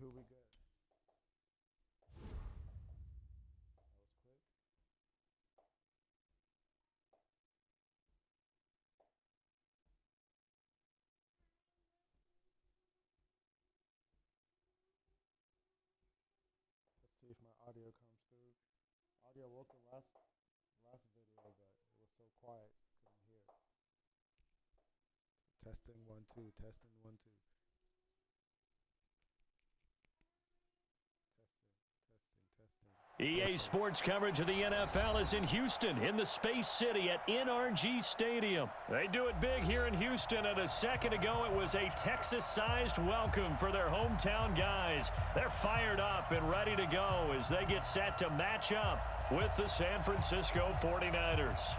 who we get. Let's see if my audio comes through. Audio worked the last video, but it was so quiet, couldn't hear it. So testing 1 2, testing 1 2. EA Sports coverage of the NFL is in Houston, in the Space City at NRG Stadium. They do it big here in Houston, and a second ago it was a Texas-sized welcome for their hometown guys. They're fired up and ready to go as they get set to match up with the San Francisco 49ers.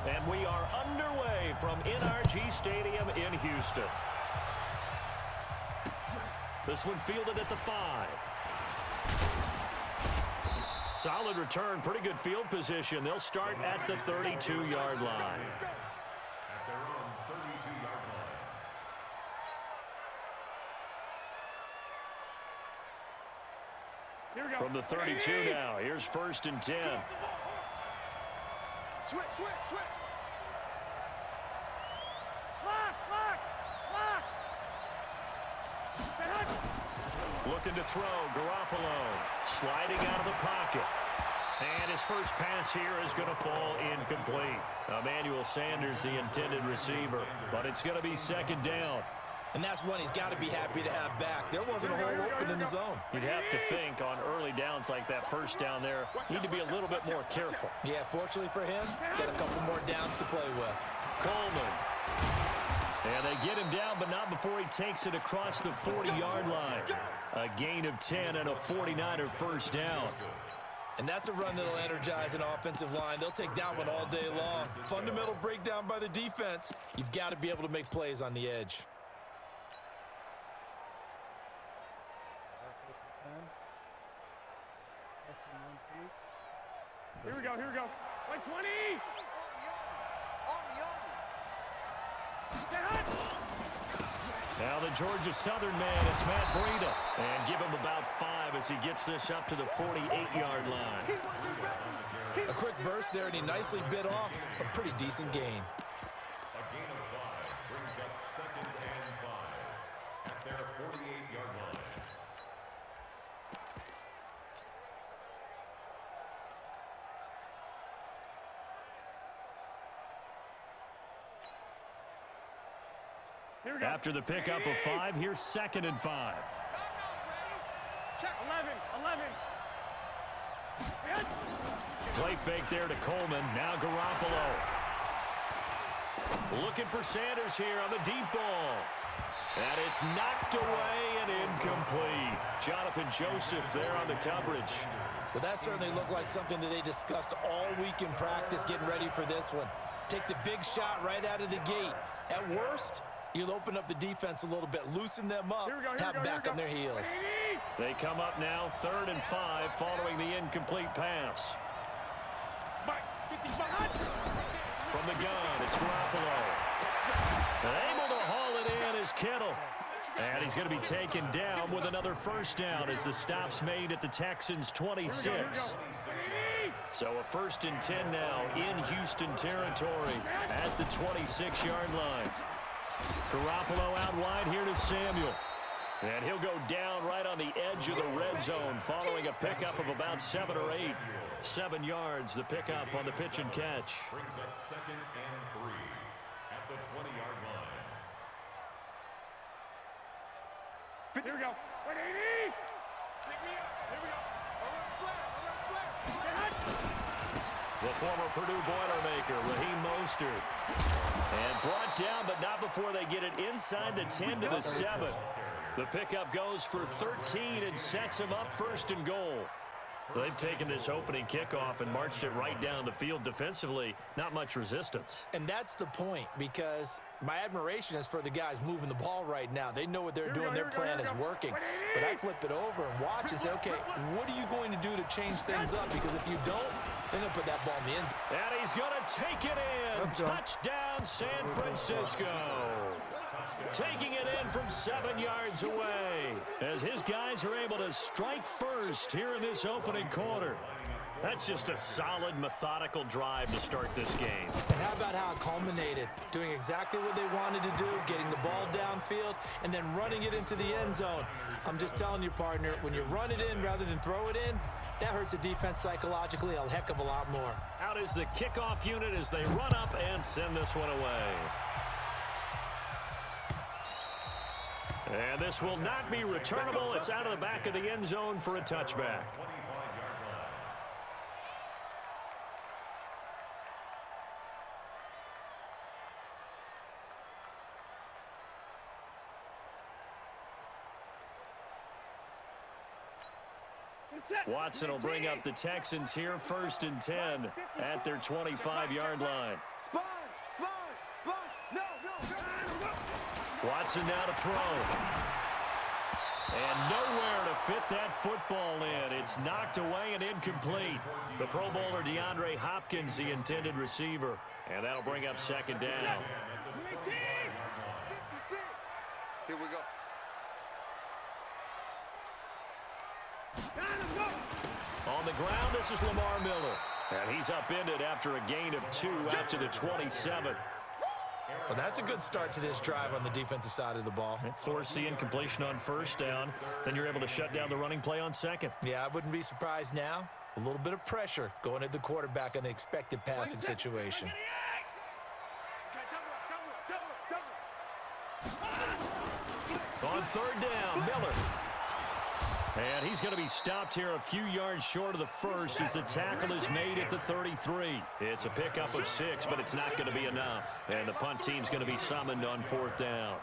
And we are underway from NRG Stadium in Houston. This one fielded at the 5. Solid return, pretty good field position. They'll start at the 32-yard line. At their own 32-yard line. Here we go. From the 32 now, here's 1st and 10. Switch. Lock. Looking to throw, Garoppolo sliding out of the pocket. And his first pass here is going to fall incomplete. Emmanuel Sanders, the intended receiver, but it's going to be 2nd down. And that's one he's got to be happy to have back. There wasn't a hole open in the zone. You'd have to think on early downs like that 1st down there, need to be a little bit more careful. Yeah, fortunately for him, got a couple more downs to play with. Coleman. And they get him down, but not before he takes it across the 40-yard line. A gain of 10 and a 49er 1st down. And that's a run that'll energize an offensive line. They'll take that one all day long. Fundamental breakdown by the defense. You've got to be able to make plays on the edge. Here we go. Like 20. Now the Georgia Southern man, it's Matt Breida. And give him about 5 as he gets this up to the 48-yard line. A quick burst there, and he nicely bit off a pretty decent gain. A gain of 5 brings up 2nd and 5 at their 48-yard line. After the pickup of 5, here's 2nd and 5. 11. Play fake there to Coleman. Now Garoppolo. Looking for Sanders here on the deep ball. And it's knocked away and incomplete. Jonathan Joseph there on the coverage. Well, that certainly looked like something that they discussed all week in practice getting ready for this one. Take the big shot right out of the gate. At worst, you'll open up the defense a little bit, loosen them up, have them back on their heels. They come up now 3rd and 5 following the incomplete pass. From the gun, it's Garoppolo. And able to haul it in is Kittle. And he's going to be taken down with another 1st down as the stop's made at the Texans' 26. So a 1st and 10 now in Houston territory at the 26-yard line. Garoppolo out wide here to Samuel. And he'll go down right on the edge of the red zone following a pickup of about 7 or 8. 7 yards, the pickup on the pitch and catch. Brings up 2nd and 3 at the 20-yard line. Here we go. 180. Pick me up. Here we go. The former Purdue Boilermaker, Raheem Mostert. And brought down, but not before they get it inside the 10 to the 7. The pickup goes for 13 and sets him up 1st and goal. They've taken this opening kickoff and marched it right down the field defensively. Not much resistance. And that's the point, because my admiration is for the guys moving the ball right now. They know what they're doing. Their plan is working. But I flip it over and watch and say, okay, what are you going to do to change things up? Because if you don't, then they'll put that ball in the end zone. And he's going to take it in. Touchdown, San Francisco. Taking it in from 7 yards away as his guys are able to strike first here in this opening quarter. That's just a solid, methodical drive to start this game. And how about how it culminated? Doing exactly what they wanted to do, getting the ball downfield, and then running it into the end zone. I'm just telling you, partner, when you run it in rather than throw it in, that hurts a defense psychologically a heck of a lot more. Out is the kickoff unit as they run up and send this one away. And this will not be returnable. It's out of the back of the end zone for a touchback. Watson will bring up the Texans here, 1st and 10 at their 25-yard line. Watson now to throw. And nowhere to fit that football in. It's knocked away and incomplete. The Pro Bowler DeAndre Hopkins, the intended receiver. And that'll bring up 2nd down. Here we go. On the ground, this is Lamar Miller. And he's upended after a gain of 2 out to the 27. Well, that's a good start to this drive on the defensive side of the ball. Force the incompletion on 1st down. Then you're able to shut down the running play on 2nd. Yeah, I wouldn't be surprised now. A little bit of pressure going at the quarterback in an expected passing situation. On 3rd down, Miller. And he's going to be stopped here a few yards short of the first as the tackle is made at the 33. It's a pickup of 6, but it's not going to be enough. And the punt team's going to be summoned on 4th down.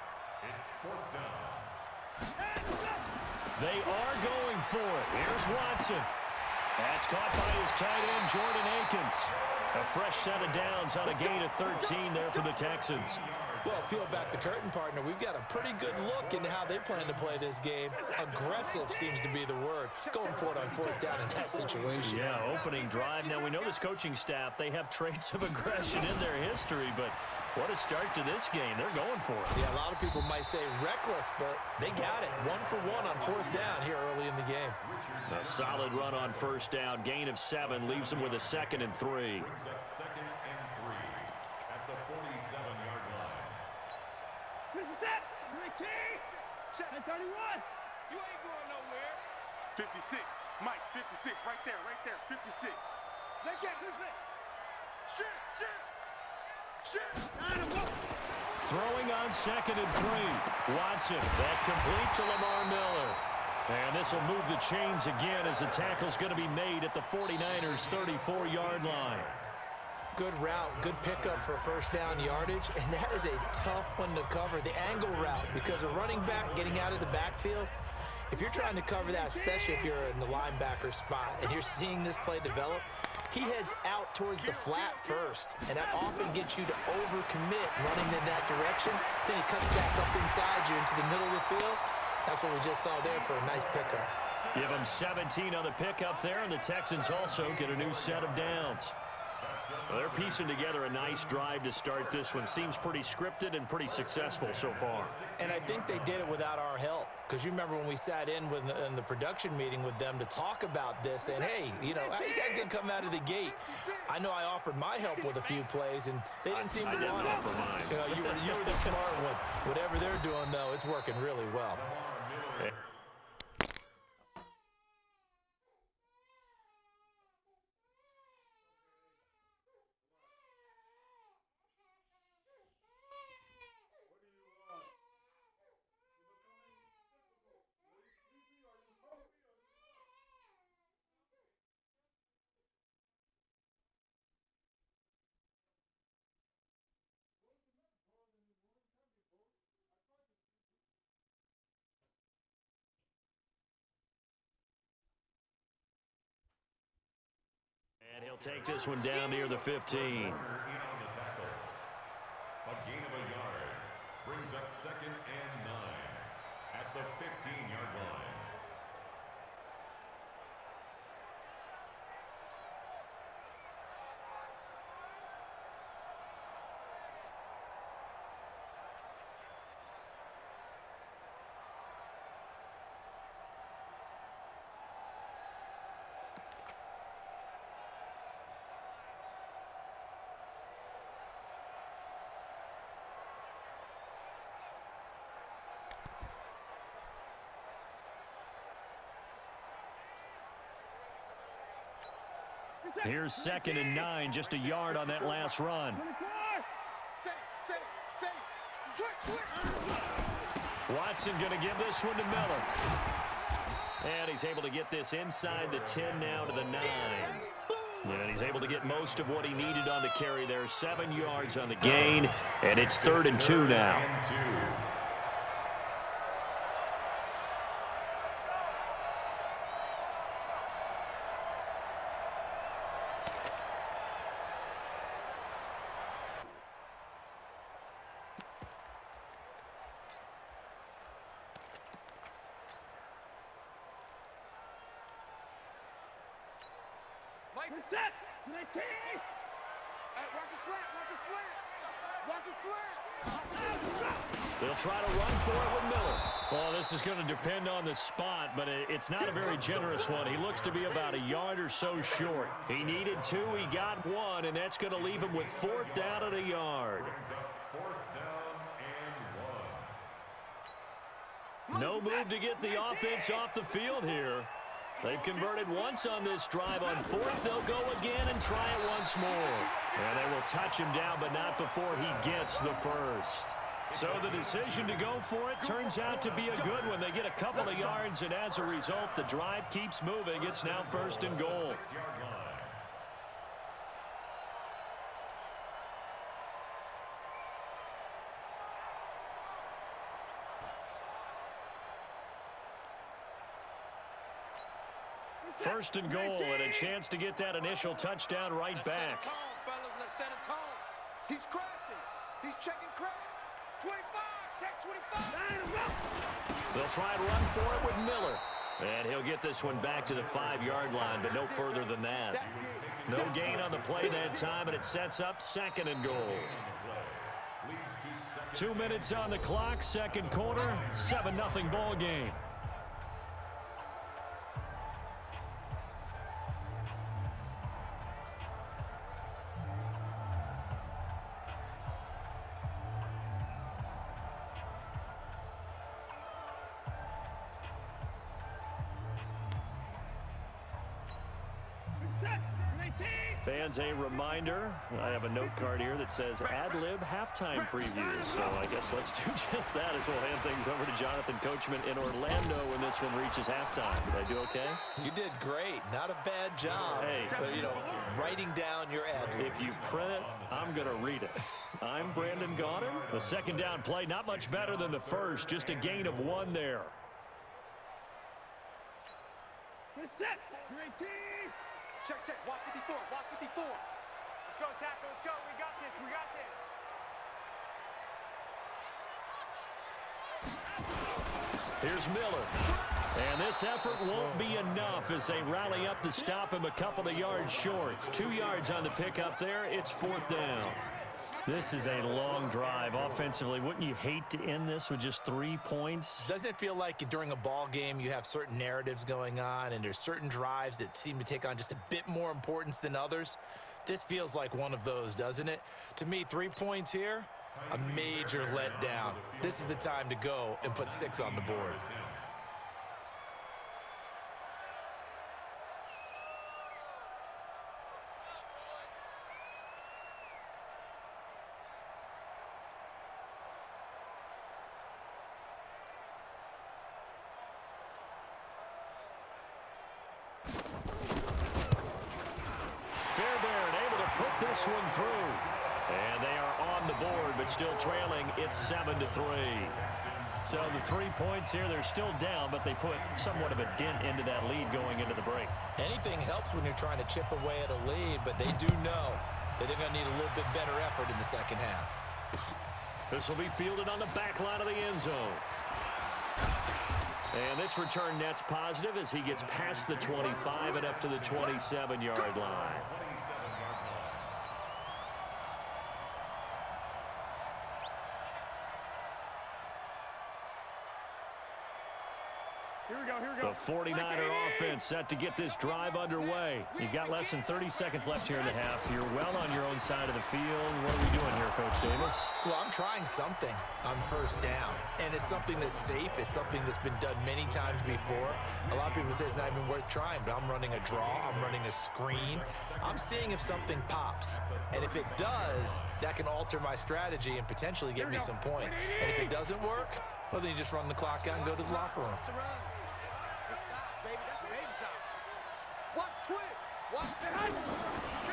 They are going for it. Here's Watson. That's caught by his tight end, Jordan Akins. A fresh set of downs on a gain of 13 there for the Texans. Well, peel back the curtain, partner. We've got a pretty good look into how they plan to play this game. Aggressive seems to be the word. Going for it on 4th down in that situation. Yeah, opening drive. Now, we know this coaching staff, they have traits of aggression in their history, but what a start to this game. They're going for it. Yeah, a lot of people might say reckless, but they got it. 1 for 1 on 4th down here early in the game. A solid run on 1st down. Gain of 7 leaves them with a 2nd and 3. This is it. 19. 31. You ain't going nowhere. 56. Mike, 56. Right there, 56. They can't do it. Shit. Throwing on 2nd and 3. Watson, that complete to Lamar Miller. And this will move the chains again as the tackle's going to be made at the 49ers' 34-yard line. Good route, good pickup for 1st down yardage, and that is a tough one to cover, the angle route, because a running back getting out of the backfield, if you're trying to cover that, especially if you're in the linebacker spot and you're seeing this play develop, he heads out towards the flat first, and that often gets you to overcommit running in that direction. Then he cuts back up inside you into the middle of the field. That's what we just saw there for a nice pickup. Give him 17 on the pickup there, and the Texans also get a new set of downs. Well, they're piecing together a nice drive to start this one. Seems pretty scripted and pretty successful so far. And I think they did it without our help. Because you remember when we sat in the production meeting with them to talk about this, and hey, you know, how you guys gonna come out of the gate? I know I offered my help with a few plays, and they didn't seem to want it. I didn't offer mine. You know, you were the smart one. Whatever they're doing, though, it's working really well. he'll take this one down near the 15. In on the tackle. A gain of a yard. Brings up 2nd and 9 at the 15-yard line. Here's 2nd and 9, just a yard on that last run. Watson going to give this one to Miller. And he's able to get this inside the 10 now to the 9. And he's able to get most of what he needed on the carry there. 7 yards on the gain, and it's 3rd and 2 now. Set. 19. Hey, watch his flat. Watch his flat. Watch his flat. They'll try to run for it with Miller. Well, this is going to depend on the spot, but it's not a very generous one. He looks to be about a yard or so short. He needed 2. He got 1, and that's going to leave him with 4th down at a yard. 4th down and 1. No move to get the offense off the field here. They've converted once on this drive. On 4th, they'll go again and try it once more. And they will touch him down, but not before he gets the first. So the decision to go for it turns out to be a good one. They get a couple of yards, and as a result, the drive keeps moving. It's now 1st and goal. 6-yard line. First and goal, and a chance to get that initial touchdown right back. Let's set a tone. He's crashing. He's checking crash. 25. Check 25. They'll try and run for it with Miller. And he'll get this one back to the 5-yard line, but no further than that. No gain on the play that time, and it sets up 2nd and goal. 2 minutes on the clock, 2nd quarter, 7-0 ball game. Fans, a reminder, I have a note card here that says ad-lib halftime preview. So I guess let's do just that as we'll hand things over to Jonathan Coachman in Orlando when this one reaches halftime. Did I do okay? You did great. Not a bad job. Hey. But, writing down your ad-libs. If you print it, I'm going to read it. I'm Brandon Gaudin. The 2nd down play, not much better than the first. Just a gain of 1 there. Set. 19. Check. Watch 54. Watch 54. Let's go, tackle. Let's go. We got this. We got this. Here's Miller. And this effort won't be enough as they rally up to stop him a couple of yards short. 2 yards on the pickup there. It's 4th down. This is a long drive offensively. Wouldn't you hate to end this with just 3 points? Doesn't it feel like during a ball game you have certain narratives going on and there's certain drives that seem to take on just a bit more importance than others? This feels like one of those, doesn't it? To me, 3 points here, a major letdown. This is the time to go and put 6 on the board. This one through. And they are on the board, but still trailing. It's 7-3. So the 3 points here, they're still down, but they put somewhat of a dent into that lead going into the break. Anything helps when you're trying to chip away at a lead, but they do know that they're going to need a little bit better effort in the second half. This will be fielded on the back line of the end zone. And this return net's positive as he gets past the 25 and up to the 27-yard line. The 49er offense set to get this drive underway. You've got less than 30 seconds left here in the half. You're well on your own side of the field. What are we doing here, Coach Davis? Well, I'm trying something on first down, and it's something that's safe. It's something that's been done many times before. A lot of people say it's not even worth trying, but I'm running a draw. I'm running a screen. I'm seeing if something pops, and if it does, that can alter my strategy and potentially get me some points. And if it doesn't work, well, then you just run the clock out and go to the locker room.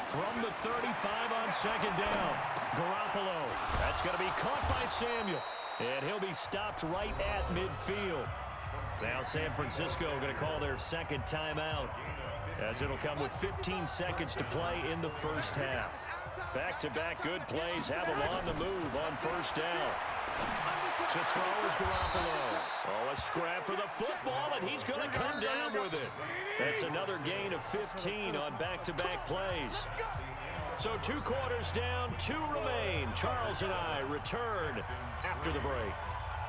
From the 35 on second down, Garoppolo. That's going to be caught by Samuel, and he'll be stopped right at midfield. Now San Francisco going to call their second timeout, as it'll come with 15 seconds to play in the first half. Back-to-back good plays have him on the move on first down. To throw is Garoppolo. Oh, a scrap for the football, and he's going to come down with it. That's another gain of 15 on back-to-back plays. So 2 quarters down, 2 remain. Charles and I return after the break.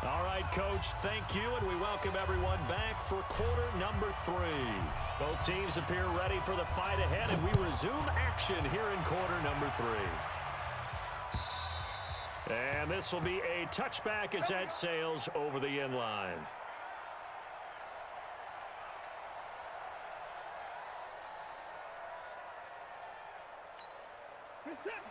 All right, Coach, thank you, and we welcome everyone back for quarter number 3. Both teams appear ready for the fight ahead, and we resume action here in quarter number 3. And this will be a touchback as that sails over the end line.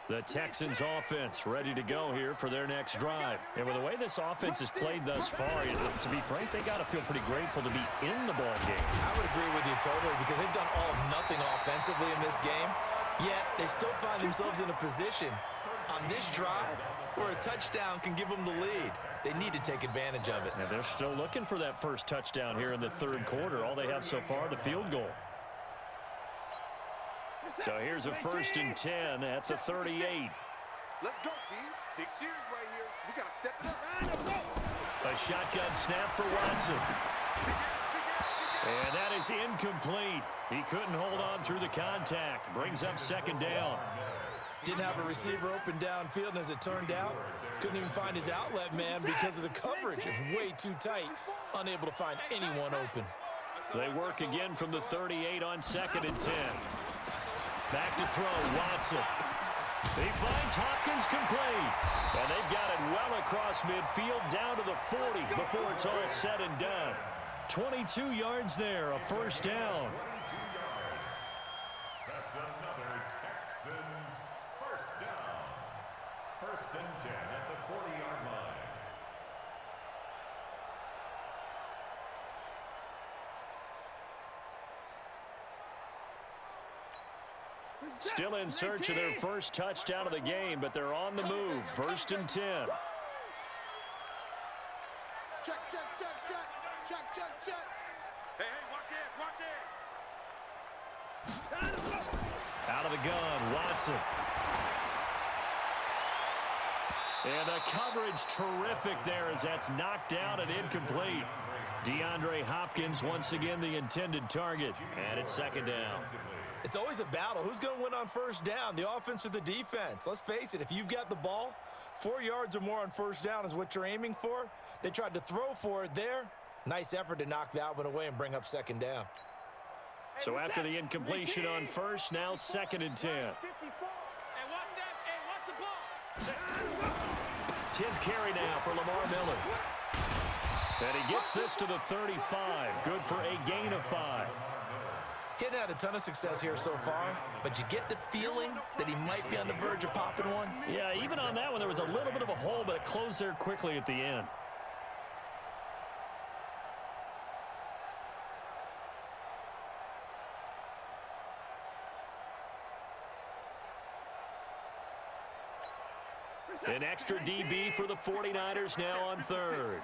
The Texans offense ready to go here for their next drive. And with the way this offense has played thus far, to be frank, they got to feel pretty grateful to be in the ball game. I would agree with you totally, because they've done all of nothing offensively in this game, yet they still find themselves in a position on this drive where a touchdown can give them the lead. They need to take advantage of it. And they're still looking for that first touchdown here in the third quarter. All they have so far, the field goal. So here's a 1st and 10 at the 38. Let's go, D. Big series right here. We got to step it up. A shotgun snap for Watson. And that is incomplete. He couldn't hold on through the contact. Brings up second down. Didn't have a receiver open downfield, and as it turned out, couldn't even find his outlet man because of the coverage. It's way too tight, unable to find anyone open. They work again from the 38 on 2nd and 10. Back to throw, Watson. He finds Hopkins complete. And they've got it well across midfield down to the 40 before it's all said and done. 22 yards there, a first down. That's another Texans first down. 1st and 10 at the 40-yard line. Still in search of their first touchdown of the game, but they're on the move. 1st and 10. Check, check, check, check. Check, check, check. Hey, watch it. Out of the gun, Watson. And the coverage terrific there as that's knocked down and incomplete. DeAndre Hopkins once again the intended target. And it's 2nd down. It's always a battle. Who's going to win on first down, the offense or the defense? Let's face it, if you've got the ball, 4 yards or more on first down is what you're aiming for. They tried to throw for it there. Nice effort to knock that one away and bring up 2nd down. So after the incompletion on first, now 2nd and 10. 10th carry now for Lamar Miller. And he gets this to the 35. Good for a gain of 5. Getting had a ton of success here so far, but you get the feeling that he might be on the verge of popping one. Yeah, even on that one, there was a little bit of a hole, but it closed there quickly at the end. An extra DB for the 49ers now on 3rd.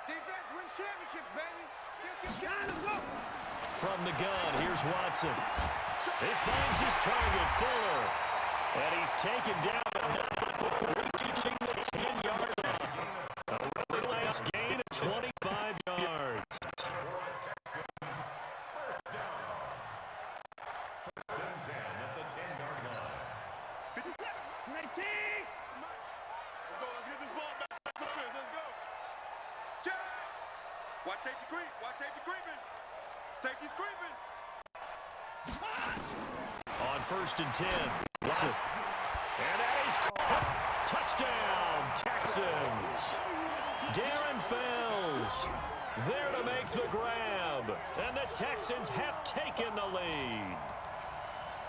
Defense wins championships, baby. Let's go. From the gun, here's Watson. He finds his target, Fuller. And he's taken down before reaching the 10-yard line. A really nice gain of 25 yards. Let's get this ball back. Let's go. Check. Watch safety creep. Watch safety creeping. Safety's creeping. On 1st and 10. Watson. And that is caught. Touchdown, Texans. Darren Fells there to make the grab. And the Texans have taken the lead.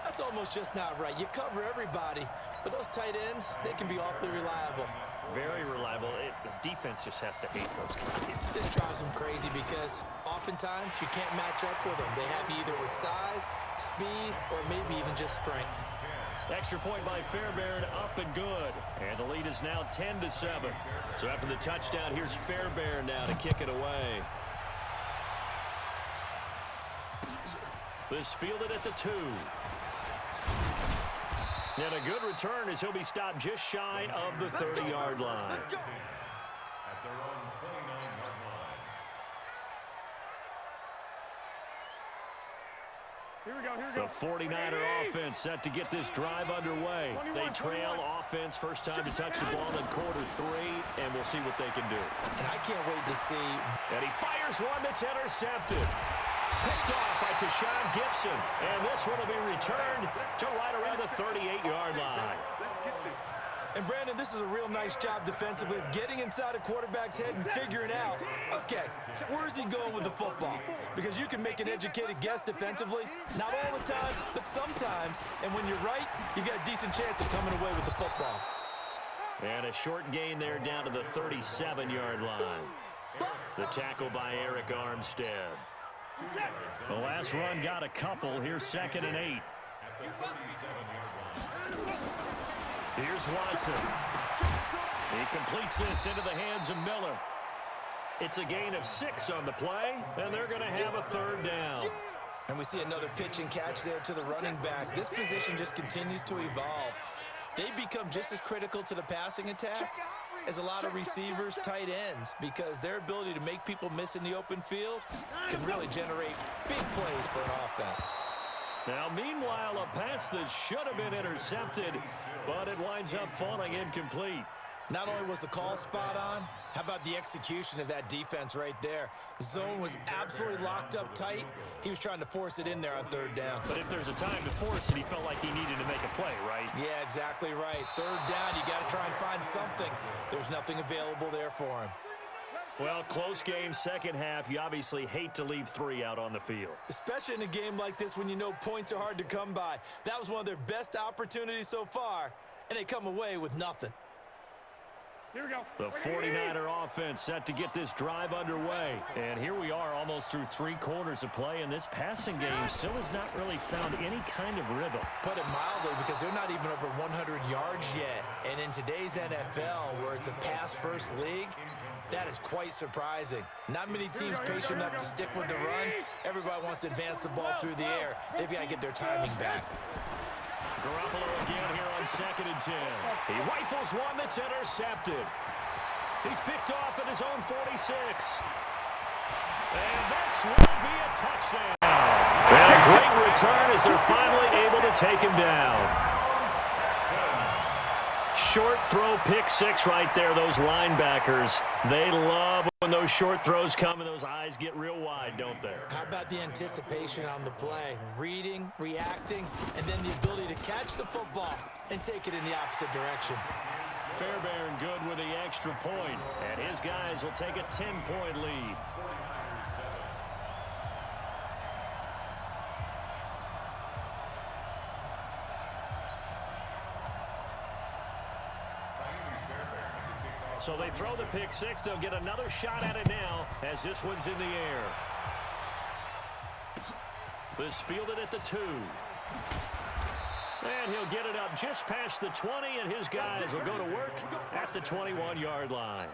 That's almost just not right. You cover everybody, but those tight ends, they can be awfully reliable. Very reliable. The defense just has to hate those guys. This drives them crazy because oftentimes you can't match up with them. They have you either with size, speed, or maybe even just strength. Extra point by Fairbairn, up and good. And the lead is now 10-7. So after the touchdown, here's Fairbairn now to kick it away. This fielded at the 2. And a good return as he'll be stopped just shy of the 30-yard line. At their own 29-yard line. Here we go. The 49er offense set to get this drive underway. They trail offense first time to touch the ball in quarter 3, and we'll see what they can do. And I can't wait to see. And he fires one that's intercepted. Picked off by Tashawn Gibson. And this one will be returned to right around the 38-yard line. And, Brandon, this is a real nice job defensively of getting inside a quarterback's head and figuring out, okay, where is he going with the football? Because you can make an educated guess defensively, not all the time, but sometimes. And when you're right, you've got a decent chance of coming away with the football. And a short gain there down to the 37-yard line. The tackle by Eric Armstead. The last run got a couple. Here's 2nd and 8. Here's Watson. He completes this into the hands of Miller. It's a gain of 6 on the play, and they're going to have a 3rd down. And we see another pitch and catch there to the running back. This position just continues to evolve. They become just as critical to the passing attack as a lot of receivers, tight ends, because their ability to make people miss in the open field can really generate big plays for an offense. Now, meanwhile, a pass that should have been intercepted, but it winds up falling incomplete. Not only was the call spot on, how about the execution of that defense right there? The zone was absolutely locked up tight. He was trying to force it in there on 3rd down. But if there's a time to force it, he felt like he needed to make a play, right? Yeah, exactly right. 3rd down, you got to try and find something. There's nothing available there for him. Well, close game, second half. You obviously hate to leave 3 out on the field. Especially in a game like this when you know points are hard to come by. That was one of their best opportunities so far, and they come away with nothing. Here we go. The 49er offense set to get this drive underway. And here we are almost through 3 quarters of play, and this passing game still has not really found any kind of rhythm. Put it mildly, because they're not even over 100 yards yet. And in today's NFL, where it's a pass-first league, that is quite surprising. Not many teams patient enough to stick with the run. Everybody wants to advance the ball through the air. They've got to get their timing back. Garoppolo again here on 2nd and 10. He rifles one that's intercepted. He's picked off at his own 46. And this will be a touchdown. And a great return as they're finally able to take him down. Short throw, pick 6 right there. Those linebackers, they love when those short throws come and those eyes get real wide, don't they? How about the anticipation on the play? Reading, reacting, and then the ability to catch the football and take it in the opposite direction. Fairbairn good with the extra point, and his guys will take a 10-point lead. So they throw the pick 6. They'll get another shot at it now as this one's in the air. This fielded at the 2. And he'll get it up just past the 20, and his guys will go to work at the 21-yard line.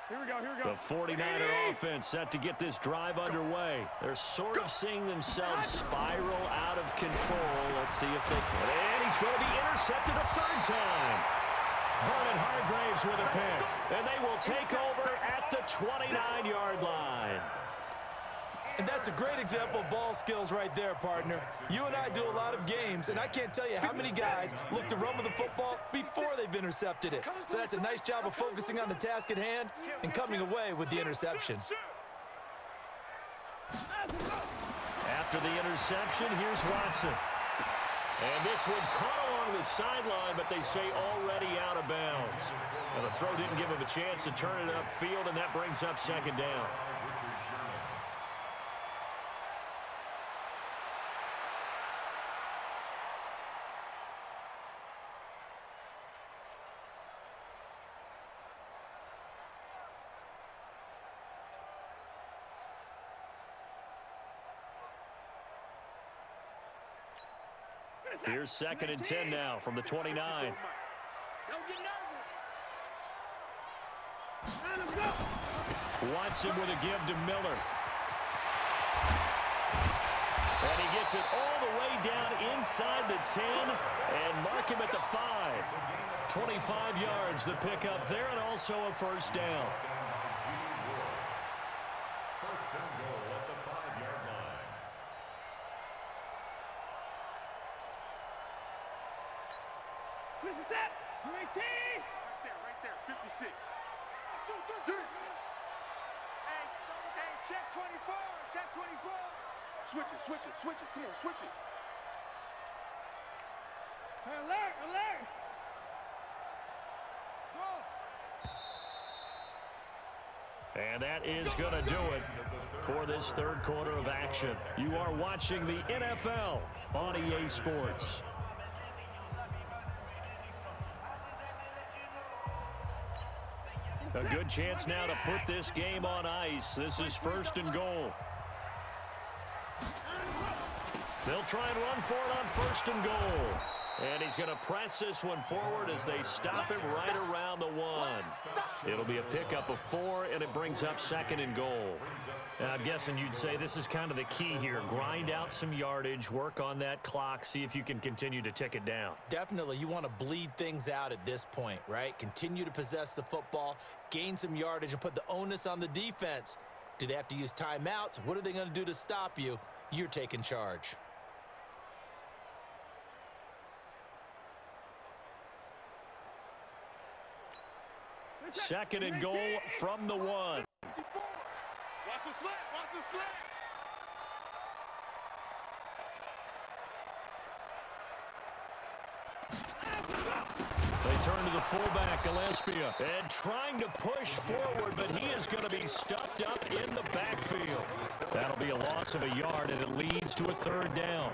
Here we go. Here we go. The 49er offense set to get this drive underway. They're sort of seeing themselves spiral out of control. Let's see if they can. And he's going to be intercepted a third time. Vernon Hargraves with a pick. And they will take over at the 29-yard line. And that's a great example of ball skills right there, partner. You and I do a lot of games, and I can't tell you how many guys look to run with the football before they've intercepted it. So that's a nice job of focusing on the task at hand and coming away with the interception. After the interception, here's Watson. And this one caught along the sideline, but they say already out of bounds. Well, the throw didn't give him a chance to turn it upfield, and that brings up second down. Here's 2nd and 10 now from the 29. Don't get nervous. Watson with a give to Miller. And he gets it all the way down inside the 10 and mark him at the 5. 25 yards the pickup there, and also a first down. First and goal at the 5-yard line. What is that? 218. Right there, 56. Hey, check 24. Check 24. Switch it. Come on, switch it. Alert, alert. And that is going to do it for this third quarter of action. You are watching the NFL on EA Sports. A good chance now to put this game on ice. This is 1st and goal. They'll try and run for it on 1st and goal. And he's going to press this one forward as they stop him right around the 1. It'll be a pickup of 4, and it brings up 2nd and goal. And I'm guessing you'd say this is kind of the key here. Grind out some yardage, work on that clock, see if you can continue to tick it down. Definitely, you want to bleed things out at this point, right? Continue to possess the football, gain some yardage, and put the onus on the defense. Do they have to use timeouts? What are they going to do to stop you? You're taking charge. Second and goal from the 1. Watch the slant. They turn to the fullback, Gillespie, and trying to push forward, but he is going to be stuffed up in the backfield. That'll be a loss of a yard, and it leads to a 3rd down.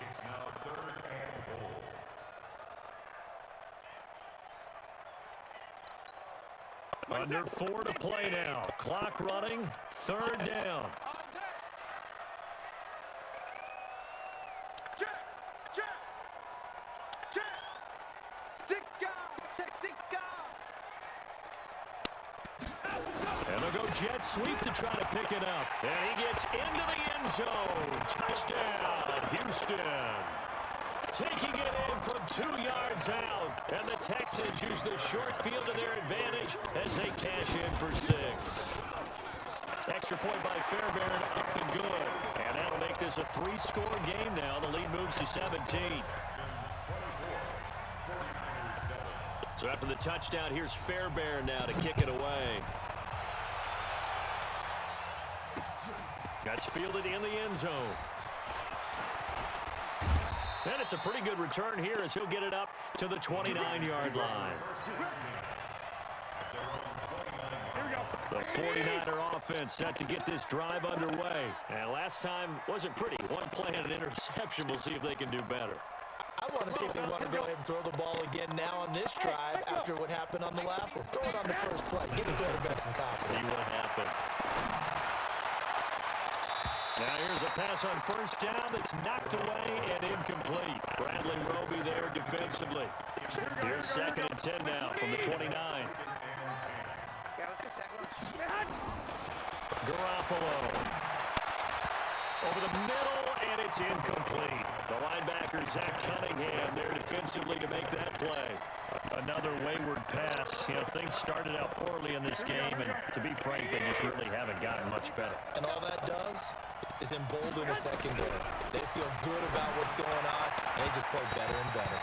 It's now 3rd and goal. Under 4 to play now. Clock running, 3rd down. And they'll go jet sweep to try to pick it up. And he gets into the end zone. Touchdown, Houston. Taking it in from 2 yards out. And the Texans use the short field to their advantage as they cash in for 6. Extra point by Fairbairn, up and good. And that'll make this a 3-score game now. The lead moves to 17. So after the touchdown, here's Fairbairn now to kick it away. That's fielded in the end zone. And it's a pretty good return here as he'll get it up to the 29-yard line. The 49er offense set to get this drive underway. And last time wasn't pretty. One play and an interception. We'll see if they can do better. I want to see if they want to go ahead and throw the ball again now on this drive after what happened on the last one. Throw it on the first play. Give the quarterback some confidence. See what happens. Now here's a pass on 1st down that's knocked away and incomplete. Bradley Roby there defensively. Here's 2nd and 10 now from the 29. Yeah, let's go Garoppolo. Over the middle, and it's incomplete. The linebacker, Zach Cunningham, there defensively to make that play. Another wayward pass. You know, things started out poorly in this game, and to be frank, they just really haven't gotten much better. And all that does is embolden the secondary. They feel good about what's going on, and they just play better and better.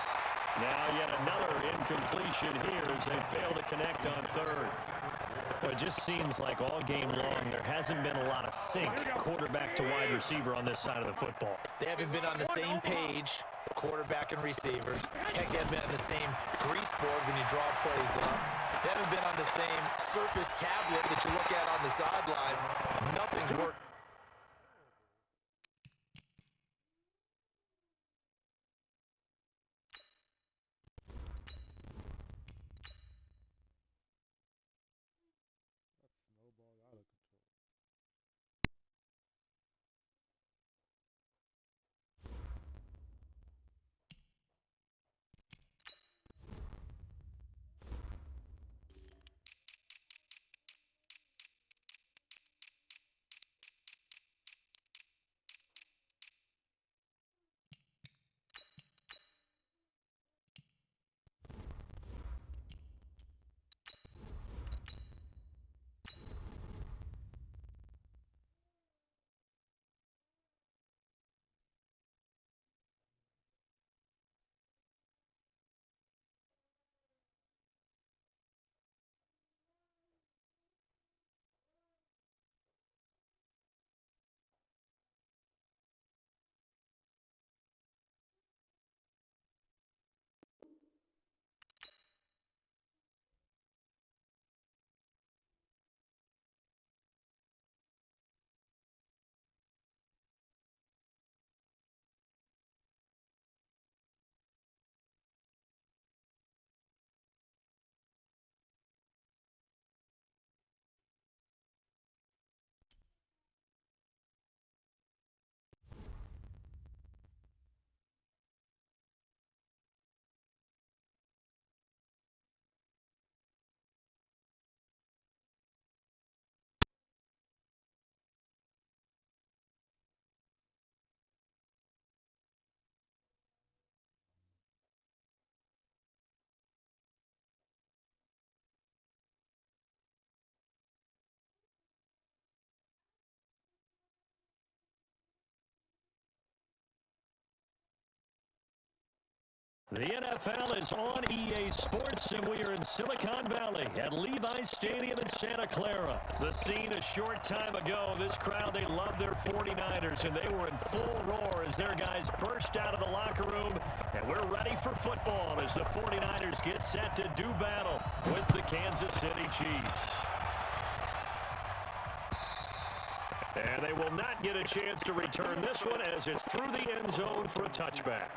Now yet another incompletion here as they fail to connect on third. Well, it just seems like all game long there hasn't been a lot of sync quarterback to wide receiver on this side of the football. They haven't been on the same page, quarterback and receivers. Heck, they haven't been on the same grease board when you draw plays up. They haven't been on the same surface tablet that you look at on the sidelines. Nothing's worked. Snowballed out of control. The NFL is on EA Sports, and we are in Silicon Valley at Levi's Stadium in Santa Clara. The scene a short time ago, this crowd, they love their 49ers, and they were in full roar as their guys burst out of the locker room, and we're ready for football as the 49ers get set to do battle with the Kansas City Chiefs. And they will not get a chance to return this one as it's through the end zone for a touchback.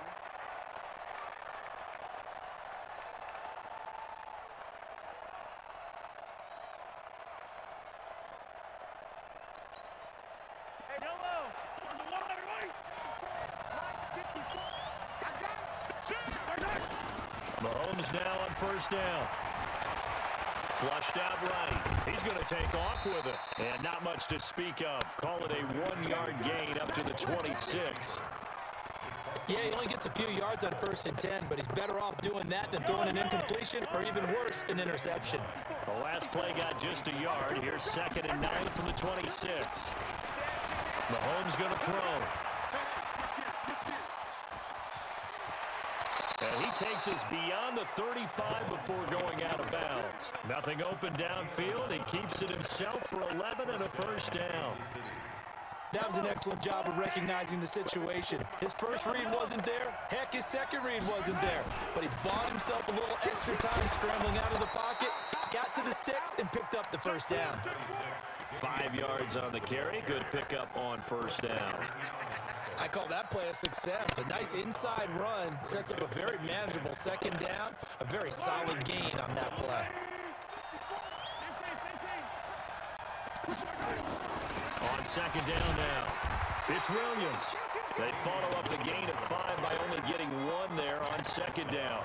Mahomes now on first down. Flushed out right. He's going to take off with it. And not much to speak of. Call it a 1-yard gain up to the 26. Yeah, he only gets a few yards on 1st and 10, but he's better off doing that than throwing an incompletion or even worse, an interception. The last play got just a yard. Here's 2nd and 9 from the 26. Mahomes going to throw. And he takes us beyond the 35 before going out of bounds. Nothing open downfield. He keeps it himself for 11 and a first down. That was an excellent job of recognizing the situation. His first read wasn't there. Heck, his second read wasn't there. But he bought himself a little extra time scrambling out of the pocket, got to the sticks, and picked up the first down. 5 yards on the carry. Good pickup on first down. I call that play a success. A nice inside run sets up a very manageable 2nd down. A very solid gain on that play. On 2nd down now, it's Williams. They follow up the gain of 5 by only getting 1 there on 2nd down.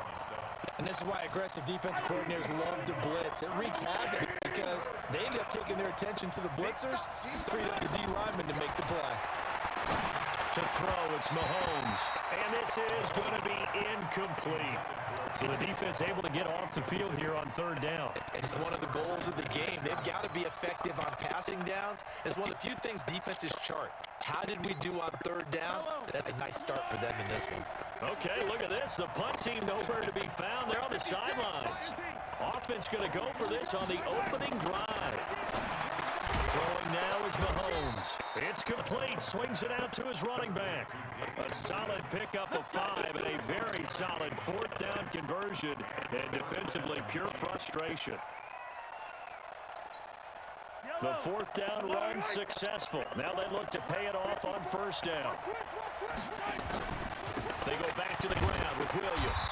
And this is why aggressive defensive coordinators love to blitz. It wreaks havoc because They ended up taking their attention to the blitzers, freed up the D lineman to make the play. To throw, it's Mahomes. And this is going to be incomplete. So the defense able to get off the field here on third down. And it's one of the goals of the game. They've got to be effective on passing downs. It's one of the few things defenses chart. How did we do on third down? That's a nice start for them in this one. Okay, look at this. The punt team nowhere to be found. They're on the sidelines. Offense going to go for this on the opening drive. Throwing now is Mahomes. It's complete. Swings it out to his running back. A solid pickup of 5 and a very solid fourth down conversion. And defensively, pure frustration. The fourth down run successful. Now they look to pay it off on first down. They go back to the ground with Williams.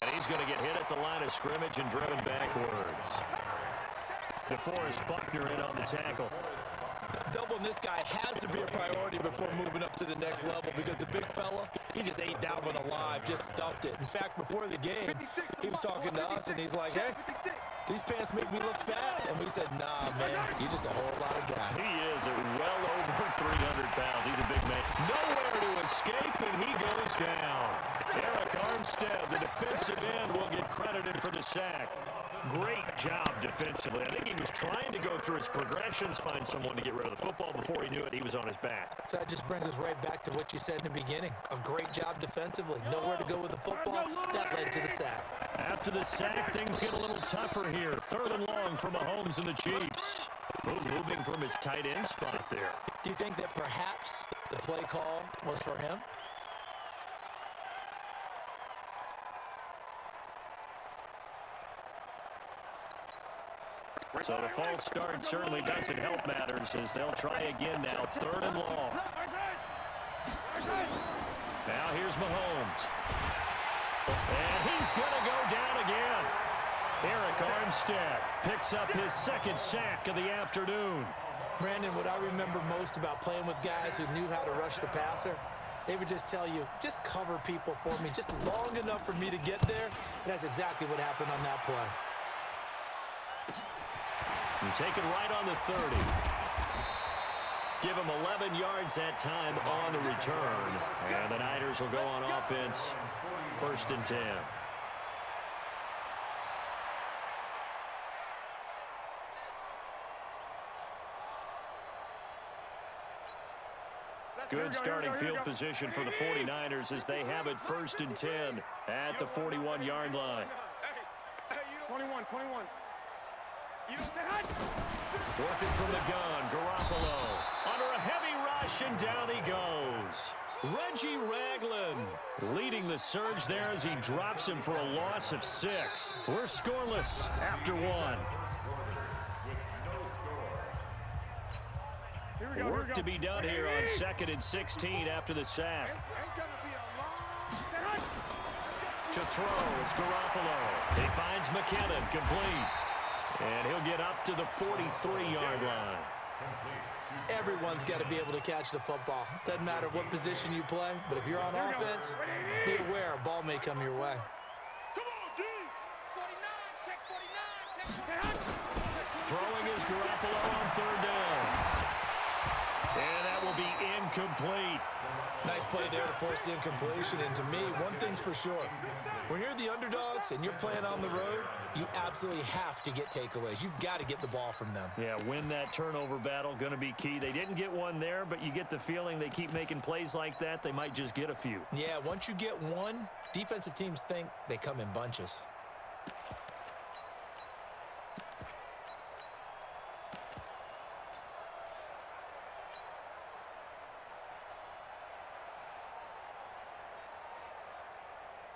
And he's going to get hit at the line of scrimmage and driven backwards. DeForest Buckner in on the tackle. Doubling this guy has to be a priority before moving up to the next level because the big fella, he just ate that one alive, just stuffed it. In fact, before the game, he was talking to us, and he's like, hey, these pants make me look fat. And we said, nah, man, you're just a whole lot of guy. He is well over 300 pounds. He's a big man. Nowhere to escape, and he goes down. Eric Armstead, the defensive end, will get credited for the sack. Great job defensively. I think he was trying to go through his progressions, find someone to get rid of the football. Before he knew it, he was on his back. So that just brings us right back to what you said in the beginning. A great job defensively. Nowhere to go with the football. That led to the sack. After the sack, things get a little tougher here. Third and long for Mahomes and the Chiefs. Moving from his tight end spot there. Do you think that perhaps the play call was for him? So the false start certainly doesn't help matters as they'll try again now. Third and long. Now here's Mahomes. And he's going to go down again. Eric Armstead picks up his second sack of the afternoon. Brandon, what I remember most about playing with guys who knew how to rush the passer, they would just tell you, just cover people for me, just long enough for me to get there. And that's exactly what happened on that play. And take it right on the 30. Give him 11 yards that time on the return. And the Niners will go on offense. First and 10. Good starting field position for the 49ers as they have it first and 10 at the 41-yard line. 21. Working from the gun, Garoppolo. Under a heavy rush, and down he goes. Reggie Ragland leading the surge there as he drops him for a loss of 6. We're scoreless after 1. Work to be done here on 2nd and 16 after the sack. To throw, it's Garoppolo. He finds McKinnon, complete. And he'll get up to the 43-yard line. Everyone's got to be able to catch the football. Doesn't matter what position you play, but if you're on offense, be aware a ball may come your way. Throwing is Garoppolo on third down. And that will be incomplete. Nice play there to force the incompletion. And to me, one thing's for sure. When you're the underdogs and you're playing on the road, you absolutely have to get takeaways. You've got to get the ball from them. Yeah, win that turnover battle, going to be key. They didn't get one there, but you get the feeling they keep making plays like that, they might just get a few. Yeah, once you get one, defensive teams think they come in bunches.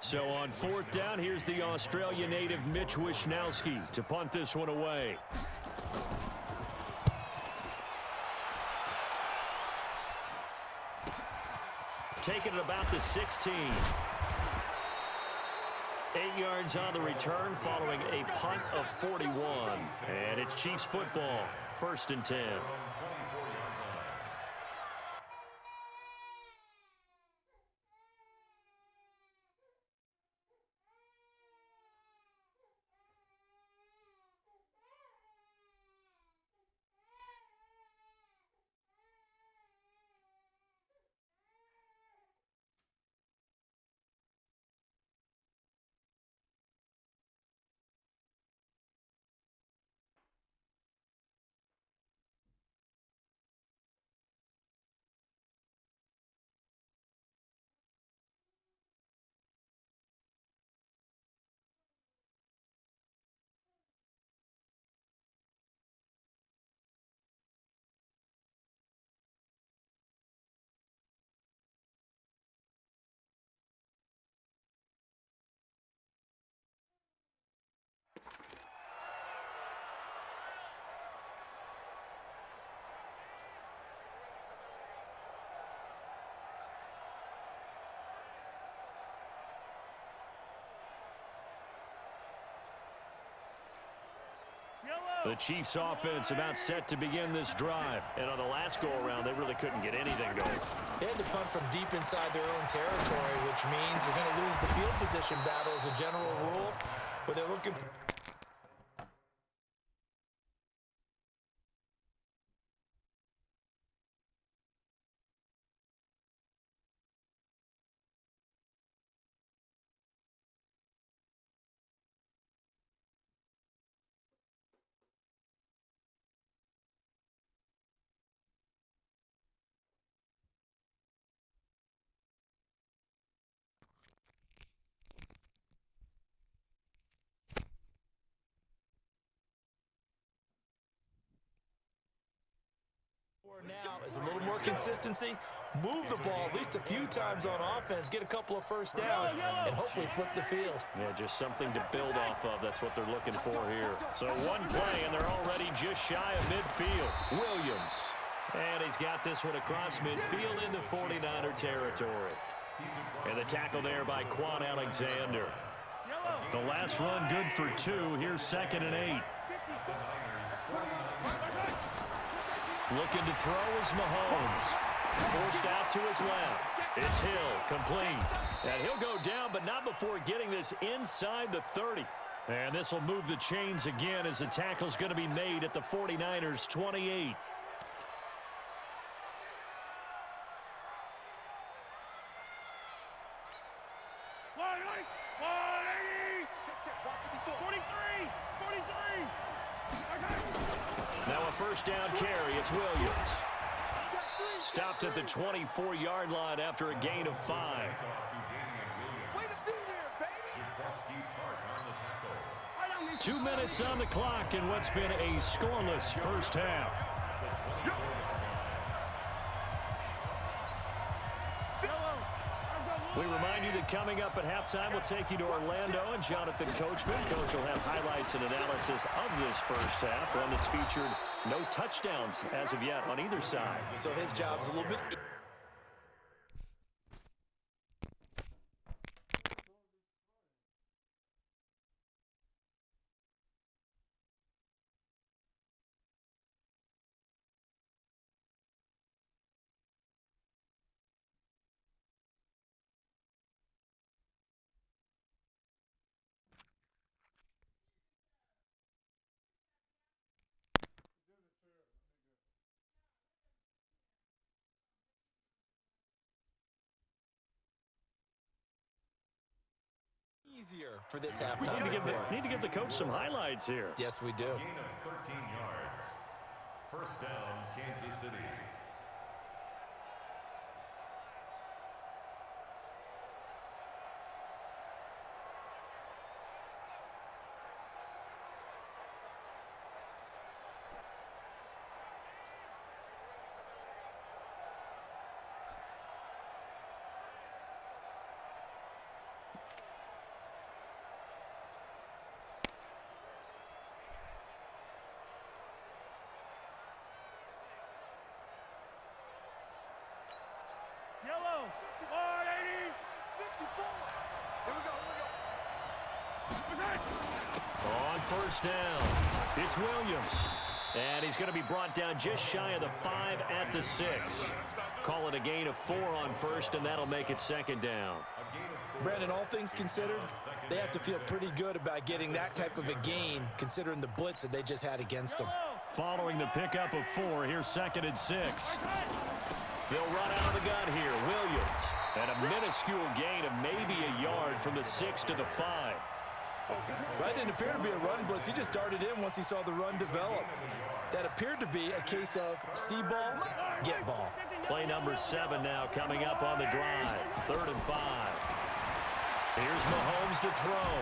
So on fourth down, here's the Australia native Mitch Wishnowsky to punt this one away. Taking it about the 16. 8 yards on the return following a punt of 41. And it's Chiefs football, first and 10. The Chiefs offense about set to begin this drive. And on the last go-around, they really couldn't get anything going. They had to punt from deep inside their own territory, which means they're going to lose the field position battle as a general rule, but they're looking for... Now is a little more consistency. Move the ball at least a few times on offense, get a couple of first downs, and hopefully flip the field. Yeah, just something to build off of. That's what they're looking for here. So one play, and they're already just shy of midfield. Williams. And he's got this one across midfield into 49er territory. And the tackle there by Quan Alexander. The last run good for 2. Here's 2nd and 8. Looking to throw is Mahomes. Forced out to his left. It's Hill, complete. And he'll go down, but not before getting this inside the 30. And this will move the chains again as the tackle's going to be made at the 49ers' 28. Now a first down carry. It's Williams. Stopped at the 24-yard line after a gain of 5. Way to be there, baby. 2 minutes on the clock in what's been a scoreless first half. We remind you that coming up at halftime, we'll take you to Orlando and Jonathan Coachman. Coach will have highlights and analysis of this first half, one that's featured no touchdowns as of yet on either side. So his job's a little bit... easier for this halftime. Need to give the coach some highlights here. Yes, we do. Gain of 13 yards. First down, Kansas City. Yellow, 180, 54. Here we go, On first down, it's Williams. And he's going to be brought down just shy of the 5 at the 6. Call it a gain of 4 on first, and that'll make it 2nd down. Brandon, all things considered, they have to feel pretty good about getting that type of a gain, considering the blitz that they just had against them. Following the pickup of 4, here's 2nd and 6. They'll run out of the gun here. Williams. And a minuscule gain of maybe a yard from the 6 to the 5. That didn't appear to be a run blitz. He just darted in once he saw the run develop. That appeared to be a case of see ball, get ball. Play number 7 now coming up on the drive. 3rd and 5. Here's Mahomes to throw.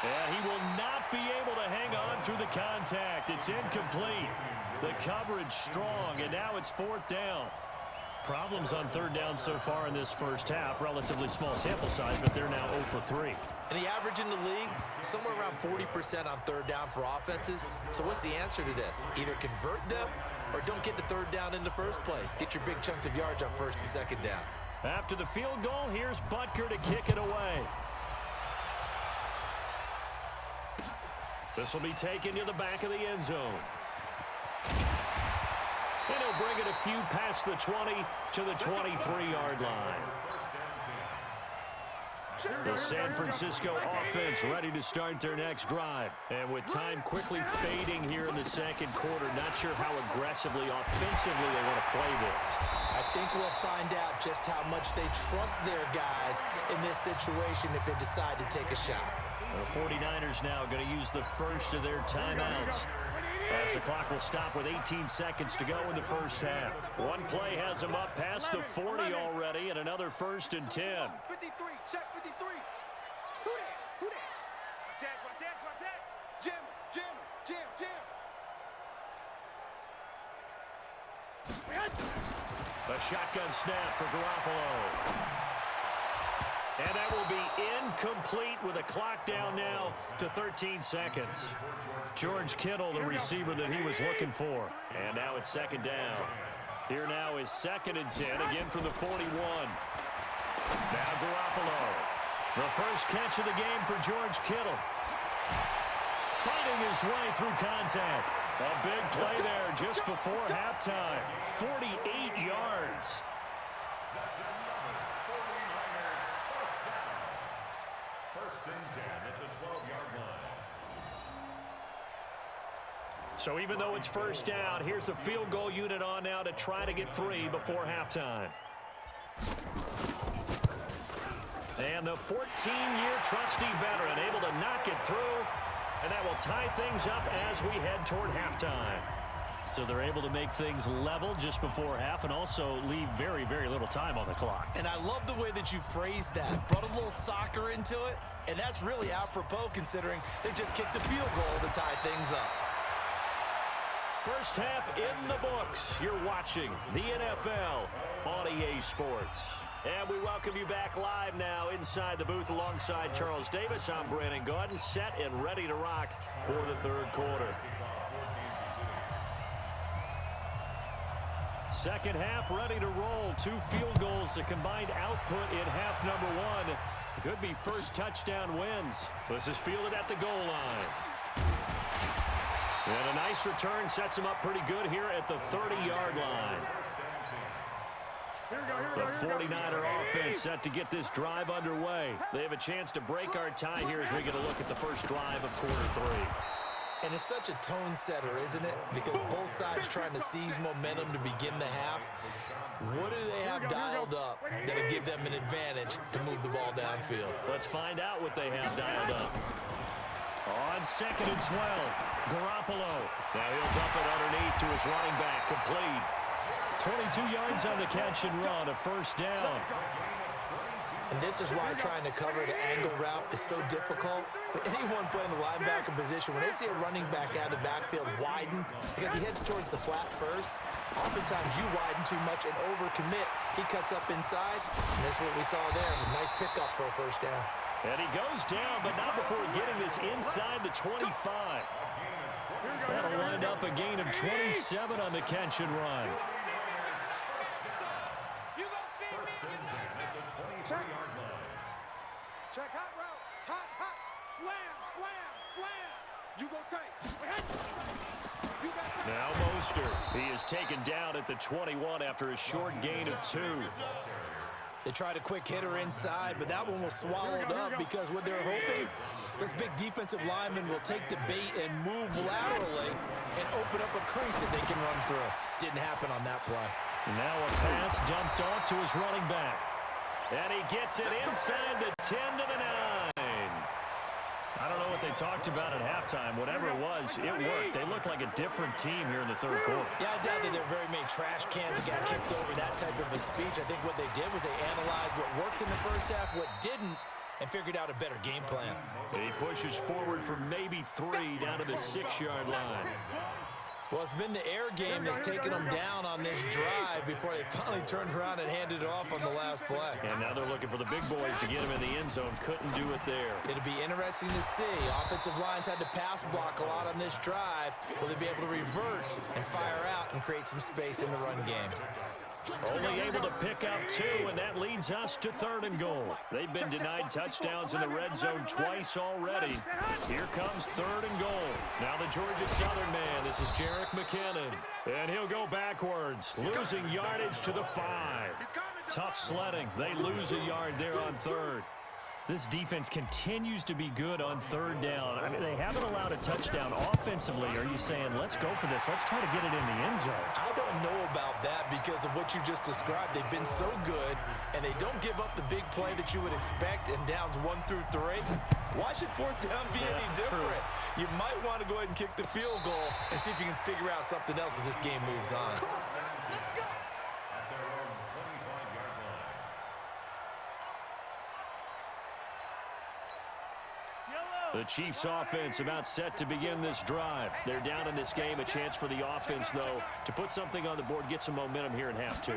And he will not be able to hang on through the contact. It's incomplete. The coverage strong, and now it's 4th down. Problems on 3rd down so far in this first half. Relatively small sample size, but they're now 0 for 3. And the average in the league, somewhere around 40% on 3rd down for offenses. So what's the answer to this? Either convert them or don't get to 3rd down in the first place. Get your big chunks of yards on 1st and 2nd down. After the field goal, here's Butker to kick it away. This will be taken to the back of the end zone. And he'll bring it a few past the 20 to the 23-yard line. The San Francisco offense ready to start their next drive. And with time quickly fading here in the second quarter, not sure how aggressively, offensively they want to play this. I think we'll find out just how much they trust their guys in this situation if they decide to take a shot. The 49ers now going to use the first of their timeouts, as the clock will stop with 18 seconds to go in the first half. One play has them up past the 40 already, and another 1st and 10. 53, check 53. Who that? Who that? Watch that. Jim. A shotgun snap for Garoppolo. And that will be incomplete with a clock down now to 13 seconds. George Kittle, the receiver that he was looking for. And now it's 2nd down. Here now is 2nd and 10, again from the 41. Now Garoppolo. The first catch of the game for George Kittle. Fighting his way through contact. A big play there just before halftime. 48 yards. So even though it's 1st down, here's the field goal unit on now to try to get 3 before halftime. And the 14-year trusty veteran able to knock it through, and that will tie things up as we head toward halftime. So they're able to make things level just before half and also leave very, very little time on the clock. And I love the way that you phrased that. Brought a little soccer into it, and that's really apropos considering they just kicked a field goal to tie things up. First half in the books. You're watching the NFL on EA Sports. And we welcome you back live now inside the booth alongside Charles Davis. I'm Brandon Gaudin, set and ready to rock for the 3rd quarter. Second half ready to roll. 2 field goals, the combined output in half number 1. Could be first touchdown wins. This is fielded at the goal line. And a nice return sets him up pretty good here at the 30-yard line. The 49er offense set to get this drive underway. They have a chance to break our tie here as we get a look at the first drive of quarter 3. And it's such a tone setter, isn't it? Because both sides trying to seize momentum to begin the half. What do they have dialed up that'll give them an advantage to move the ball downfield? Let's find out what they have dialed up. On 2nd and 12, Garoppolo. Now he'll dump it underneath to his running back, complete. 22 yards on the catch and run, a 1st down. And this is why trying to cover the angle route is so difficult. But anyone playing the linebacker position, when they see a running back out of the backfield widen, because he heads towards the flat first, oftentimes you widen too much and overcommit. He cuts up inside, and this is what we saw there. A nice pickup for a 1st down. And he goes down, but not before getting this inside the 25. That'll wind up a gain of 27 on the catch and run. Check hot route. Hot. Slam. You go tight. Now Mostert. He is taken down at the 21 after a short gain of 2. They tried a quick hitter inside, but that one was swallowed up because what they're hoping, this big defensive lineman will take the bait and move laterally and open up a crease that they can run through. Didn't happen on that play. Now a pass dumped off to his running back. And he gets it inside the 10 to the 9. I don't know what they talked about at halftime. Whatever it was, it worked. They look like a different team here in the 3rd quarter. Yeah, I doubt that there were very many trash cans that got kicked over that type of a speech. I think what they did was they analyzed what worked in the 1st half, what didn't, and figured out a better game plan. He pushes forward for maybe 3 down to the 6-yard line. Well, it's been the air game that's taken them down on this drive before they finally turned around and handed it off on the last play. And now they're looking for the big boys to get him in the end zone. Couldn't do it there. It'll be interesting to see. Offensive lines had to pass block a lot on this drive. Will they be able to revert and fire out and create some space in the run game? Only able to pick up 2, and that leads us to 3rd and goal. They've been denied touchdowns in the red zone twice already. Here comes 3rd and goal. Now the Georgia Southern man. This is Jerick McKinnon. And he'll go backwards, losing yardage to the 5. Tough sledding. They lose a yard there on 3rd. This defense continues to be good on 3rd down. I mean, they haven't allowed a touchdown offensively. Are you saying, let's go for this? Let's try to get it in the end zone. I don't know about that because of what you just described. They've been so good, and they don't give up the big play that you would expect in downs 1 through 3. Why should 4th down be any different? You might want to go ahead and kick the field goal and see if you can figure out something else as this game moves on. The Chiefs offense about set to begin this drive. They're down in this game. A chance for the offense, though, to put something on the board, get some momentum here in half 2.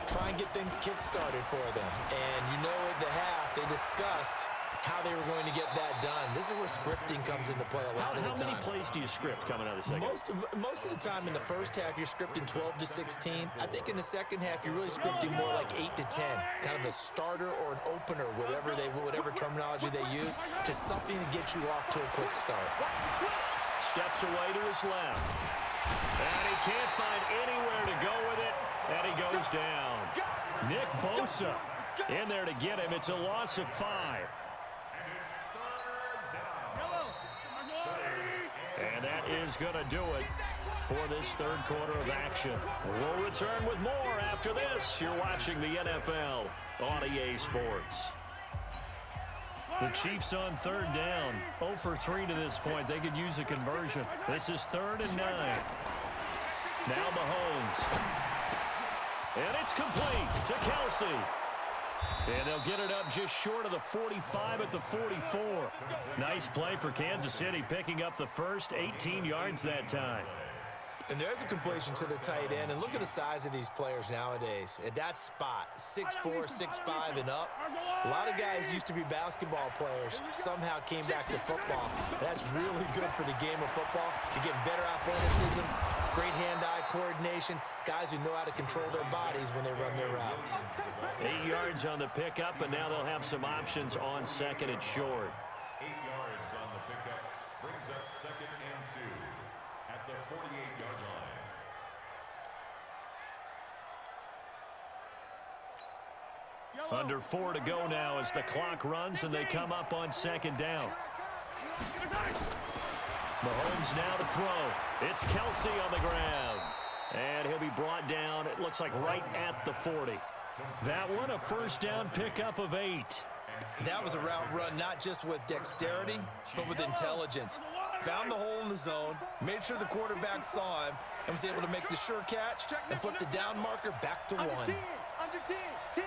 Try and get things kick-started for them. And you know at the half, they discussed how they were going to get that done. This is where scripting comes into play a lot of the time. How many plays do you script coming out of the second? Most of the time in the first half, you're scripting 12 to 16. I think in the second half, you're really scripting more like 8 to 10. Kind of a starter or an opener, whatever terminology they use, just something to get you off to a quick start. Steps away to his left. And he can't find anywhere to go with it, and he goes down. Nick Bosa in there to get him. It's a loss of 5. And that is going to do it for this 3rd quarter of action. We'll return with more after this. You're watching the NFL on EA Sports. The Chiefs on 3rd down. 0 for 3 to this point. They could use a conversion. This is 3rd and 9. Now Mahomes. And it's complete to Kelsey. And they'll get it up just short of the 45 at the 44. Nice play for Kansas City, picking up the first 18 yards that time. And there's a completion to the tight end. And look at the size of these players nowadays. At that spot, 6'4", 6'5", and up. A lot of guys used to be basketball players. Somehow came back to football. That's really good for the game of football. You're getting better athleticism, great hand-eye coordination, guys who know how to control their bodies when they run their routes. 8 yards on the pickup, and now they'll have some options on 2nd and short. 8 yards on the pickup brings up 2nd and 2 at the 48-yard line. Under 4 to go now as the clock runs, and they come up on 2nd down. Mahomes now to throw. It's Kelsey on the ground. And he'll be brought down, it looks like right at the 40. That one a 1st down pickup of 8. That was a route run not just with dexterity, but with intelligence. Found the hole in the zone, made sure the quarterback saw him, and was able to make the sure catch and flip the down marker back to 1. Under 10, 10.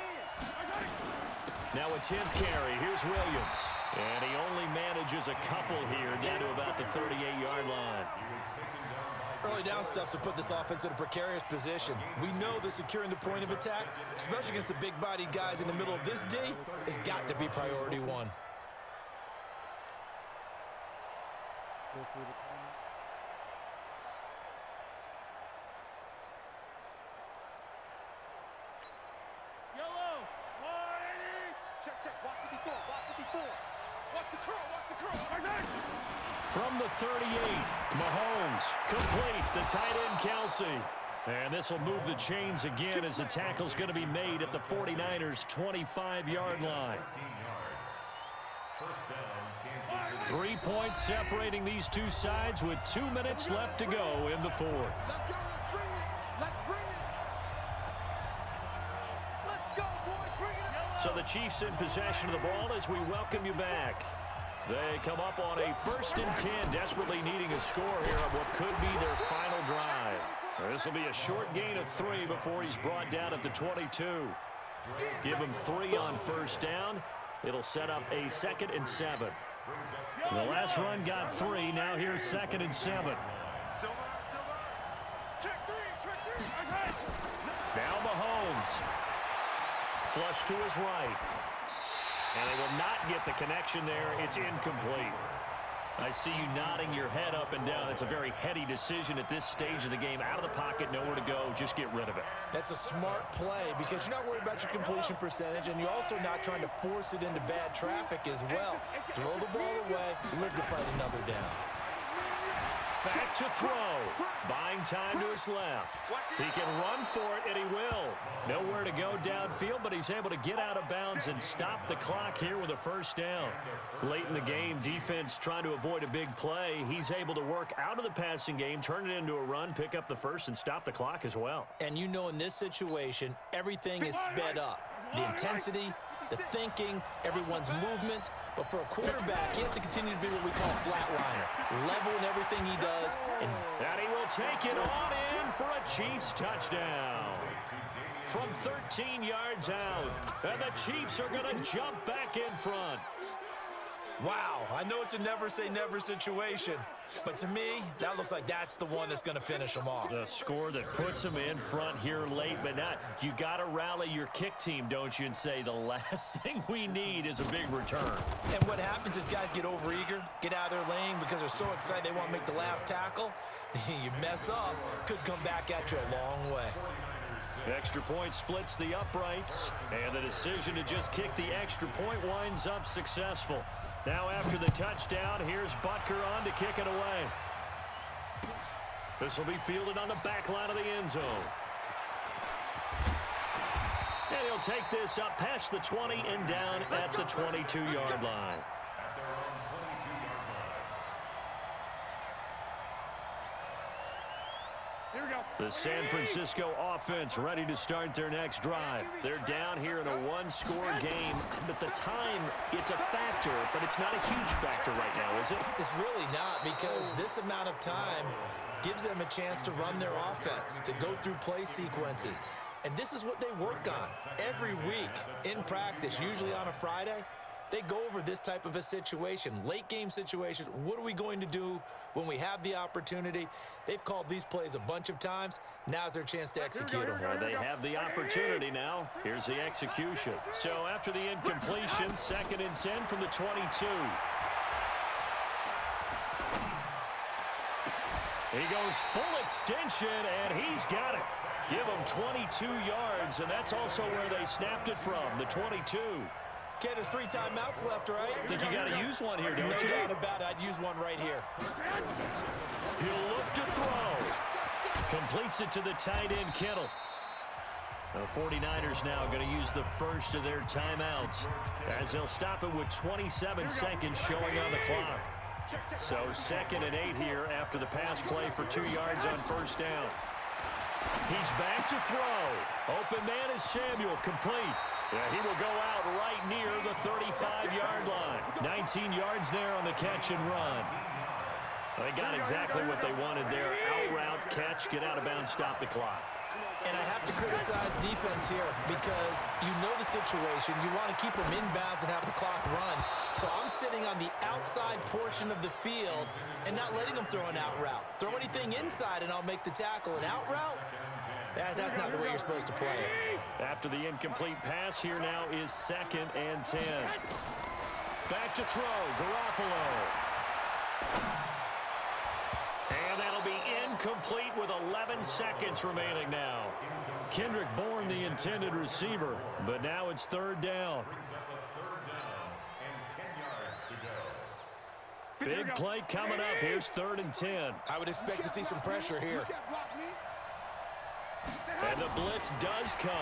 Now a 10th carry. Here's Williams. And he only manages a couple here down to about the 38-yard line. Early down stuff to put this offense in a precarious position. We know that securing the point of attack, especially against the big-bodied guys in the middle of this D, has got to be priority 1. Yellow, 180. Check. Watch 54. Watch the curl. From the 38, Mahomes complete. The tight end, Kelsey. And this will move the chains again as the tackle's going to be made at the 49ers' 25-yard line. 3 points separating these two sides with 2 minutes left to go in the 4th. Let's bring it. Let's go, boys. Bring it. So the Chiefs in possession of the ball as we welcome you back. They come up on a 1st and 10, desperately needing a score here on what could be their final drive. This will be a short gain of 3 before he's brought down at the 22. Give him 3 on 1st down. It'll set up a 2nd and 7. The last run got 3. Now here's 2nd and 7. Check three. Now Mahomes. Flush to his right. And they will not get the connection there. It's incomplete. I see you nodding your head up and down. It's a very heady decision at this stage of the game. Out of the pocket, nowhere to go. Just get rid of it. That's a smart play because you're not worried about your completion percentage, and you're also not trying to force it into bad traffic as well. Throw the ball away, live to fight another down. Back to throw. Buying time to his left. He can run for it, and he will. Nowhere to go downfield, but he's able to get out of bounds and stop the clock here with a first down. Late in the game, defense trying to avoid a big play. He's able to work out of the passing game, turn it into a run, pick up the first, and stop the clock as well. And you know in this situation, everything is sped up. The intensity, the thinking, everyone's movement. But for a quarterback, he has to continue to be what we call flatliner. Level in everything he does. And he will take it on in for a Chiefs touchdown. From 13 yards out. And the Chiefs are going to jump back in front. wow, I know it's a never-say-never situation, but to me, that looks like that's the one that's going to finish them off. The score that puts them in front here late, but not. You got to rally your kick team, don't you, and say the last thing we need is a big return. And what happens is guys get overeager, get out of their lane because they're so excited they want to make the last tackle. You mess up, could come back at you a long way. Extra point splits the uprights, and the decision to just kick the extra point winds up successful. Now after the touchdown, here's Butker on to kick it away. This will be fielded on the back line of the end zone. And he'll take this up past the 20 and down at the 22-yard line. The San Francisco offense ready to start their next drive. They're down here in a one-score game, but the time, it's a factor, but it's not a huge factor right now, is it? It's really not, because this amount of time gives them a chance to run their offense, to go through play sequences. And this is what they work on every week in practice, usually on a Friday. They go over this type of a situation, late game situation. What are we going to do when we have the opportunity? They've called these plays a bunch of times. Now's their chance to execute them. They have the opportunity now. Here's the execution. So after the incompletion, 2nd and 10 from the 22. He goes full extension, and he's got it. Give him 22 yards, and that's also where they snapped it from, the 22. Ken, there's 3 timeouts left, right? I think you got to use one here, don't you? No doubt about it. I'd use one right here. He'll look to throw. Completes it to the tight end, Kittle. The 49ers now going to use the first of their timeouts as they'll stop it with 27 seconds showing on the clock. So 2nd and 8 here after the pass play for 2 yards on first down. He's back to throw. Open man is Samuel, complete. Yeah, he will go out right near the 35-yard line. 19 yards there on the catch and run. They got exactly what they wanted there. Out route, catch, get out of bounds, stop the clock. And I have to criticize defense here because you know the situation. You want to keep them inbounds and have the clock run. So I'm sitting on the outside portion of the field and not letting them throw an out route. Throw anything inside and I'll make the tackle. An out route? That's not the way you're supposed to play it. After the incomplete pass, here now is 2nd and 10. Back to throw, Garoppolo. And that'll be incomplete with 11 seconds remaining now. Kendrick Bourne, the intended receiver, but now it's 3rd down. Big play coming up. Here's 3rd and 10. I would expect to see some pressure here. And the blitz does come.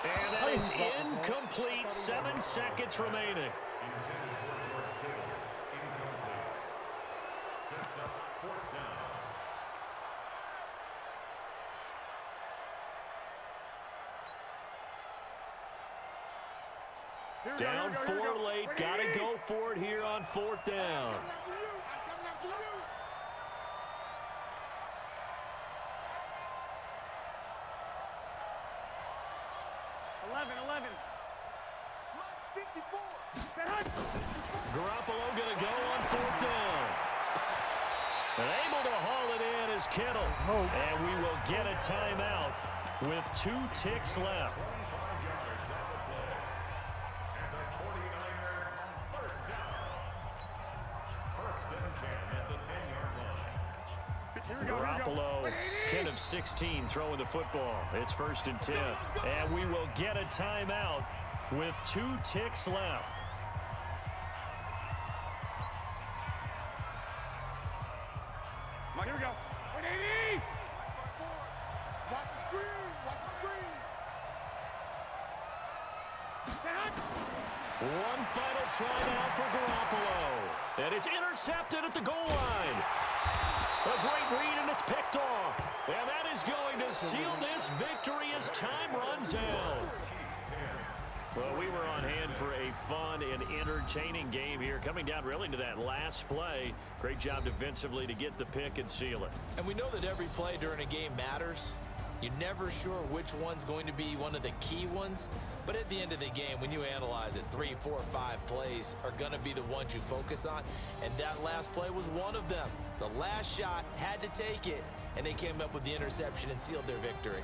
And that is incomplete. 7 seconds remaining. Down 4 late. Got to go for it here on 4th down. 11. 54. Garoppolo going to go on 4th down. And able to haul it in is Kittle. And we will get a timeout with 2 ticks left. Garoppolo, 10 of 16 throwing the football. It's 1st and 10. And we will get a timeout with 2 ticks left. Here we go. 180. Watch the screen. Watch the screen. One final try now for Garoppolo. And it's intercepted at the goal line. A great read, and it's picked off. And that is going to seal this victory as time runs out. Well, we were on hand for a fun and entertaining game here, coming down really to that last play. Great job defensively to get the pick and seal it. And we know that every play during a game matters. You're never sure which one's going to be one of the key ones. But at the end of the game, when you analyze it, 3, 4, 5 plays are going to be the ones you focus on. And that last play was one of them. The last shot had to take it, and they came up with the interception and sealed their victory.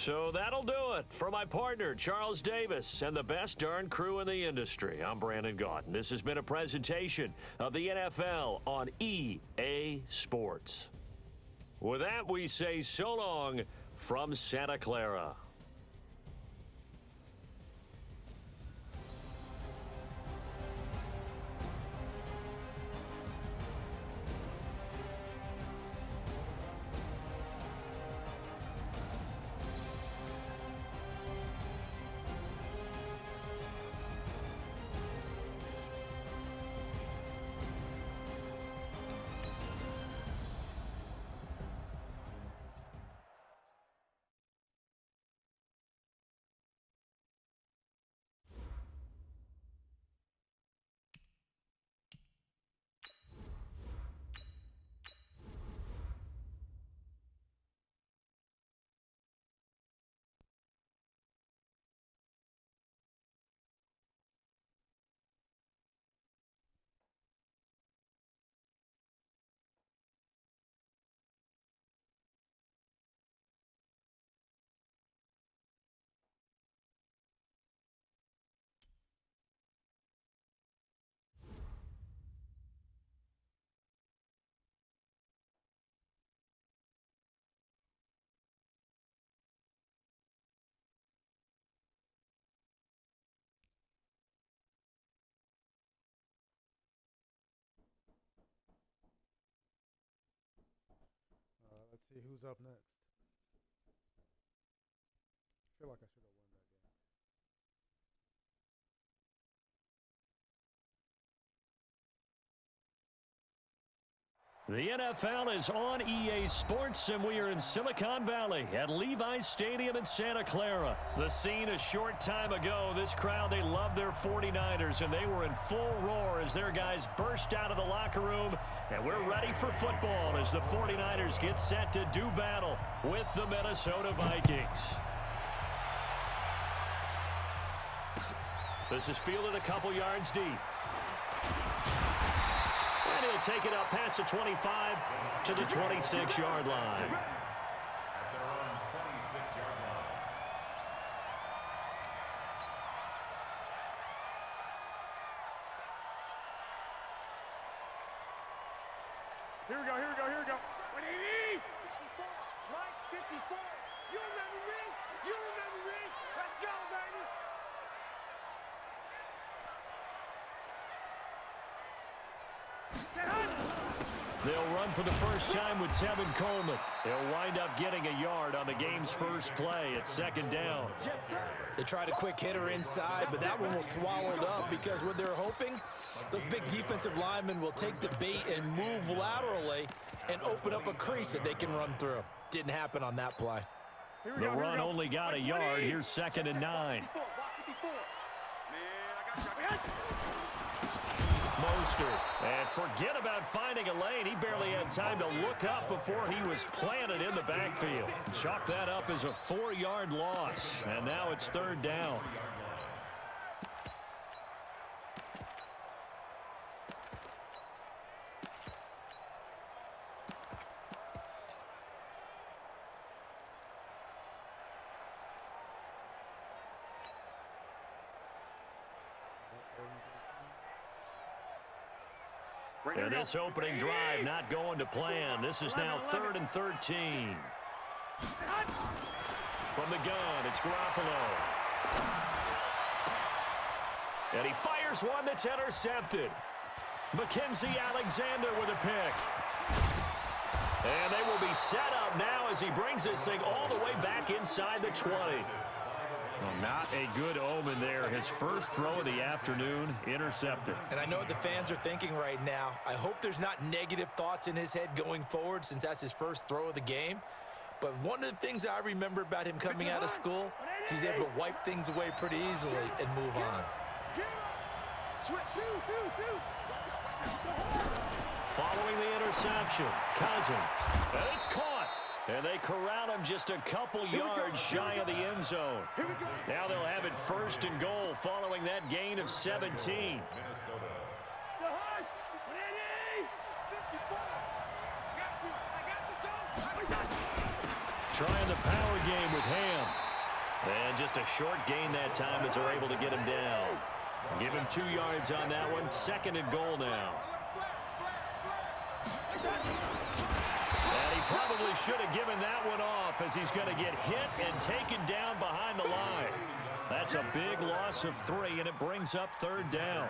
So that'll do it. For my partner, Charles Davis, and the best darn crew in the industry, I'm Brandon Gaudin. This has been a presentation of the NFL on EA Sports. With that, we say so long from Santa Clara. Let's see who's up next. I feel like I should have won that game. The NFL is on EA Sports, and we are in Silicon Valley at Levi's Stadium in Santa Clara. The scene a short time ago, this crowd, they love their 49ers, and they were in full roar as their guys burst out of the locker room, and we're ready for football as the 49ers get set to do battle with the Minnesota Vikings. This is fielded a couple yards deep. And he'll take it up past the 25 to the 26-yard line. At their own 26-yard line. Here we go, here we go, here we go. 180. Mike, 54. You remember me? You remember me? Let's go, baby. They'll run for the first time with Tevin Coleman. They'll wind up getting a yard on the game's first play at 2nd down. They tried a quick hitter inside, but that one was swallowed up because what they're hoping, those big defensive linemen will take the bait and move laterally and open up a crease that they can run through. Didn't happen on that play. The run only got a yard. Here's 2nd and 9. Mostert. And forget about finding a lane. He barely had time to look up before he was planted in the backfield. Chalk that up as a 4-yard loss. And now it's third down. And this opening drive not going to plan. This is now 3rd and 13. From the gun, it's Garoppolo. And he fires one that's intercepted. Mackenzie Alexander with a pick. And they will be set up now as he brings this thing all the way back inside the 20. Well, not a good omen there. His first throw of the afternoon, intercepted. And I know what the fans are thinking right now. I hope there's not negative thoughts in his head going forward since that's his first throw of the game. But one of the things I remember about him coming out of school is he's able to wipe things away pretty easily and move on. Following the interception, Cousins. And it's caught. And they corral him just a couple yards shy of the end zone. Now they'll have it 1st and goal following that gain of 17. Trying the power game with Ham. And just a short gain that time as they're able to get him down. Give him 2 yards on that one. 2nd and goal now. And he probably should have given that one off as he's going to get hit and taken down behind the line. That's a big loss of 3, and it brings up 3rd down.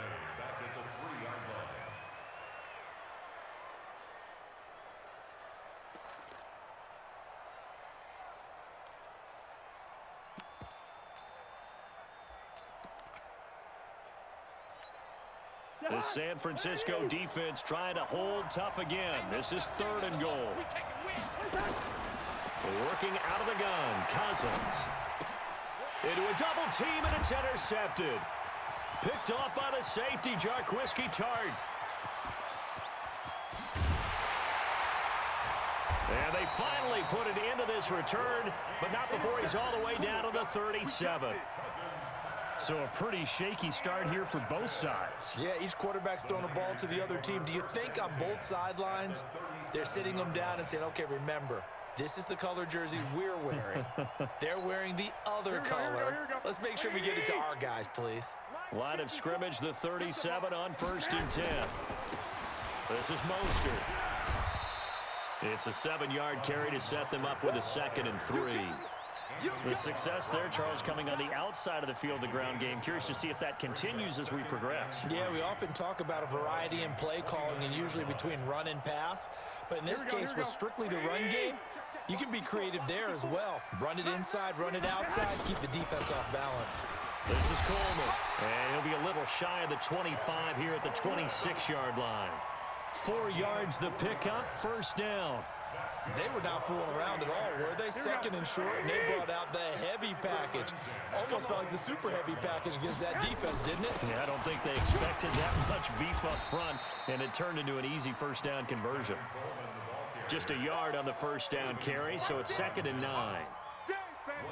The San Francisco defense trying to hold tough again. This is 3rd and goal. Working out of the gun, Cousins. Into a double team, and it's intercepted. Picked off by the safety, Jarquiski Tart. And they finally put an end to this return, but not before he's all the way down to the 37. So a pretty shaky start here for both sides. Yeah, each quarterback's throwing a ball to the other team. Do you think on both sidelines they're sitting them down and saying, okay, remember, this is the color jersey we're wearing. They're wearing the other color. Let's make sure we get it to our guys, please. Line of scrimmage, the 37 on 1st and 10. This is Mostert. It's a 7-yard carry to set them up with a 2nd and 3. The success there, Charles, coming on the outside of the field, the ground game. Curious to see if that continues as we progress. Yeah, we often talk about a variety in play calling and usually between run and pass. But in this case, with strictly the run game, you can be creative there as well. Run it inside, run it outside, keep the defense off balance. This is Coleman, and he'll be a little shy of the 25 here at the 26-yard line. 4 yards the pickup, 1st down. They were not fooling around at all, were they? 2nd and short, and they brought out the heavy package. Almost felt like the super heavy package against that defense, didn't it? Yeah, I don't think they expected that much beef up front, and it turned into an easy 1st down conversion. Just a yard on the 1st down carry, so it's 2nd and 9.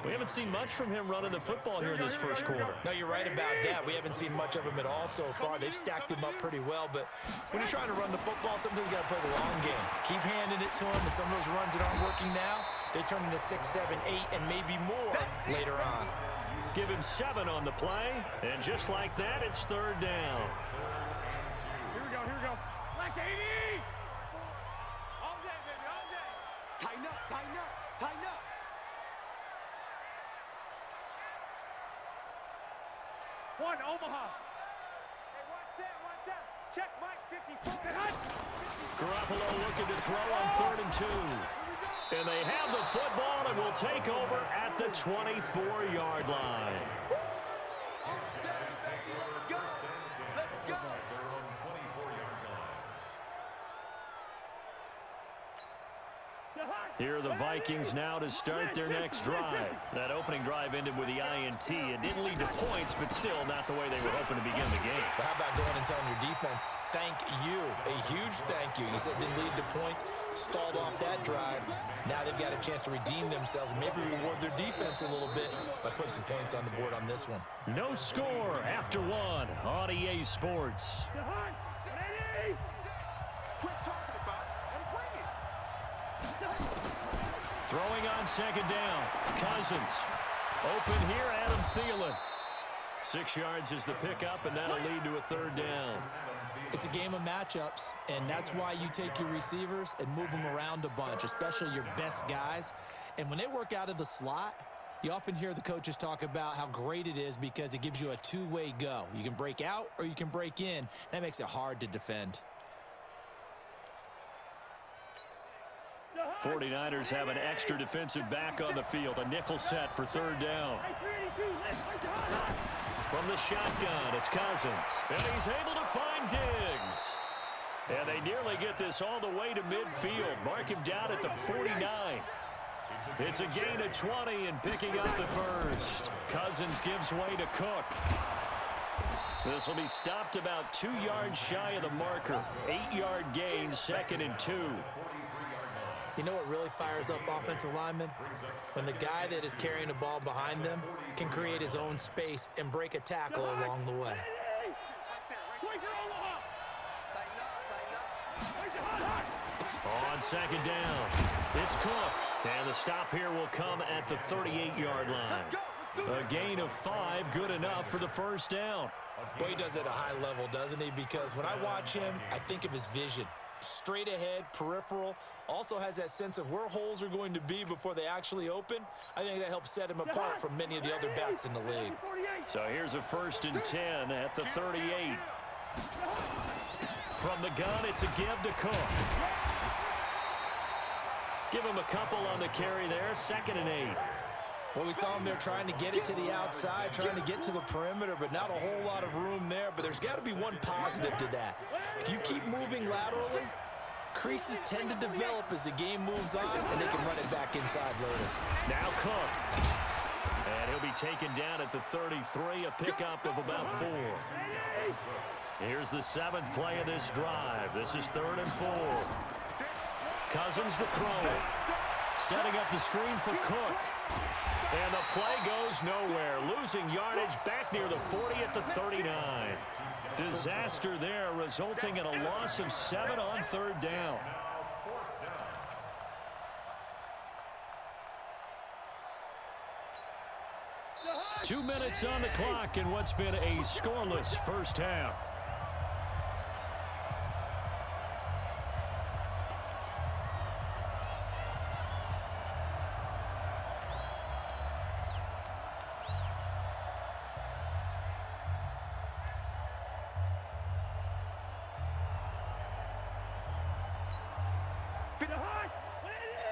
We haven't seen much from him running the football here in this 1st quarter. No, you're right about that. We haven't seen much of him at all so far. They've stacked him up pretty well, but when you're trying to run the football, sometimes you got to play the long game. Keep handing it to him, and some of those runs that aren't working now, they turn into 6, 7, 8, and maybe more later on. Give him 7 on the play, and just like that, it's 3rd down. Here we go. Black 80! All day, baby, all day. Tighten up, tighten up, tighten up. One, Omaha. Hey, watch that. Check Mike, 54. Garoppolo looking to throw on 3rd and 2. And they have the football and will take over at the 24-yard line. To Hunt. Here are the Vikings now to start their next drive. That opening drive ended with the INT. It didn't lead to points, but still not the way they were hoping to begin the game. But how about going and telling your defense, thank you, a huge thank you. You said it didn't lead to points, stalled off that drive. Now they've got a chance to redeem themselves and maybe reward their defense a little bit by putting some points on the board on this one. No score after one on EA Sports. Quit talking about it and bring it. Throwing on second down. Cousins. Open here, Adam Thielen. 6 yards is the pickup, and that'll lead to a third down. It's a game of matchups, and that's why you take your receivers and move them around a bunch, especially your best guys. And when they work out of the slot, you often hear the coaches talk about how great it is because it gives you a two-way go. You can break out or you can break in. That makes it hard to defend. 49ers have an extra defensive back on the field. A nickel set for third down. From the shotgun, it's Cousins. And he's able to find Diggs. And they nearly get this all the way to midfield. Mark him down at the 49. It's a gain of 20 and picking up the first. Cousins gives way to Cook. This will be stopped about 2 yards shy of the marker. 8-yard gain, 2nd and 2. You know what really fires up offensive linemen? When the guy that is carrying the ball behind them can create his own space and break a tackle along the way. On second down, it's Cook. And the stop here will come at the 38-yard line. A gain of 5, good enough for the first down. Boy, he does it at a high level, doesn't he? Because when I watch him, I think of his vision. Straight ahead, peripheral, also has that sense of where holes are going to be before they actually open. I think that helps set him apart from many of the other backs in the league. So here's a 1st and 10 at the 38. From the gun, it's a give to Cook. Give him a couple on the carry there, 2nd and 8. Well, we saw him there trying to get it to the outside, trying to get to the perimeter, but not a whole lot of room there. But there's got to be one positive to that. If you keep moving laterally, creases tend to develop as the game moves on, and they can run it back inside later. Now Cook. And he'll be taken down at the 33, a pickup of about 4. Here's the 7th play of this drive. This is 3rd and 4. Cousins the throw. Setting up the screen for Cook. And the play goes nowhere. Losing yardage back near the 40 at the 39. Disaster there, resulting in a loss of 7 on 3rd down. Two minutes on the clock in what's been a scoreless first half.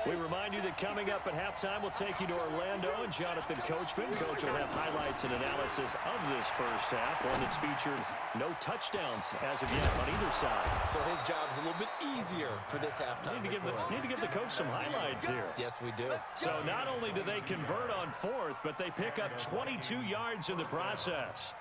We remind you that coming up at halftime, we'll take you to Orlando and Jonathan Coachman. Coach will have highlights and analysis of this first half, one that's featured no touchdowns as of yet on either side. So his job's a little bit easier for this halftime. Need to give the coach some highlights here. Yes, we do. So not only do they convert on 4th, but they pick up 22 yards in the process.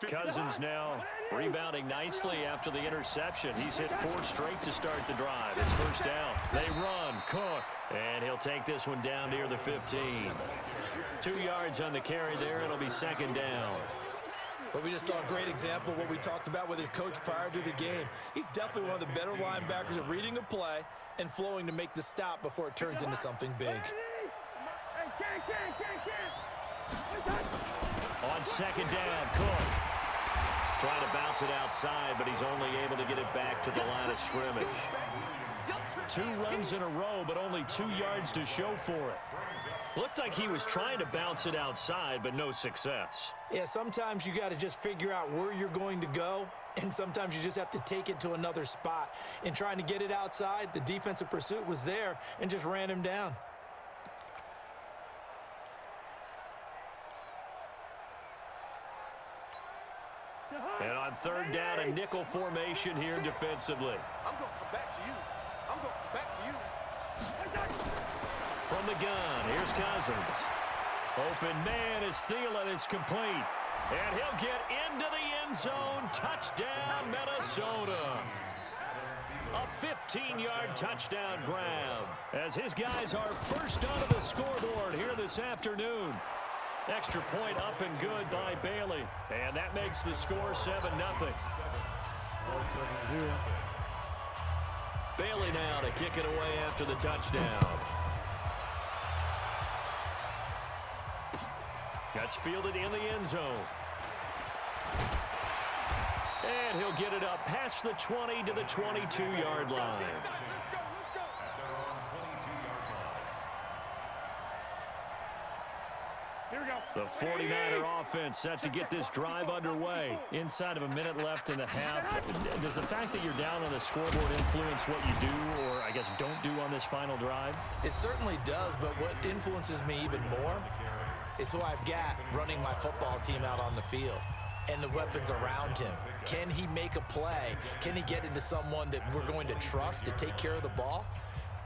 Cousins now rebounding nicely after the interception. He's hit 4 straight to start the drive. It's first down. They run. Cook. And he'll take this one down near the 15. 2 yards on the carry there. It'll be 2nd down. But we just saw a great example of what we talked about with his coach prior to the game. He's definitely one of the better linebackers at reading a play and flowing to make the stop before it turns into something big. On 2nd down, Cook. Trying to bounce it outside, but he's only able to get it back to the line of scrimmage. 2 runs in a row, but only 2 yards to show for it. Looked like he was trying to bounce it outside, but no success. Yeah, sometimes you got to just figure out where you're going to go, and sometimes you just have to take it to another spot. In trying to get it outside, the defensive pursuit was there and just ran him down. And on third down, a nickel formation here defensively. I'm going to come back to you. I'm going to come back to you. From the gun, here's Cousins. Open man is Thielen. It's complete. And he'll get into the end zone. Touchdown, Minnesota. A 15-yard touchdown grab as his guys are first onto the scoreboard here this afternoon. Extra point up and good by Bailey. And that makes the score 7-0. Bailey now to kick it away after the touchdown. That's fielded in the end zone. And he'll get it up past the 20 to the 22-yard line. Here we go. The 49er offense set to get this drive underway. Inside of a minute left in the half. Does the fact that you're down on the scoreboard influence what you do, or I guess don't do on this final drive? It certainly does, but what influences me even more is who I've got running my football team out on the field and the weapons around him. Can he make a play? Can he get into someone that we're going to trust to take care of the ball?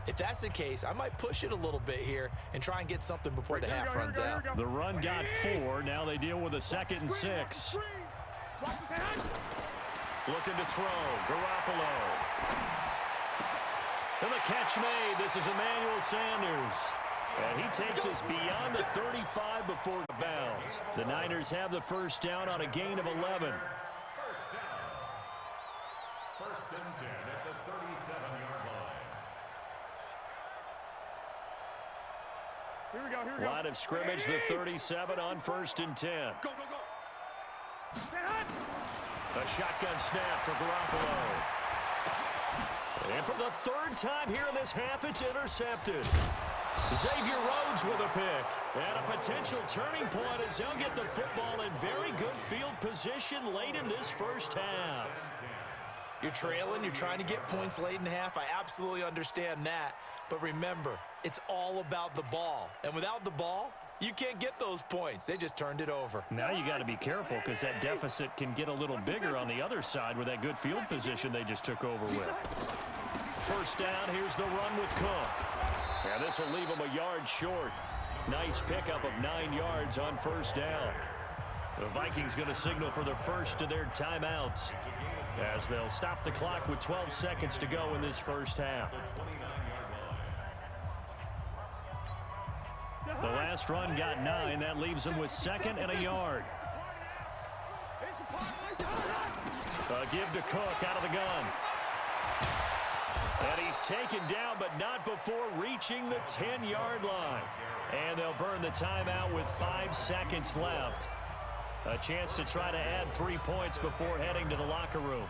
If that's the case, I might push it a little bit here and try and get something before the half runs out. The run got 4. Now they deal with a 2nd and 6. Looking to throw. Garoppolo. And the catch made. This is Emmanuel Sanders. And he takes us beyond the 35 before the bounds. The Niners have the first down on a gain of 11. First down. First and 10 at the 37-yard line. Here we go, here we go. Line of scrimmage, the 37 on 1st and 10. Go, go, go. A shotgun snap for Garoppolo. And for the 3rd time here in this half, it's intercepted. Xavier Rhodes with a pick. And a potential turning point as he'll get the football in very good field position late in this first half. You're trailing, you're trying to get points late in the half. I absolutely understand that. But remember, it's all about the ball. And without the ball, you can't get those points. They just turned it over. Now you got to be careful because that deficit can get a little bigger on the other side with that good field position they just took over with. First down, here's the run with Cook. And this will leave him a yard short. Nice pickup of 9 yards on first down. The Vikings going to signal for the first of their timeouts as they'll stop the clock with 12 seconds to go in this first half. The last run got 9. That leaves them with 2nd and a yard. A give to Cook out of the gun. And he's taken down, but not before reaching the 10-yard line. And they'll burn the timeout with 5 seconds left. A chance to try to add 3 points before heading to the locker room.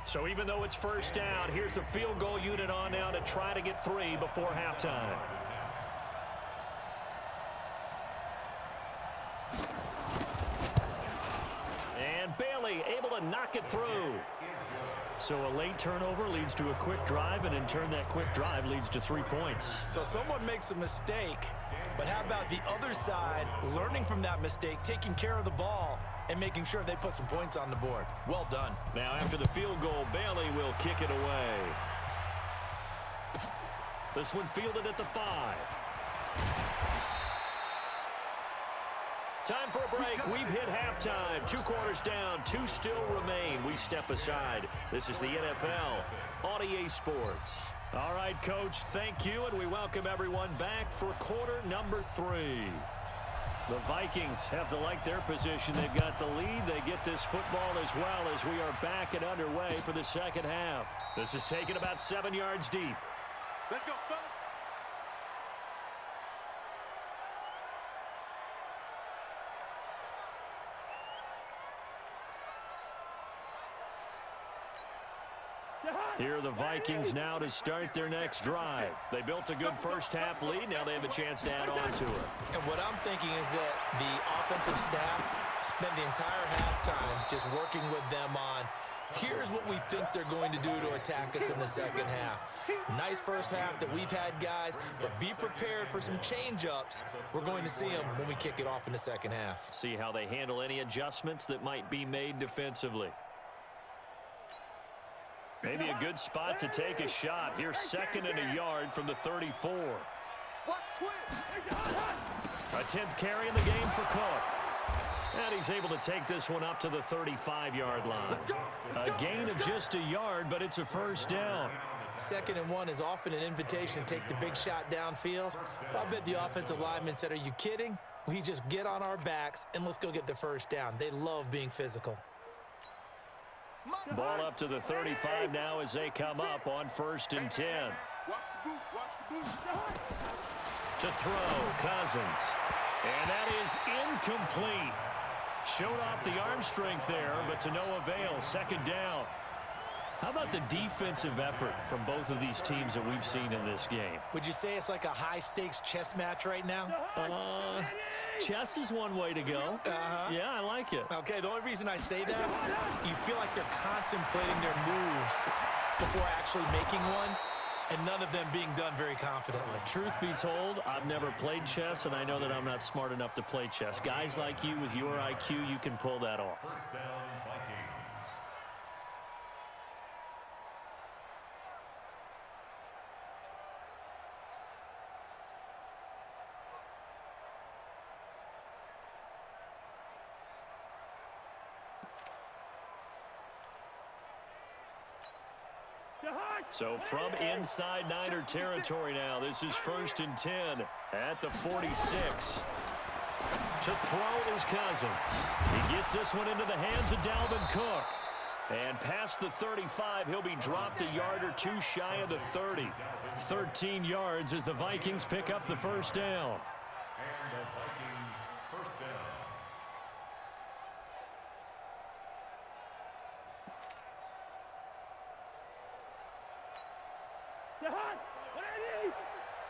So even though it's first down, here's the field goal unit on now to try to get 3 before halftime. And Bailey able to knock it through. So a late turnover leads to a quick drive, and in turn that quick drive leads to 3 points. So someone makes a mistake, but how about the other side learning from that mistake, taking care of the ball, and making sure they put some points on the board? Well done. Now after the field goal, Bailey will kick it away. This one fielded at the 5. Time for a break. We've hit halftime. 2 quarters down. 2 still remain. We step aside. This is the NFL on EA Sports. All right, Coach, thank you, and we welcome everyone back for quarter number 3. The Vikings have to like their position. They've got the lead. They get this football as well as we are back and underway for the second half. This is taken about 7 yards deep. Let's go, fellas. Here are the Vikings now to start their next drive. They built a good first half lead. Now they have a chance to add on to it. And what I'm thinking is that the offensive staff spent the entire halftime just working with them on Here's what we think they're going to do to attack us in the second half. Nice first half that we've had, guys, but be prepared for some change-ups. We're going to see them when we kick it off in the second half. See how they handle any adjustments that might be made defensively. Maybe a good spot to take a shot. Here's 2nd and a yard from the 34. A 10th carry in the game for Cook. And he's able to take this one up to the 35-yard line. A gain of just a yard, but it's a first down. 2nd and 1 is often an invitation to take the big shot downfield. I bet the offensive lineman said, are you kidding? We just get on our backs and let's go get the first down. They love being physical. Ball up to the 35 now as they come up on 1st and 10. To throw, Cousins. And that is incomplete. Showed off the arm strength there, but to no avail. 2nd down. How about the defensive effort from both of these teams that we've seen in this game? Would you say it's like a high-stakes chess match right now? Chess is one way to go. Yeah, I like it. Okay, the only reason I say that, you feel like they're contemplating their moves before actually making one, and none of them being done very confidently. Truth be told, I've never played chess, and I know that I'm not smart enough to play chess. Guys like you with your IQ, you can pull that off. First down, Vikings. So from inside Niner territory now, this is 1st and 10 at the 46. To throw is Cousins. He gets this one into the hands of Dalvin Cook. And past the 35, he'll be dropped a yard or two shy of the 30. 13 yards as the Vikings pick up the first down. And the Vikings first down.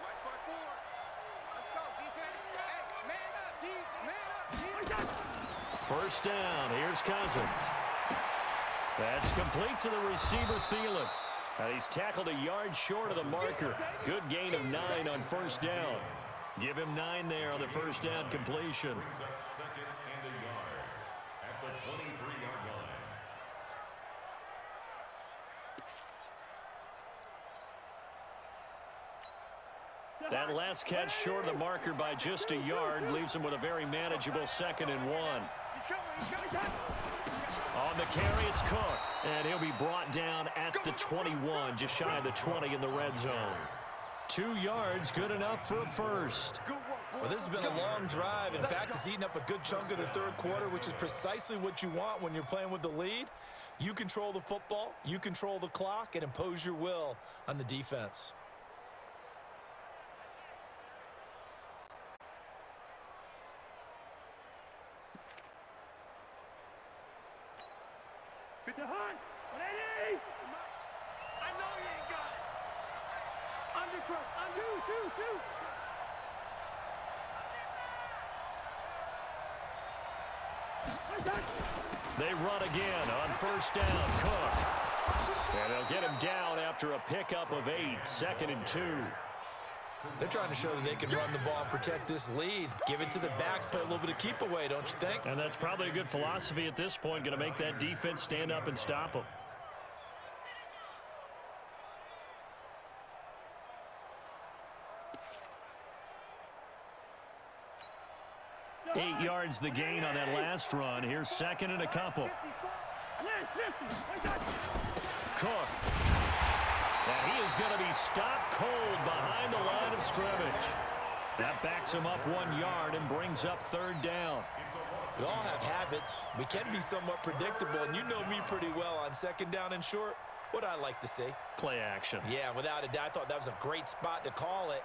Watch my board. Let's go, defense. Hey, man up, D. Man up, D. First down. Here's Cousins. That's complete to the receiver, Thielen. And he's tackled a yard short of the marker. Good gain of 9 on first down. Give him 9 there on the first down completion. Brings up 2nd and a yard at the 23-yard line. That last catch short of the marker by just a yard leaves him with a very manageable 2nd and 1. On the carry, it's Cook. And he'll be brought down at the 21, just shy of the 20 in the red zone. 2 yards, good enough for a first. Well, this has been a long drive. In fact, it's eaten up a good chunk of the third quarter, which is precisely what you want when you're playing with the lead. You control the football, you control the clock, and impose your will on the defense. I know you ain't got it. Under press. They run again on first down. Cook. And they'll get him down after a pickup of 8. 2nd and 2. They're trying to show that they can run the ball and protect this lead. Give it to the backs, play a little bit of keep away, don't you think? And that's probably a good philosophy at this point. Going to make that defense stand up and stop them. Eight yards the gain on that last run. Here's 2nd and a couple. Cook. And he is going to be stopped cold behind the line of scrimmage. That backs him up 1 yard and brings up 3rd down. We all have habits. We can be somewhat predictable, and you know me pretty well on 2nd down and short. What I like to see. Play action. Yeah, without a doubt. I thought that was a great spot to call it.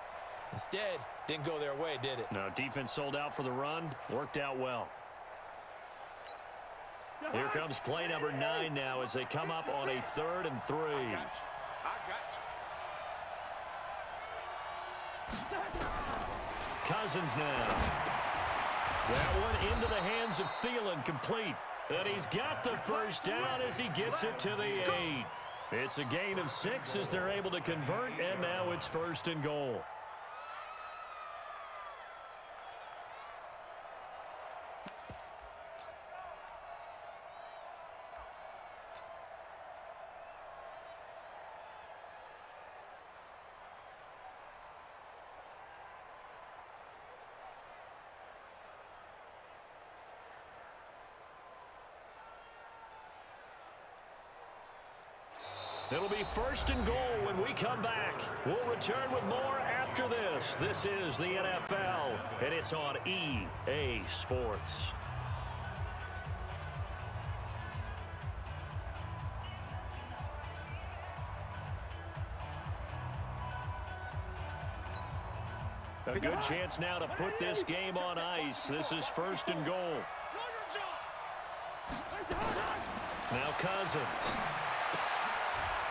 Instead, didn't go their way, did it? No, defense sold out for the run. Worked out well. Here comes play number 9 now as they come up on a 3rd and 3. I got you. Cousins now. That one into the hands of Thielen, complete. And he's got the first down as he gets it to the 8. It's a gain of 6 as they're able to convert, and now it's 1st and goal. It'll be 1st and goal when we come back. We'll return with more after this. This is the NFL, and it's on EA Sports. A good chance now to put this game on ice. This is 1st and goal. Now Cousins.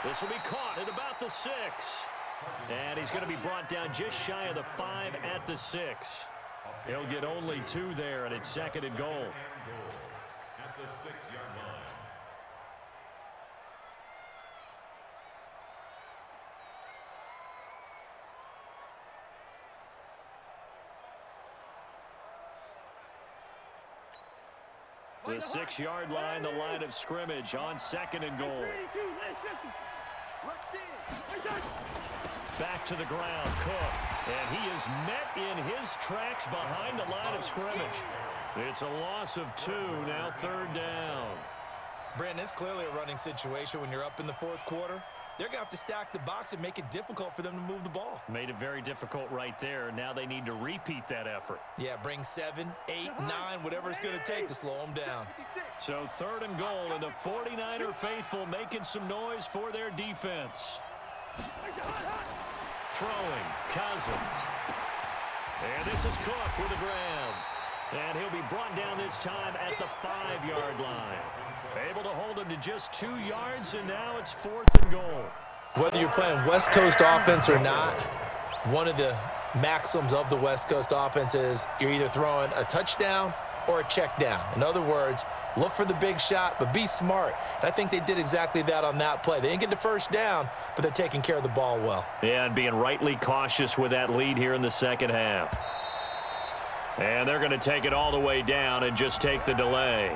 This will be caught at about the 6. And he's going to be brought down just shy of the 5 at the 6. He'll get only 2 there, and it's 2nd and goal. At the 6-yard line. The 6-yard line, the line of scrimmage on 2nd and goal. Back to the ground, Cook. And he is met in his tracks behind the line of scrimmage. It's a loss of 2, now 3rd down. Brandon, it's clearly a running situation when you're up in the 4th quarter. They're going to have to stack the box and make it difficult for them to move the ball. Made it very difficult right there. Now they need to repeat that effort. Yeah, bring 7, 8, 9, whatever it's going to take to slow them down. So 3rd and goal, and the 49er faithful making some noise for their defense. Throwing, Cousins. And this is Cook with the grab. And he'll be brought down this time at the 5-yard line. Able to hold him to just 2 yards, and now it's 4th and goal. Whether you're playing West Coast offense or not, one of the maxims of the West Coast offense is you're either throwing a touchdown or a check down. In other words, look for the big shot, but be smart. And I think they did exactly that on that play. They didn't get the first down, but they're taking care of the ball well. Yeah, and being rightly cautious with that lead here in the 2nd half. And they're going to take it all the way down and just take the delay.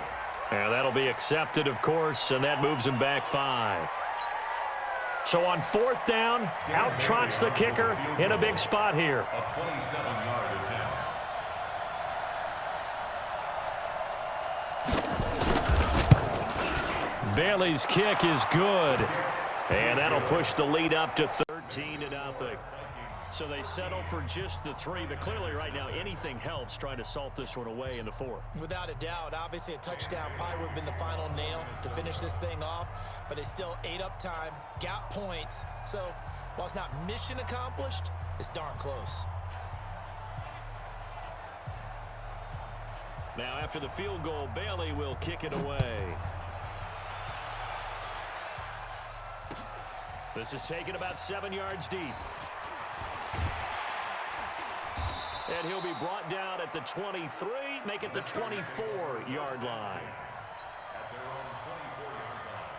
And that'll be accepted, of course, and that moves him back 5. So on 4th down, out trots the kicker in a big spot here. A 27-yard attempt. Bailey's kick is good. And that'll push the lead up to 13-0. So they settle for just the 3, but clearly right now anything helps trying to salt this one away in the 4th. Without a doubt, obviously a touchdown probably would have been the final nail to finish this thing off, but they still ate up time, got points. So while it's not mission accomplished, it's darn close. Now after the field goal, Bailey will kick it away. This is taken about 7 yards deep. And he'll be brought down at the 23, make it the 24-yard line. At their own 24-yard line.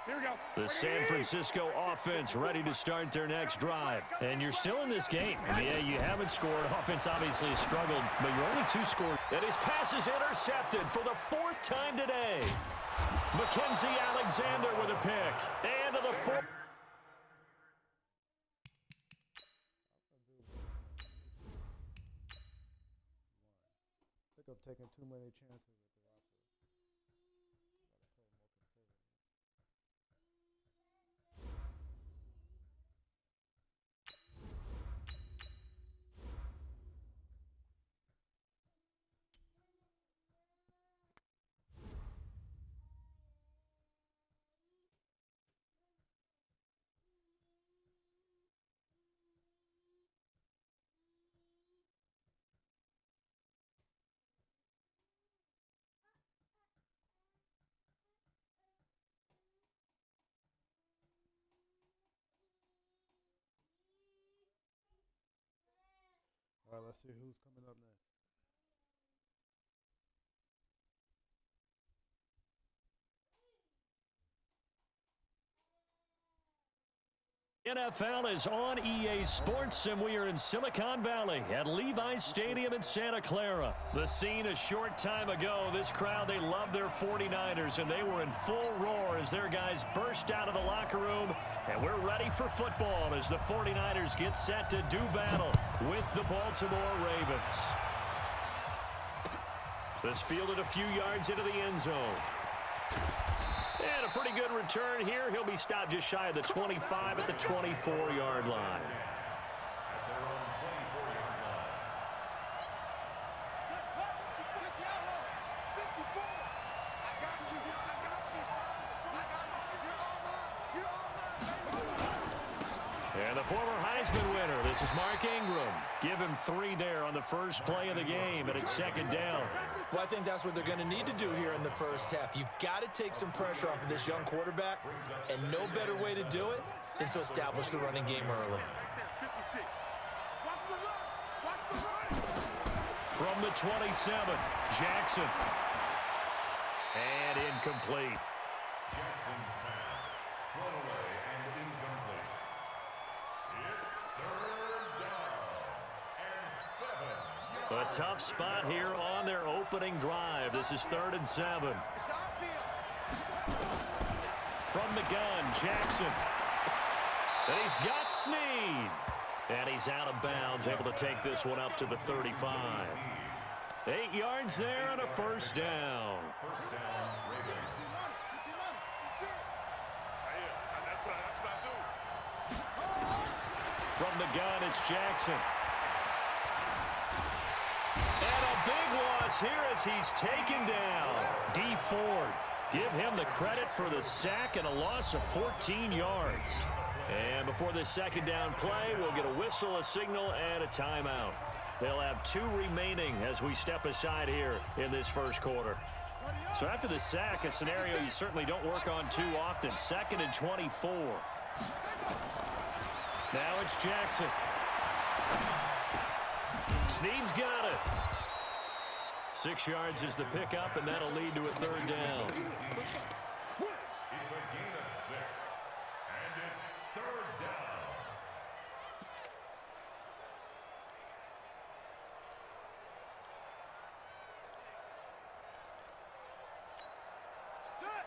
Here we go. The San Francisco offense ready to start their next drive. And you're still in this game. And yeah, you haven't scored. Offense obviously has struggled, but you're only 2 scored. And his pass is intercepted for the 4th time today. Mackenzie Alexander with a pick. And to the 4th. Of taking too many chances with the Raptors. All right, let's see who's coming up next. NFL is on EA Sports, and we are in Silicon Valley at Levi's Stadium in Santa Clara. The scene a short time ago. This crowd, they love their 49ers, and they were in full roar as their guys burst out of the locker room. And we're ready for football as the 49ers get set to do battle with the Baltimore Ravens. This fielded a few yards into the end zone. And a pretty good return here. He'll be stopped just shy of the 25 at the 24-yard line. And the former Heisman winner, this is Mark Ingram. Give him 3 there on the first play of the game, and it's second down. Well, I think that's what they're going to need to do here in the first half. You've got to take some pressure off of this young quarterback, and no better way to do it than to establish the running game early. From the 27, Jackson. And incomplete. Jackson's pass, thrown away and incomplete. It's third down and 7. A tough spot here on their opening drive. This is 3rd and 7. From the gun, Jackson. And he's got Snead. And he's out of bounds, able to take this one up to the 35. 8 yards there on a first down. First down, Ravens. That's what I do. From the gun, it's Jackson. And a big loss here as he's taken down. D. Ford, give him the credit for the sack and a loss of 14 yards. And before this second down play, we'll get a whistle, a signal, and a timeout. They'll have 2 remaining as we step aside here in this first quarter. So after the sack, a scenario you certainly don't work on too often. 2nd and 24. Now it's Jackson. Snead's got it. 6 yards is the pickup, and that'll lead to a 3rd down. It's a gain of 6. And it's 3rd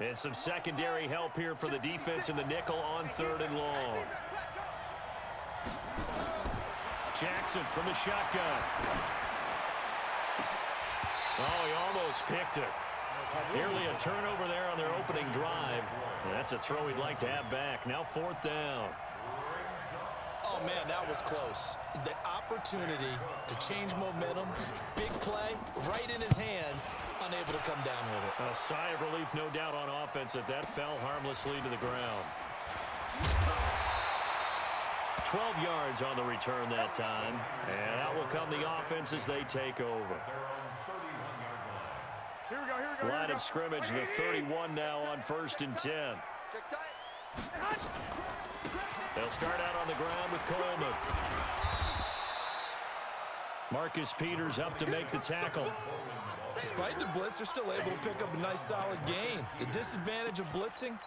down. And some secondary help here for the defense in the nickel on 3rd and long. Jackson from the shotgun. Oh, he almost picked it. Nearly a turnover there on their opening drive. And that's a throw he'd like to have back. Now 4th down. Oh, man, that was close. The opportunity to change momentum, big play, right in his hands, unable to come down with it. A sigh of relief, no doubt, on offense that fell harmlessly to the ground. 12 yards on the return that time. And out will come the offense as they take over. Here we go. Line of scrimmage, the 31 now on 1st and 10. They'll start out on the ground with Coleman. Marcus Peters up to make the tackle. Despite the blitz, they're still able to pick up a nice solid gain. The disadvantage of blitzing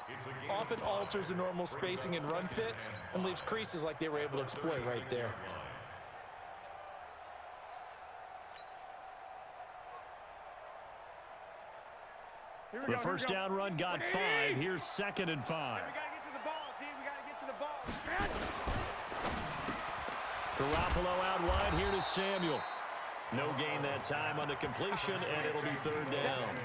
often alters the normal spacing and run fits and leaves creases like they were able to exploit right there. The first down run got 5. Here's 2nd and 5. We got to get to the ball, D. We got to get to the ball. Garoppolo out wide here to Samuel. No gain that time on the completion, and it'll be 3rd down.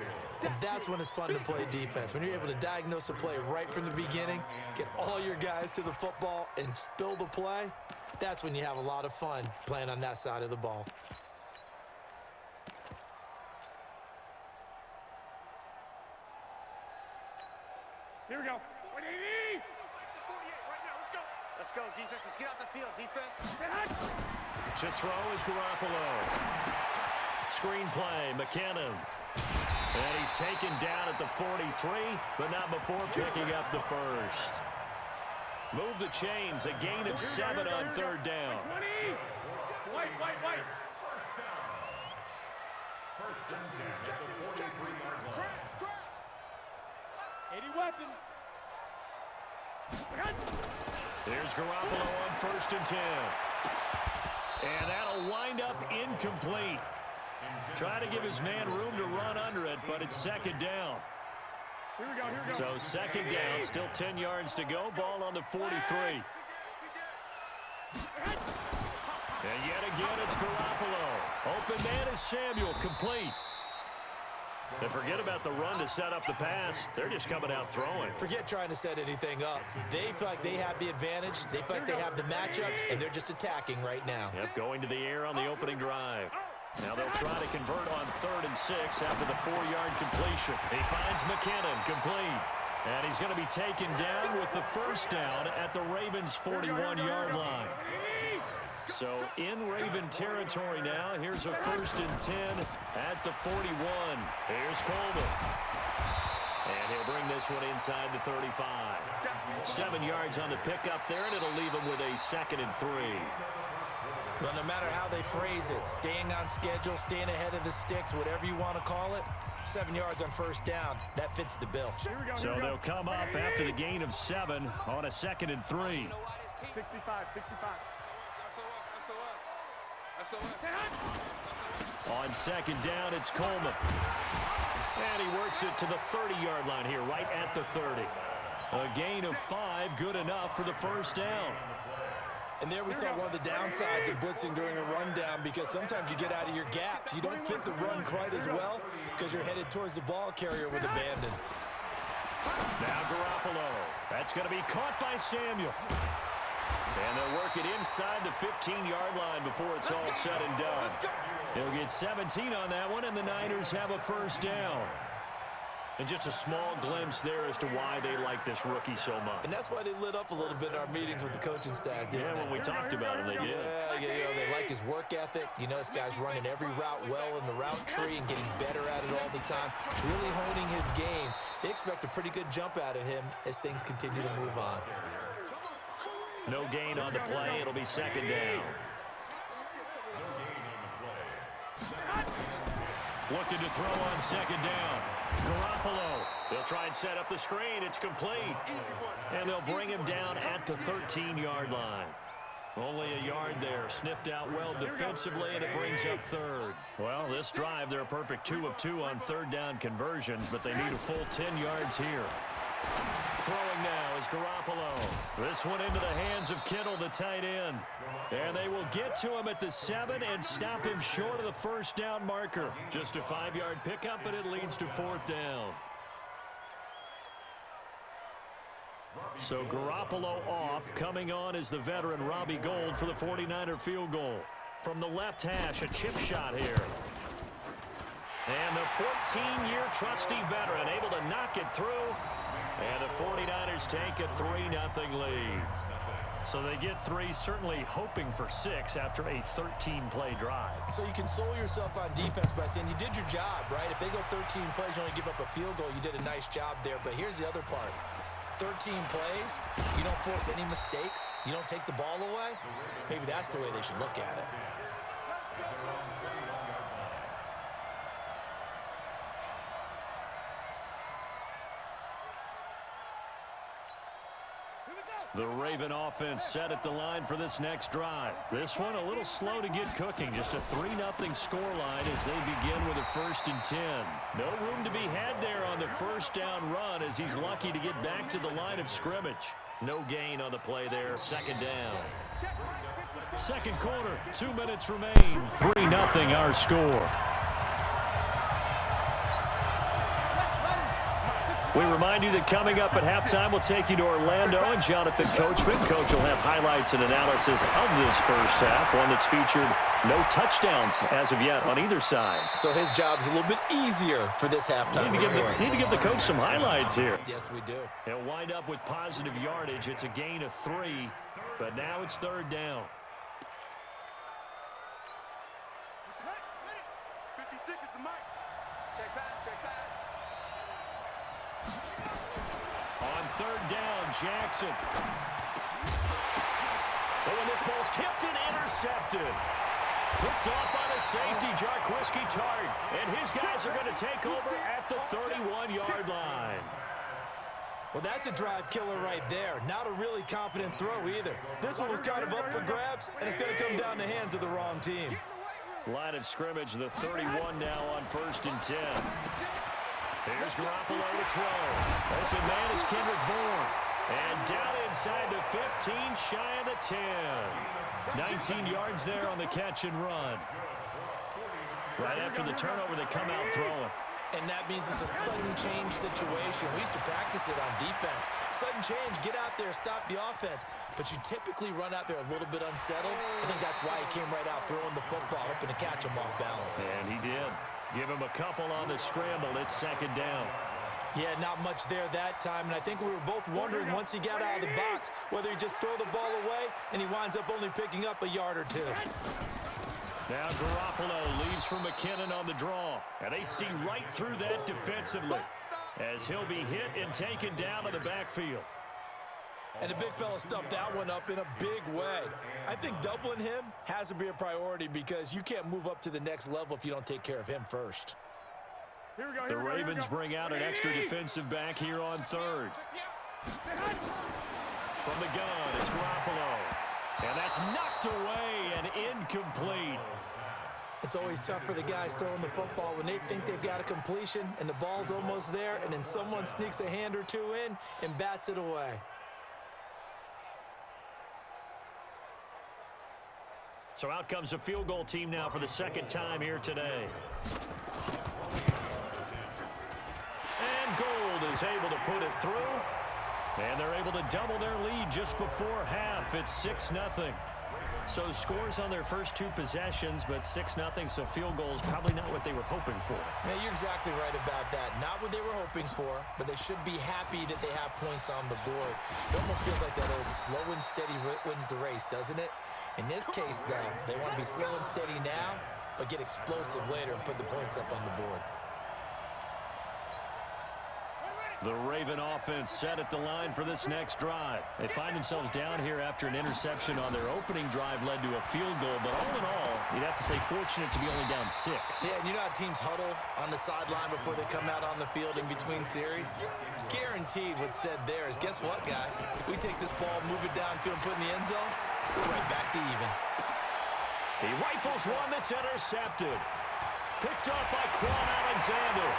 And that's when it's fun to play defense. When you're able to diagnose a play right from the beginning, get all your guys to the football, and spill the play, that's when you have a lot of fun playing on that side of the ball. Here we go. Let's go, defense. Let's get out the field, defense. To throw is Garoppolo. Screen play, McKinnon. And he's taken down at the 43, but not before picking up the first. Move the chains, a gain of 7 on 3rd down. Wait. First and 10 at the 43-yard line. 80 weapon. Here's Garoppolo on 1st and 10. And that'll wind up incomplete. Try to give his man room to run under it, but it's 2nd down. Here we go, here we go. So 2nd down, still 10 yards to go. Ball on the 43. And yet again, it's Garoppolo. Open man is Samuel, complete. And forget about the run to set up the pass. They're just coming out throwing. Forget trying to set anything up. They feel like they have the advantage. They feel like they have the matchups, and they're just attacking right now. Yep, going to the air on the opening drive. Now they'll try to convert on 3rd and 6 after the 4-yard completion. He finds McKinnon, complete. And he's going to be taken down with the 1st down at the Ravens' 41-yard line. So in Raven territory now. Here's a 1st and 10 at the 41. Here's Coleman. And he'll bring this one inside the 35. 7 yards on the pickup there, and it'll leave him with a 2nd and 3. Well, no matter how they phrase it, staying on schedule, staying ahead of the sticks, whatever you want to call it, 7 yards on 1st down, that fits the bill. So they'll come up after the gain of 7 on a 2nd and 3. 65. On 2nd down, it's Coleman. And he works it to the 30-yard line here, right at the 30. A gain of 5, good enough for the 1st down. And there we saw one of the downsides of blitzing during a rundown, because sometimes you get out of your gaps. You don't fit the run quite as well because you're headed towards the ball carrier with abandon. Now Garoppolo. That's going to be caught by Samuel. And they'll work it inside the 15-yard line before it's all said and done. He'll get 17 on that one, and the Niners have a 1st down. And just a small glimpse there as to why they like this rookie so much. And that's why they lit up a little bit in our meetings with the coaching staff, didn't they? When we talked about him, they did. Yeah, you know, they like his work ethic. You know, this guy's running every route well in the route tree and getting better at it all the time, really honing his game. They expect a pretty good jump out of him as things continue to move on. No gain on the play. It'll be 2nd down. Looking to throw on 2nd down. Garoppolo. They'll try and set up the screen. It's complete. And they'll bring him down at the 13-yard line. Only a yard there. Sniffed out well defensively, and it brings up 3rd. Well, this drive, they're a perfect 2 of 2 on 3rd down conversions, but they need a full 10 yards here. Throwing now is Garoppolo. This one into the hands of Kittle, the tight end. And they will get to him at the 7 and stop him short of the 1st down marker. Just a 5-yard pickup, and it leads to 4th down. So Garoppolo off. Coming on is the veteran Robbie Gould for the 49er field goal. From the left hash, a chip shot here. And the 14-year trusty veteran able to knock it through. And the 49ers take a 3-0 lead. So they get 3, certainly hoping for 6 after a 13-play drive. So you console yourself on defense by saying you did your job, right? If they go 13 plays, you only give up a field goal, you did a nice job there. But here's the other part. 13 plays, you don't force any mistakes, you don't take the ball away. Maybe that's the way they should look at it. The Raven offense set at the line for this next drive. This one a little slow to get cooking. Just a 3-0 scoreline as they begin with a 1st and 10. No room to be had there on the 1st down run as he's lucky to get back to the line of scrimmage. No gain on the play there. 2nd down. 2nd quarter. 2 minutes remain. 3-0 our score. We remind you that coming up at halftime, we'll take you to Orlando and Jonathan Coachman. Coach will have highlights and analysis of this first half, one that's featured no touchdowns as of yet on either side. So his job's a little bit easier for this halftime. Need to give the coach some highlights here. Yes, we do. He'll wind up with positive yardage. It's a gain of 3, but now it's 3rd down. 56 is the mic. Check back. On 3rd down, Jackson. Oh, and this ball's tipped and intercepted. Picked off by the safety, Jarquiski Tart. And his guys are going to take over at the 31-yard line. Well, that's a drive killer right there. Not a really confident throw either. This one was kind of up for grabs, and it's going to come down the hands of the wrong team. Line of scrimmage, the 31 now on 1st and 10. Here's Garoppolo to throw. Open man is Kendrick Bourne. And down inside the 15, shy of the 10. 19 yards there on the catch and run. Right after the turnover, they come out throwing. And that means it's a sudden change situation. We used to practice it on defense. Sudden change, get out there, stop the offense. But you typically run out there a little bit unsettled. I think that's why he came right out throwing the football, hoping to catch him off balance. And he did. Give him a couple on the scramble. It's 2nd down. Yeah, not much there that time. And I think we were both wondering once he got out of the box whether he'd just throw the ball away, and he winds up only picking up a yard or two. Now Garoppolo leads from McKinnon on the draw. And they see right through that defensively as he'll be hit and taken down to the backfield. And the big fella stuffed that one up in a big way. I think doubling him has to be a priority because you can't move up to the next level if you don't take care of him first. The Ravens bring out an extra defensive back here on 3rd. From the gun, it's Garoppolo. And that's knocked away and incomplete. It's always tough for the guys throwing the football when they think they've got a completion and the ball's almost there, and then someone sneaks a hand or two in and bats it away. So out comes a field goal team now for the 2nd time here today. And Gold is able to put it through. And they're able to double their lead just before half. It's 6-0. So scores on their first 2 possessions, but 6-0, so field goal is probably not what they were hoping for. Yeah, you're exactly right about that. Not what they were hoping for, but they should be happy that they have points on the board. It almost feels like that old slow and steady wins the race, doesn't it? In this case, though, they want to be slow and steady now, but get explosive later and put the points up on the board. The Raven offense set at the line for this next drive. They find themselves down here after an interception on their opening drive led to a field goal, but all in all, you'd have to say fortunate to be only down 6. Yeah, and you know how teams huddle on the sideline before they come out on the field in between series? Guaranteed what's said there is, guess what, guys? We take this ball, move it downfield, and put it in the end zone, we're right back to even. He rifles one that's intercepted. Picked up by Quan Alexander.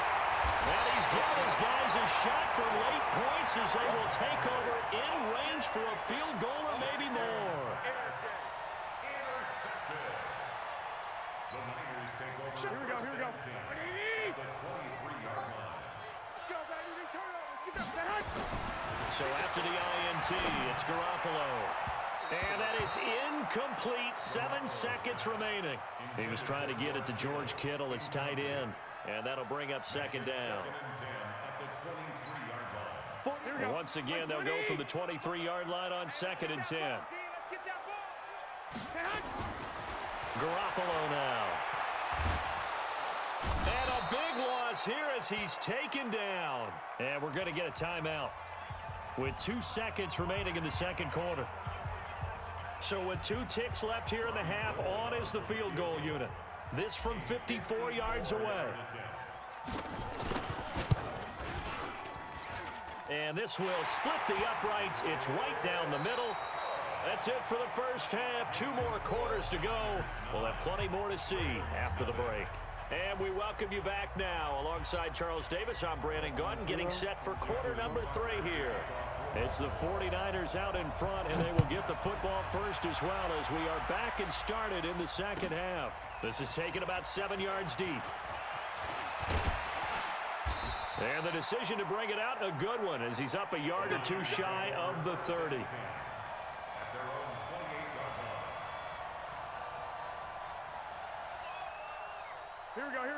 And he's given his guys a shot for late points as they will take over in range for a field goal or maybe more. The Niners take over. Here we go, here we go. The 23-yard line. Let's go, baby. Turnovers. Get up. So after the INT, it's Garoppolo. And that is incomplete. 7 seconds remaining. He was trying to get it to George Kittle. It's tight end. And that'll bring up 2nd down. And once again, they'll go from the 23-yard line on 2nd and 10. Garoppolo now. And a big loss here as he's taken down. And we're going to get a timeout with 2 seconds remaining in the 2nd quarter. So with 2 ticks left here in the half, on is the field goal unit. This from 54 yards away. And this will split the uprights. It's right down the middle. That's it for the first half. 2 more quarters to go. We'll have plenty more to see after the break. And we welcome you back now. Alongside Charles Davis, I'm Brandon Gunn, getting set for quarter number 3 here. It's the 49ers out in front, and they will get the football first as well as we are back and started in the 2nd half. This is taken about 7 yards deep. And the decision to bring it out, a good one, as he's up a yard or 2 shy of the 30.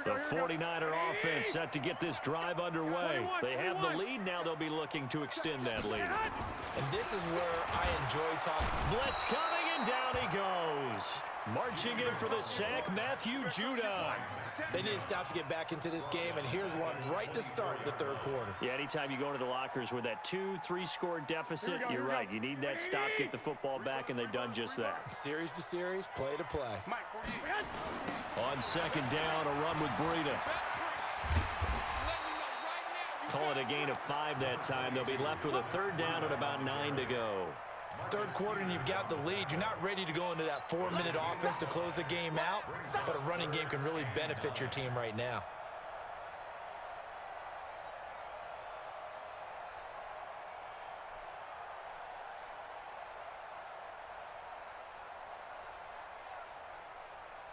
The 49er offense set to get this drive underway. They have the lead. Now they'll be looking to extend that lead. And this is where I enjoy talking. Blitz coming, and down he goes. Marching in for the sack, Matthew Judon. They need stops to get back into this game, and here's one right to start the 3rd quarter. Yeah, anytime you go into the lockers with that 2-3 score deficit, you're right. You need that stop, get the football back, and they've done just that. Series to series, play to play. On 2nd down, a run with Breida. Call it a gain of 5 that time. They'll be left with a third down and about 9 to go. Third quarter and you've got the lead. You're not ready to go into that 4-minute offense to close the game out, but a running game can really benefit your team right now.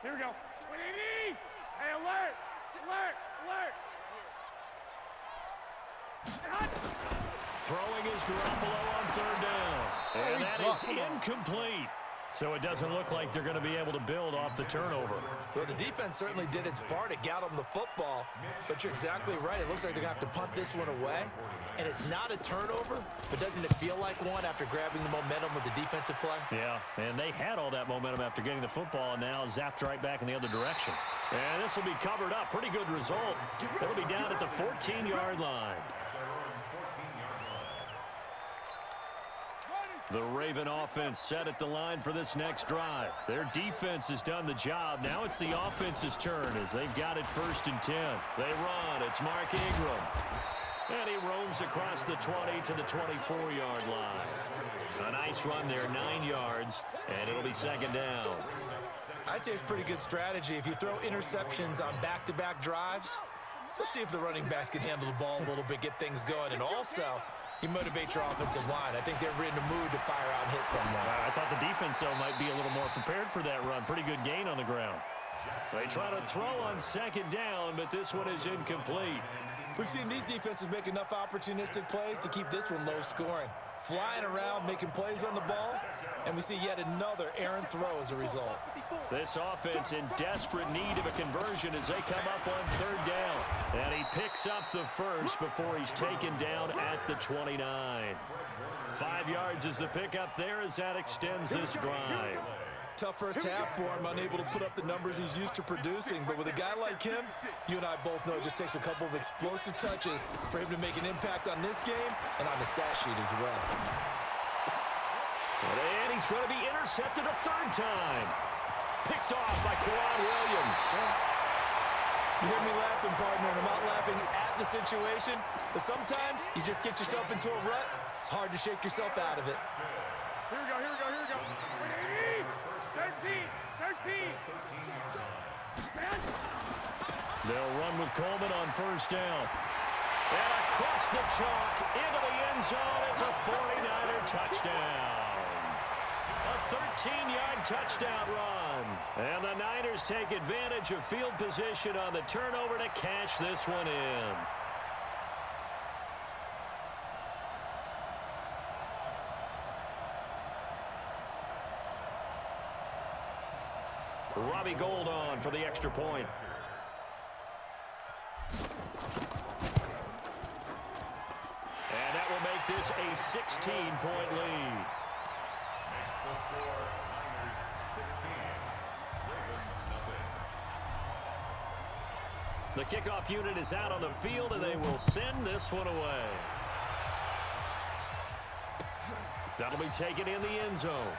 Here we go. What do you need? Hey, alert! Alert! Alert! Throwing is Garoppolo on third down. And that is incomplete. So it doesn't look like they're going to be able to build off the turnover. Well, the defense certainly did its part. It got them the football. But you're exactly right. It looks like they're going to have to punt this one away. And it's not a turnover, but doesn't it feel like one after grabbing the momentum with the defensive play? Yeah, and they had all that momentum after getting the football, and now zapped right back in the other direction. And this will be covered up. Pretty good result. It'll be down at the 14-yard line. The Raven offense set at the line for this next drive. Their defense has done the job. Now it's the offense's turn as they've got it 1st and 10. They run. It's Mark Ingram. And he roams across the 20 to the 24-yard line. A nice run there, 9 yards, and it'll be 2nd down. I'd say it's pretty good strategy. If you throw interceptions on back-to-back drives, let's see if the running backs can handle the ball a little bit, get things going, and also you motivate your offensive line. I think they're in the mood to fire out and hit someone. I thought the defense, though, might be a little more prepared for that run. Pretty good gain on the ground. They try to throw on 2nd down, but this one is incomplete. We've seen these defenses make enough opportunistic plays to keep this one low scoring. Flying around, making plays on the ball, and we see yet another errant throw as a result. This offense in desperate need of a conversion as they come up on 3rd down. And he picks up the first before he's taken down at the 29. 5 yards is the pickup there as that extends this drive. Tough first half for him, unable to put up the numbers he's used to producing. But with a guy like him, you and I both know it just takes a couple of explosive touches for him to make an impact on this game and on the stat sheet as well. And he's going to be intercepted a 3rd time. Picked off by Kwan Williams. You hear me laughing, partner, and I'm not laughing at the situation. But sometimes you just get yourself into a rut. It's hard to shake yourself out of it. Here we go. 13. They'll run with Coleman on 1st down. And across the chalk into the end zone. It's a 49er touchdown. A 13-yard touchdown run. And the Niners take advantage of field position on the turnover to cash this one in. Robbie Gould on for the extra point. And that will make this a 16-point lead. The kickoff unit is out on the field, and they will send this one away. That'll be taken in the end zone.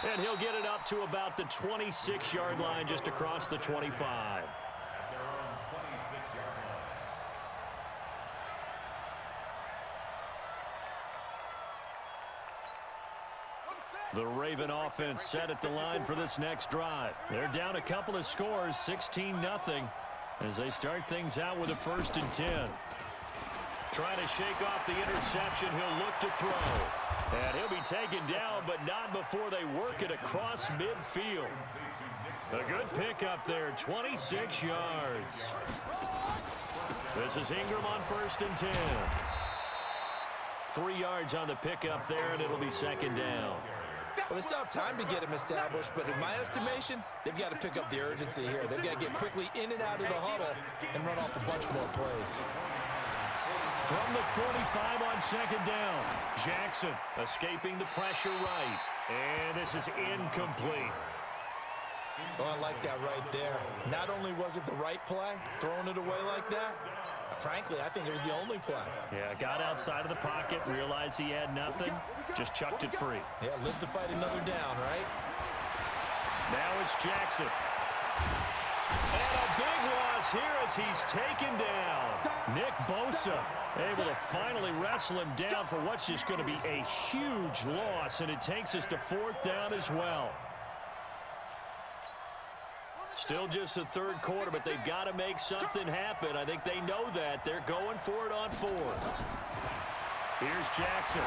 And he'll get it up to about the 26-yard line, just across the 25. The Raven offense set at the line for this next drive. They're down a couple of scores, 16-0, as they start things out with a 1st and 10. Trying to shake off the interception, he'll look to throw. And he'll be taken down, but not before they work it across midfield. A good pickup there, 26 yards. This is Ingram on 1st and 10. 3 yards on the pickup there, and it'll be 2nd down. Well, they still have time to get him established, but in my estimation, they've got to pick up the urgency here. They've got to get quickly in and out of the huddle and run off a bunch more plays. From the 45 on 2nd down, Jackson escaping the pressure right. And this is incomplete. Oh, I like that right there. Not only was it the right play, throwing it away like that, frankly, I think it was the only play. Yeah, got outside of the pocket, realized he had nothing, just chucked it free. Yeah, live to fight another down, right? Now it's Jackson. And a big loss loss here as he's taken down. Nick Bosa able to finally wrestle him down for what's just going to be a huge loss, and it takes us to 4th down as well. Still just the third quarter, but they've got to make something happen. I think they know that. They're going for it on 4th. Here's Jackson.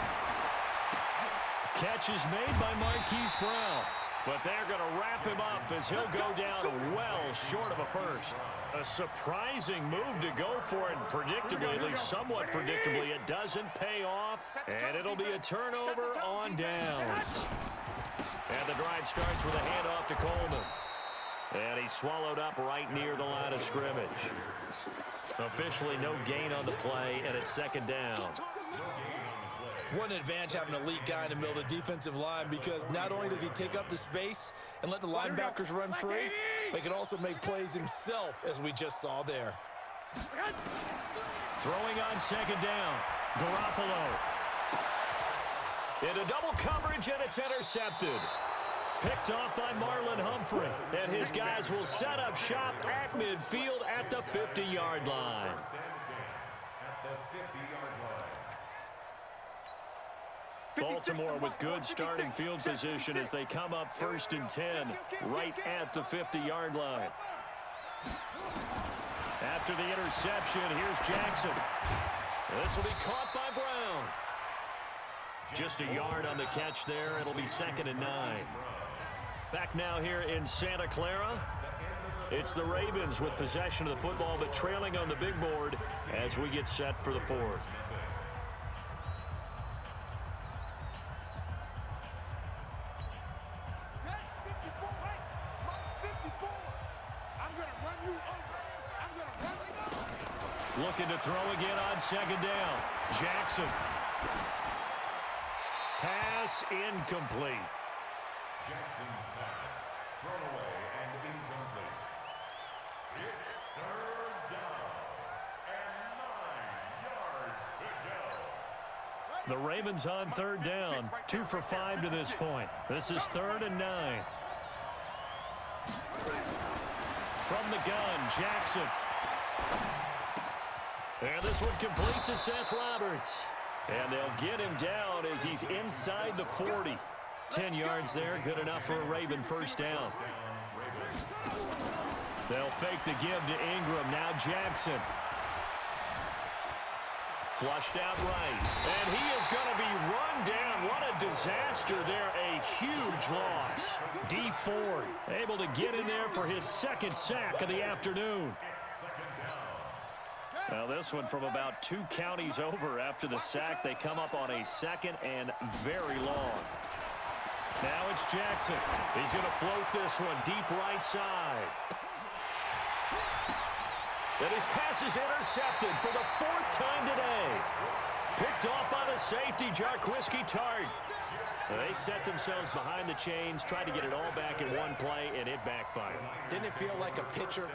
Catch is made by Marquise Brown. But they're going to wrap him up as he'll go down well short of a first. A surprising move to go for it. Predictably, at least somewhat predictably, it doesn't pay off. And it'll be a turnover on downs. And the drive starts with a handoff to Coleman. And he's swallowed up right near the line of scrimmage. Officially no gain on the play, and it's 2nd down. One advantage having an elite guy in the middle of the defensive line, because not only does he take up the space and let the linebackers run free, but he can also make plays himself, as we just saw there. Throwing on 2nd down, Garoppolo. Into double coverage, and it's intercepted. Picked off by Marlon Humphrey. And his guys will set up shop at midfield at the 50-yard line. Baltimore with good starting field position as they come up 1st and 10 right at the 50-yard line. After the interception, here's Jackson. This will be caught by Brown. Just a yard on the catch there. It'll be 2nd and 9. Back now here in Santa Clara. It's the Ravens with possession of the football, but trailing on the big board as we get set for the 4th. Looking to throw again on 2nd down. Jackson. Pass incomplete. Jackson's pass thrown away and incomplete. It's 3rd down and 9 yards to go. The Ravens on 3rd down. 2 for 5 to this point. This is 3rd and 9. From the gun, Jackson. And this one complete to Seth Roberts. And they'll get him down as he's inside the 40. 10 yards there, good enough for a Raven 1st down. They'll fake the give to Ingram. Now Jackson. Flushed out right. And he is going to be run down. What a disaster there. A huge loss. D Ford able to get in there for his 2nd sack of the afternoon. Now this one from about 2 counties over after the sack. They come up on a 2nd and very long. Now it's Jackson. He's going to float this one deep right side. And his pass is intercepted for the 4th time today. Picked off by the safety, Jarquiski Tart. They set themselves behind the chains, tried to get it all back in one play, and it backfired. Didn't it feel like a pitcher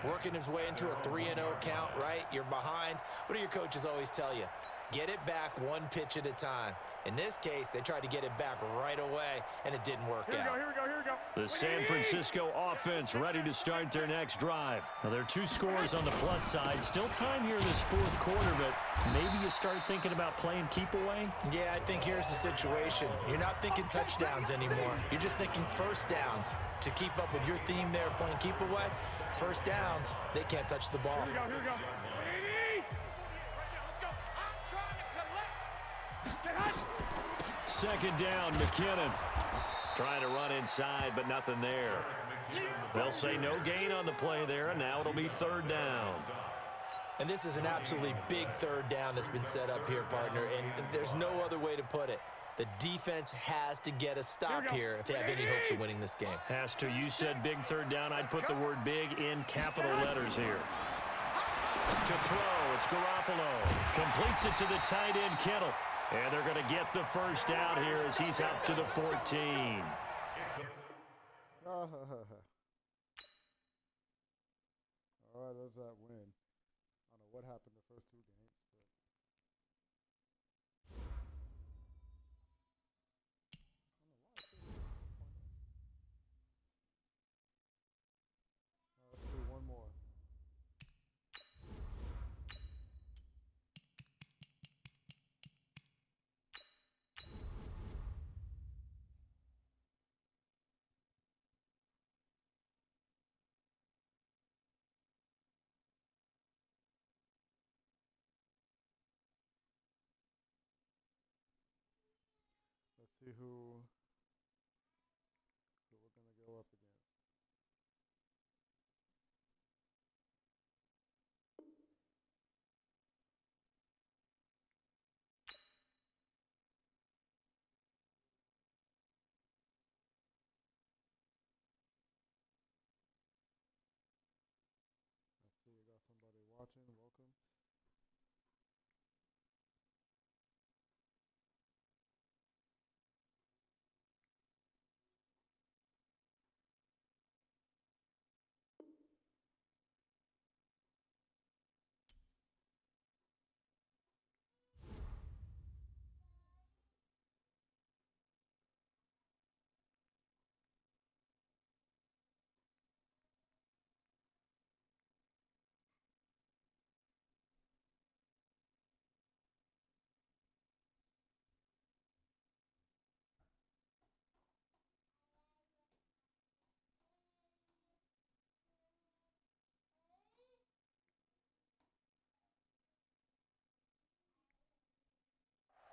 working his way into a 3-0 count, right? You're behind. What do your coaches always tell you? Get it back 1 pitch at a time. In this case, they tried to get it back right away, and it didn't work out. Here we go. The San Francisco offense ready to start their next drive. Now, there are 2 scores on the plus side. Still time here in this 4th quarter, but maybe you start thinking about playing keep away? Yeah, I think here's the situation. You're not thinking touchdowns anymore. You're just thinking 1st downs. To keep up with your theme there, playing keep away, 1st downs, they can't touch the ball. Here we go. Second down, McKinnon. Trying to run inside, but nothing there. They'll say no gain on the play there, and now it'll be 3rd down. And this is an absolutely big 3rd down that's been set up here, partner, and there's no other way to put it. The defense has to get a stop here if they have any hopes of winning this game. Has to. You said big 3rd down. I'd put the word big in capital letters here. To throw, it's Garoppolo. Completes it to the tight end, Kittle. And they're going to get the 1st down here as he's up to the 14. All right, that's that win. I don't know what happened the first 2 games, but let's do one more. see who we're gonna go up against. I see you got somebody watching. Welcome.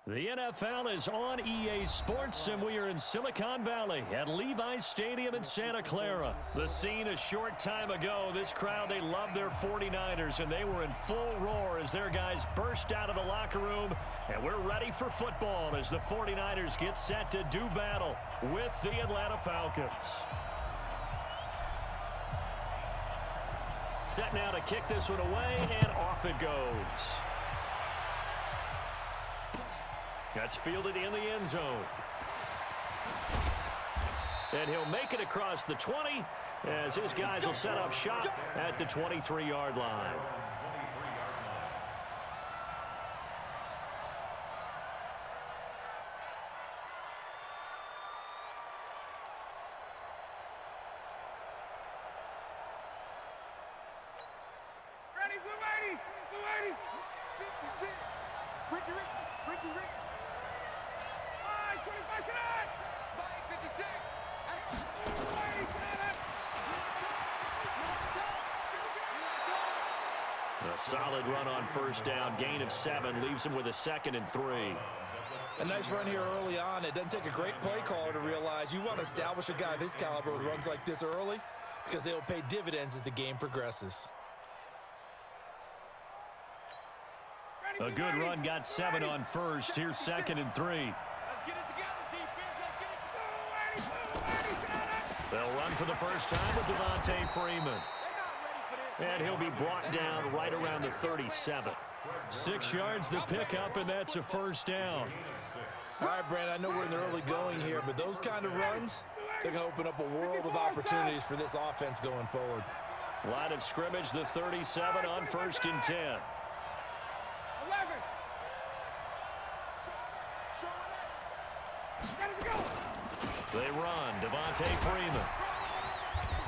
The NFL is on EA Sports, and we are in Silicon Valley at Levi's Stadium in Santa Clara. The scene a short time ago, this crowd, they love their 49ers, and they were in full roar as their guys burst out of the locker room. And we're ready for football as the 49ers get set to do battle with the Atlanta Falcons. Set now to kick this one away, and off it goes. That's fielded in the end zone. And he'll make it across the 20 as his guys will set up shop at the 23-yard line. Ready, blue 80, blue 80. 56. Ricky. 25 tonight. Spike 56. A solid run on first down. Gain of 7 leaves him with a 2nd and 3. A nice run here early on. It doesn't take a great play caller to realize you want to establish a guy of his caliber with runs like this early because they'll pay dividends as the game progresses. A good run, got 7 on first. Here's 2nd and 3. Let's get it together, defense. Let's get it. They'll run for the first time with Devontae Freeman. And he'll be brought down right around the 37. 6 yards the pickup, and that's a first down. All right, Brandon, I know we're in the early going here, but those kind of runs, they're going to open up a world of opportunities for this offense going forward. Line of scrimmage, the 37 on 1st and 10. 11. Got it to go. They run, Devontae Freeman.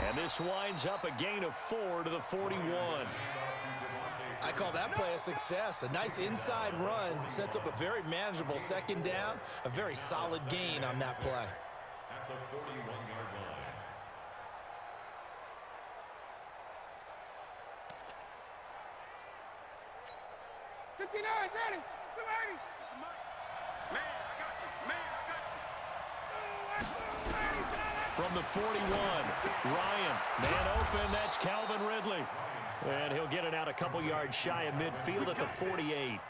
And this winds up a gain of 4 to the 41. I call that play a success. A nice inside run sets up a very manageable 2nd down, a very solid gain on that play. At the 41-yard line. Ready. Man, I got you. From the 41, Ryan, man open, that's Calvin Ridley. And he'll get it out a couple yards shy of midfield at the 48.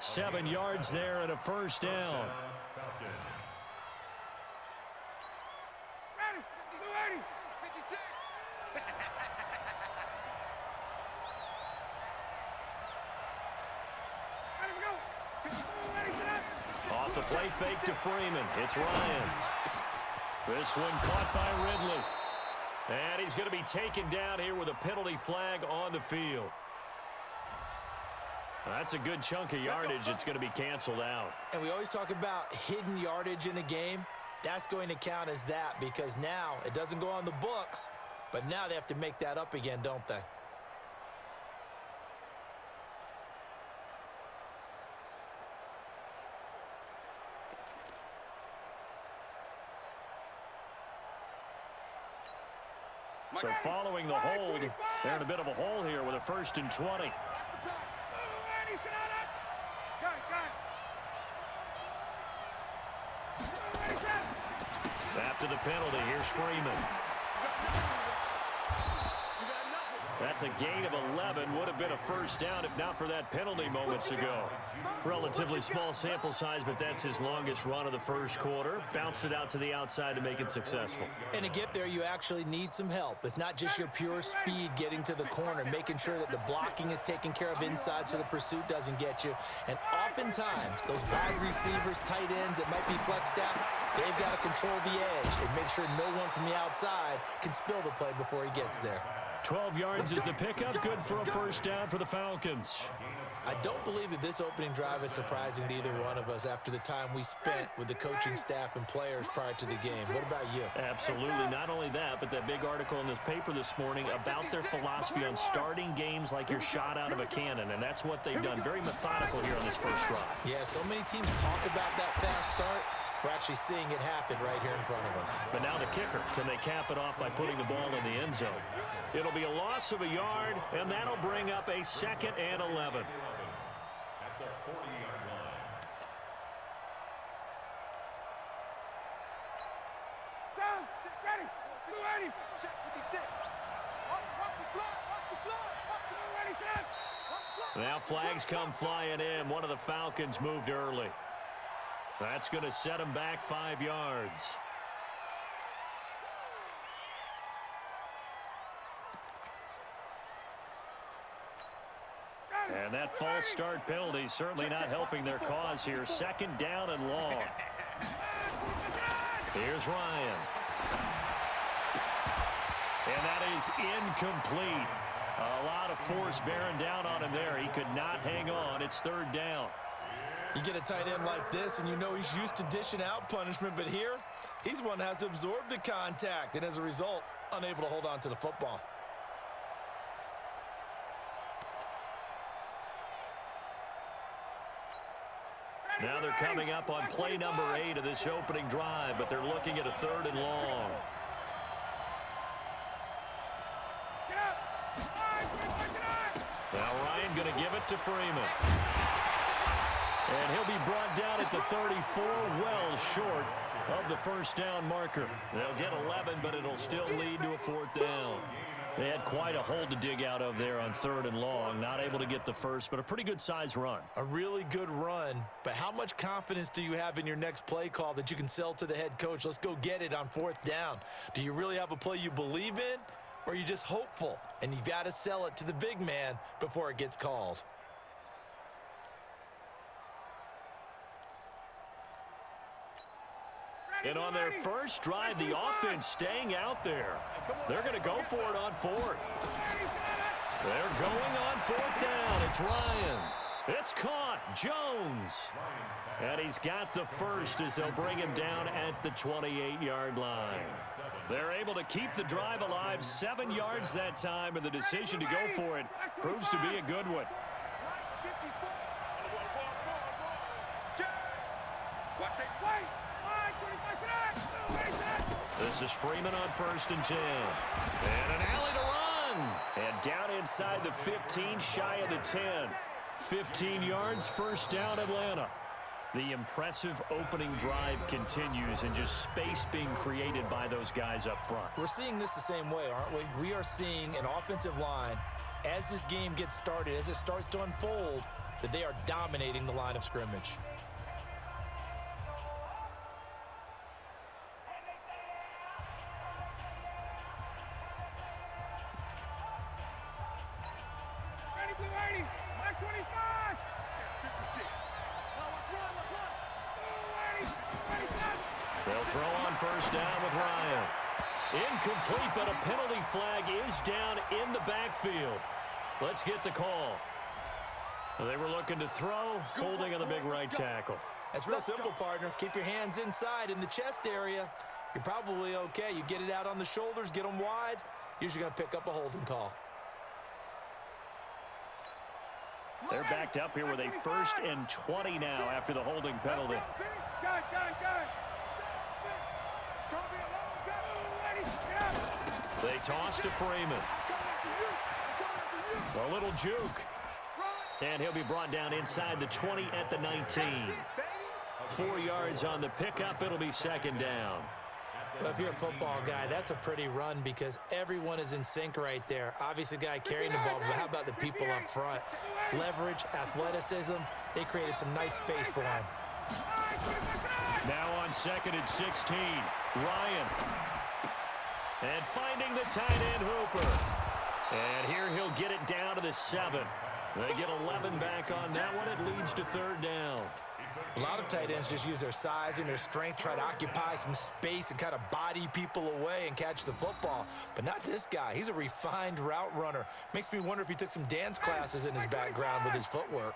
7 yards there and a first down. Ready. 56. Ready to go. Ready tonight. Off the play fake to Freeman. It's Ryan. This one caught by Ridley. And he's going to be taken down here with a penalty flag on the field. That's a good chunk of yardage. It's going to be canceled out. And we always talk about hidden yardage in a game. That's going to count as that because now it doesn't go on the books, but now they have to make that up again, don't they? So following the hold, they're in a bit of a hole here with a 1st and 20. Ready. Got it. after the penalty. Here's Freeman. That's a gain of 11. Would have been a first down if not for that penalty moments ago. Relatively small sample size, but that's his longest run of the first quarter. Bounced it out to the outside to make it successful. And to get there, you actually need some help. It's not just your pure speed getting to the corner, making sure that the blocking is taken care of inside so the pursuit doesn't get you. And oftentimes, those wide receivers, tight ends that might be flexed out, they've got to control the edge and make sure no one from the outside can spill the play before he gets there. 12 yards is the pickup. Good for a first down for the Falcons. I don't believe that this opening drive is surprising to either one of us after the time we spent with the coaching staff and players prior to the game. What about you? Absolutely. Not only that, but that big article in this paper this morning about their philosophy on starting games like you're shot out of a cannon, and that's what they've done. Very methodical here on this first drive. Yeah, so many teams talk about that fast start. We're actually seeing it happen right here in front of us. But now the kicker. Can they cap it off by putting the ball in the end zone? It'll be a loss of a yard, and that'll bring up a 2nd and 11. At the 40-yard line. Down, ready, get ready. Check 56. Watch the clock, watch the clock. Get ready, set. Now flags come flying in. One of the Falcons moved early. That's going to set him back 5 yards. And that false start penalty certainly not helping their cause here. 2nd down and long. Here's Ryan. And that is incomplete. A lot of force bearing down on him there. He could not hang on. It's 3rd down. You get a tight end like this, and you know he's used to dishing out punishment, but here, he's one that has to absorb the contact, and as a result, unable to hold on to the football. Now they're coming up on play number 8 of this opening drive, but they're looking at a 3rd and long. Now Ryan going to give it to Freeman. And he'll be brought down at the 34, well short of the first down marker. They'll get 11, but it'll still lead to a 4th down. They had quite a hole to dig out of there on 3rd and long. Not able to get the first, but a pretty good size run. A really good run, but how much confidence do you have in your next play call that you can sell to the head coach? Let's go get it on 4th down. Do you really have a play you believe in, or are you just hopeful? And you got to sell it to the big man before it gets called. And on their first drive, the offense staying out there. They're going to go for it on 4th. They're going on 4th down. It's Ryan. It's caught. Jones. And he's got the first as they'll bring him down at the 28-yard line. They're able to keep the drive alive. 7 yards that time, and the decision to go for it proves to be a good one. This is Freeman on 1st and 10. And an alley to run. And down inside the 15, shy of the 10. 15 yards, 1st down Atlanta. The impressive opening drive continues, and just space being created by those guys up front. We're seeing this the same way, aren't we? We are seeing an offensive line, as this game gets started, as it starts to unfold, that they are dominating the line of scrimmage. They'll throw on 1st down with Ryan. Incomplete, but a penalty flag is down in the backfield. Let's get the call. They were looking to throw, holding on the big right tackle. That's real simple, partner. Keep your hands inside in the chest area. You're probably okay. You get it out on the shoulders, get them wide. Usually going to pick up a holding call. They're backed up here with a 1st and 20 now after the holding penalty. They toss to Freeman. A little juke. And he'll be brought down inside the 20 at the 19. 4 yards on the pickup. It'll be 2nd down. Well, if you're a football guy, that's a pretty run because everyone is in sync right there. Obviously, the guy carrying the ball, but how about the people up front? Leverage, athleticism, they created some nice space for him. Now on 2nd and 16, Ryan. And finding the tight end Hooper. And here he'll get it down to the 7. They get 11 back on that one. It leads to 3rd down. A lot of tight ends just use their size and their strength, try to occupy some space and kind of body people away and catch the football. But not this guy. He's a refined route runner. Makes me wonder if he took some dance classes in his background with his footwork.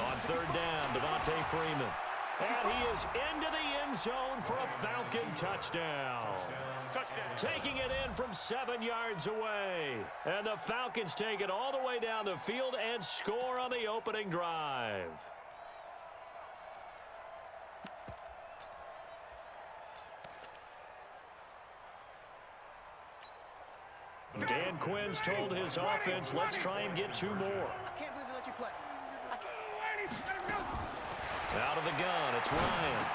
On 3rd down, Devontae Freeman. And he is into the end zone for a Falcon touchdown. Taking it in from 7 yards away. And the Falcons take it all the way down the field and score on the opening drive. Dan Quinn's told his offense, let's try and get 2 more. I can't believe they let you play. Out of the gun, it's Ryan.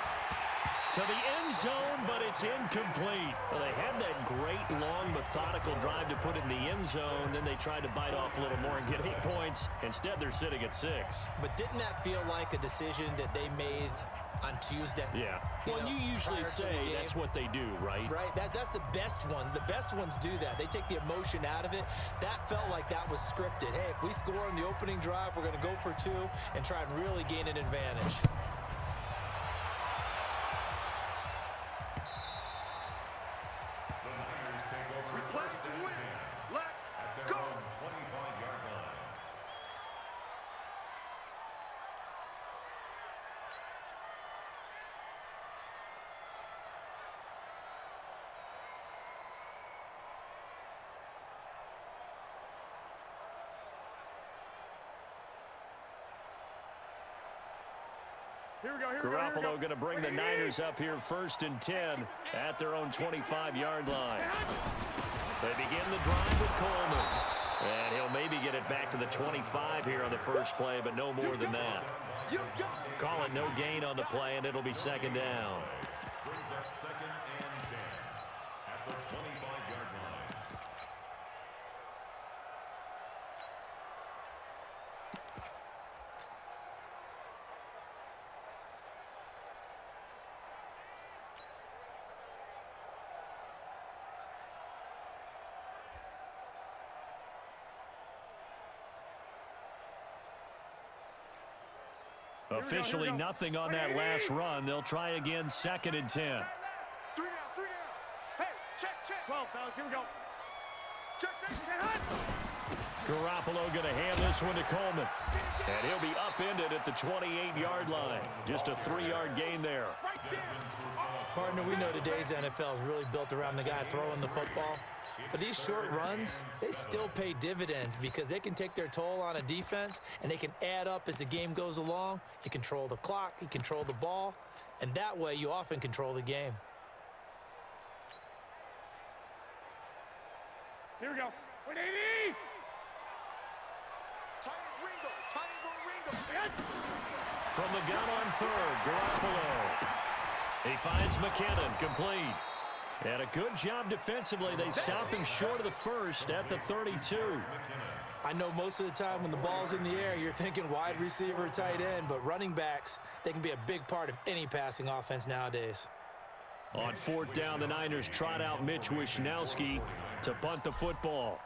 To the end zone, but it's incomplete. Well, they had that great, long, methodical drive to put it in the end zone. Then they tried to bite off a little more and get 8 points. Instead, they're sitting at 6. But didn't that feel like a decision that they made on Tuesday? Yeah. Well, you usually say that's what they do, right? Right. That's the best one. The best ones do that. They take the emotion out of it. That felt like that was scripted. Hey, if we score on the opening drive, we're going to go for 2 and try and really gain an advantage. Garoppolo going to bring the Niners up here 1st and 10 at their own 25-yard line. They begin the drive with Coleman. And he'll maybe get it back to the 25 here on the first play, but no more than that. Call it no gain on the play, and it'll be 2nd down. Brings up 2nd and 10 at the 25-yard line. Officially nothing on that last run. They'll try again 2nd and 10. 3 down. Hey, check. 12, fellas, here we go. Check. Garoppolo going to hand this one to Coleman. And he'll be upended at the 28-yard line. Just a 3-yard gain there. Partner, we know today's NFL is really built around the guy throwing the football. But these short runs, they still pay dividends because they can take their toll on a defense and they can add up as the game goes along. You control the clock, you control the ball, and that way you often control the game. Here we go. 180! Tight end Ringo. From the gun on 3rd, Garoppolo. He finds McKinnon, complete. And a good job defensively. They stop him short of the 1st at the 32. I know most of the time when the ball's in the air, you're thinking wide receiver, tight end, but running backs, they can be a big part of any passing offense nowadays. On 4th down, the Niners trot out Mitch Wishnowski to punt the football.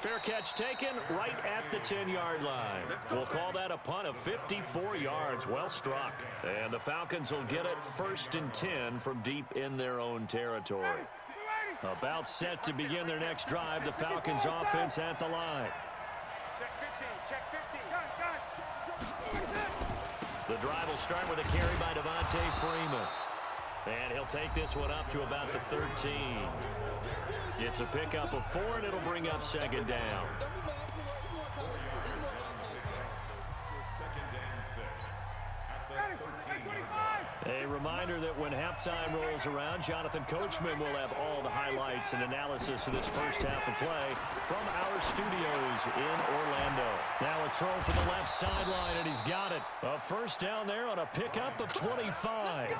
Fair catch taken right at the 10-yard line. We'll call that a punt of 54 yards. Well struck. And the Falcons will get it 1st and 10 from deep in their own territory. About set to begin their next drive, the Falcons offense at the line. Check 15. The drive will start with a carry by Devontae Freeman. And he'll take this one up to about the 13. It's a pickup of 4, and it'll bring up 2nd down. A reminder that But when halftime rolls around, Jonathan Coachman will have all the highlights and analysis of this first half of play from our studios in Orlando. Now a throw from the left sideline, and he's got it. A first down there on a pickup of 25.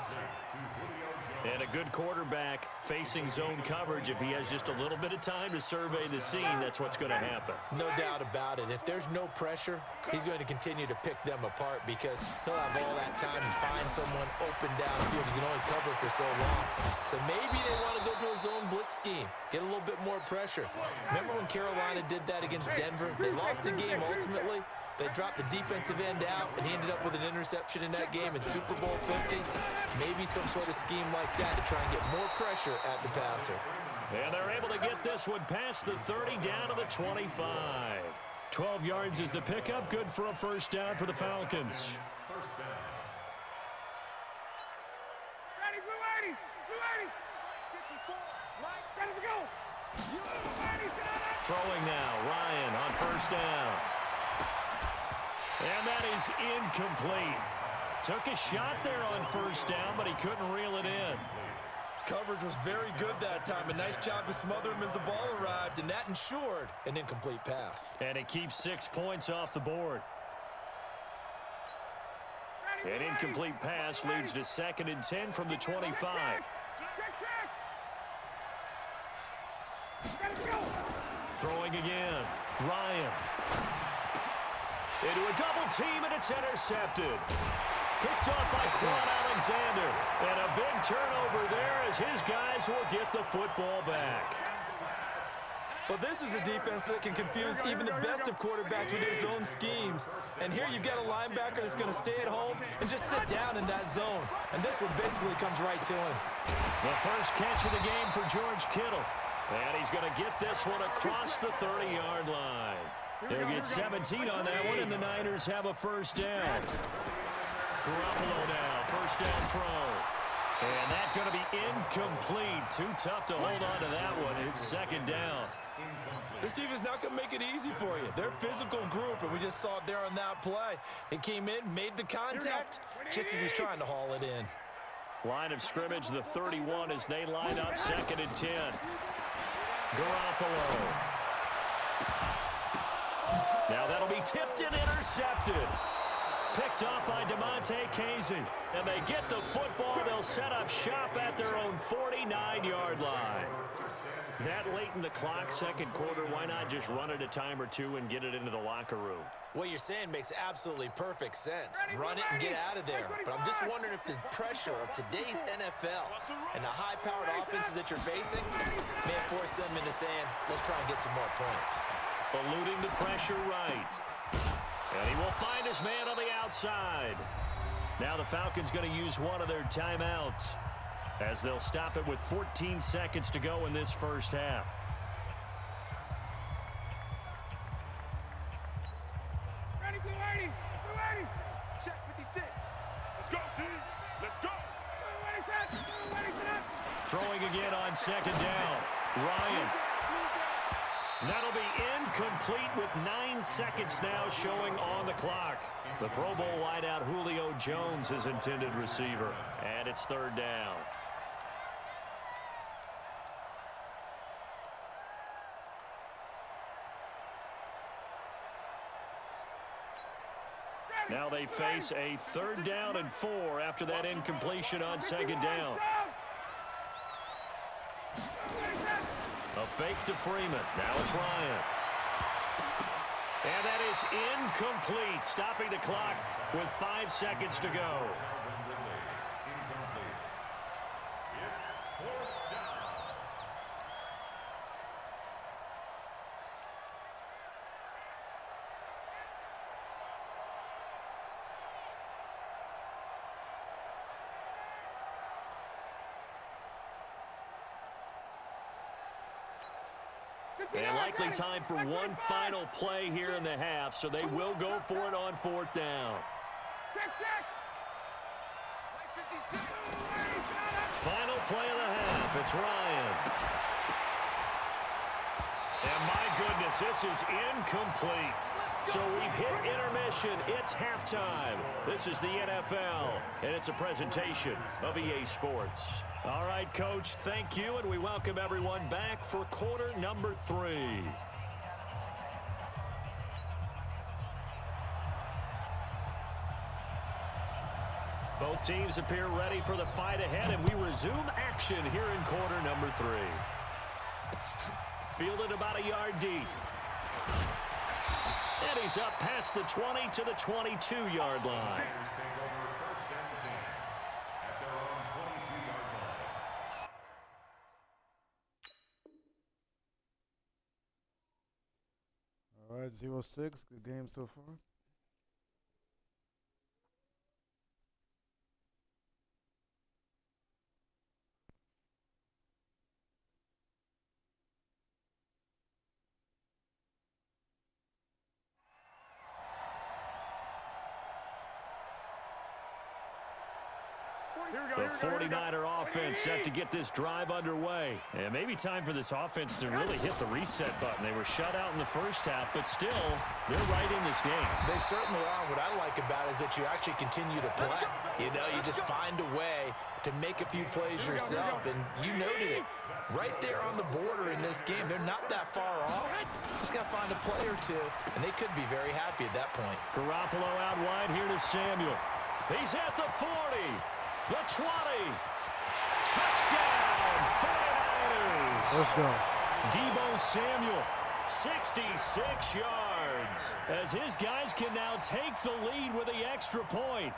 And a good quarterback facing zone coverage. If he has just a little bit of time to survey the scene, that's what's going to happen. No doubt about it. If there's no pressure, he's going to continue to pick them apart because he'll have all that time to find someone open downfield. He can only cover for so long. So maybe they want to go to a zone blitz scheme, get a little bit more pressure. Remember when Carolina did that against Denver? They lost the game ultimately. They dropped the defensive end out, and he ended up with an interception in that game in Super Bowl 50. Maybe some sort of scheme like that to try and get more pressure at the passer. And they're able to get this one past the 30 down to the 25. 12 yards is the pickup. Good for a first down for the Falcons. Ready, blue 80, blue 80. 54, Mike, ready to go. Throwing now, Ryan on first down. And that is incomplete. Took a shot there on first down, but he couldn't reel it in. Coverage was very good that time. A nice job to smother him as the ball arrived, and that ensured an incomplete pass. And it keeps 6 points off the board. An incomplete pass leads to 2nd and 10 from the 25. Throwing again, Ryan. Into a double team, and it's intercepted. Picked off by Quan Alexander. And a big turnover there as his guys will get the football back. Well, this is a defense that can confuse even the best of quarterbacks with their zone schemes. And here you've got a linebacker that's going to stay at home and just sit down in that zone. And this one basically comes right to him. The first catch of the game for George Kittle. And he's going to get this one across the 30-yard line. They'll get 17 on that one, and the Niners have a first down. Garoppolo now, first down throw. And that's going to be incomplete. Too tough to hold on to that one. It's 2nd down. This defense is not going to make it easy for you. They're a physical group, and we just saw it there on that play. He came in, made the contact, just as he's trying to haul it in. Line of scrimmage, the 31 as they line up, 2nd and 10. Garoppolo. Now that'll be tipped and intercepted. Picked off by DeMonte Casey. And they get the football. They'll set up shop at their own 49-yard line. That late in the clock, 2nd quarter, why not just run it a time or two and get it into the locker room? What you're saying makes absolutely perfect sense. Run it and get out of there. But I'm just wondering if the pressure of today's NFL and the high-powered offenses that you're facing may have forced them into saying, let's try and get some more points. Eluding the pressure right. And he will find his man on the outside. Now the Falcons going to use one of their timeouts as they'll stop it with 14 seconds to go in this first half. Ready, blue 80, blue 80. Check 56. Let's go, team. Let's go. Blue 80 set, Throwing again on 2nd down. Ryan. That'll be incomplete with 9 seconds now showing on the clock. The Pro Bowl wideout Julio Jones is intended receiver. And it's 3rd down. Now they face a 3rd down and 4 after that incompletion on 2nd down. A fake to Freeman. Now it's Ryan. And that is incomplete, stopping the clock with 5 seconds to go. And likely time for one final play here in the half, so they will go for it on 4th down. Final play of the half, it's Ryan. And my goodness, this is incomplete. So we've hit intermission. It's halftime. This is the NFL, and it's a presentation of EA Sports. All right, Coach, thank you, and we welcome everyone back for quarter number 3. Both teams appear ready for the fight ahead, and we resume action here in quarter number 3. Fielded about a yard deep. And he's up past the 20 to the 22-yard line. All right, 0-6. Good game so far. The 49er offense set to get this drive underway. And maybe time for this offense to really hit the reset button. They were shut out in the first half, but still, they're right in this game. They certainly are. What I like about it is that you actually continue to play. You know, you just find a way to make a few plays yourself, and you noted it. Right there on the border in this game, they're not that far off. Just got to find a play or two, and they could be very happy at that point. Garoppolo out wide here to Samuel. He's at the 40. The 20. Touchdown, 49ers. Let's go. Deebo Samuel, 66 yards. As his guys can now take the lead with the extra point.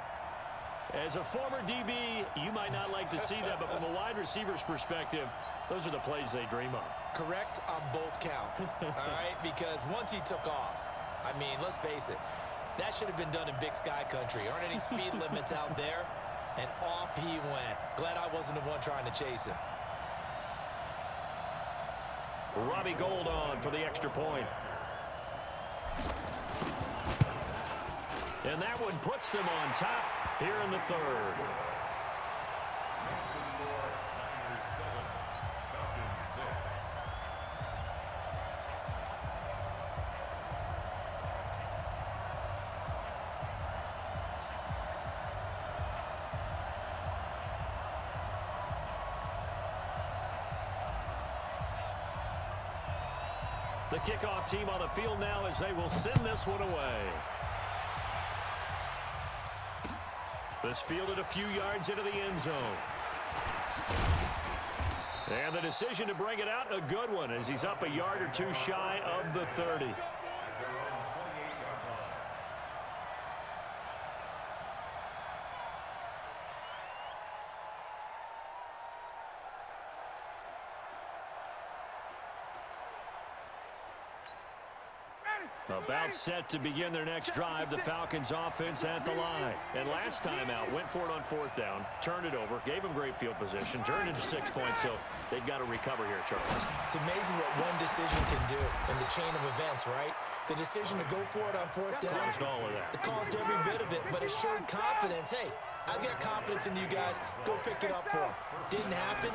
As a former DB, you might not like to see that, but from a wide receiver's perspective, those are the plays they dream of. Correct on both counts, all right? Because once he took off, I mean, let's face it, that should have been done in Big Sky Country. Aren't any speed limits out there? And off he went. Glad I wasn't the one trying to chase him. Robbie Gould on for the extra point. And that one puts them on top here in the third. The kickoff team on the field now as they will send this one away. This fielded a few yards into the end zone. And the decision to bring it out, a good one, as he's up a yard or two shy of the 30. About set to begin their next drive, the Falcons offense at the line. And last time out, went for it on 4th down, turned it over, gave them great field position, turned into 6 points, so they've got to recover here, Charles. It's amazing what one decision can do in the chain of events, right? The decision to go for it on 4th down. Caused all of that. It caused every bit of it, but it showed confidence. Hey, I've got confidence in you guys. Go pick it up for them. Didn't happen.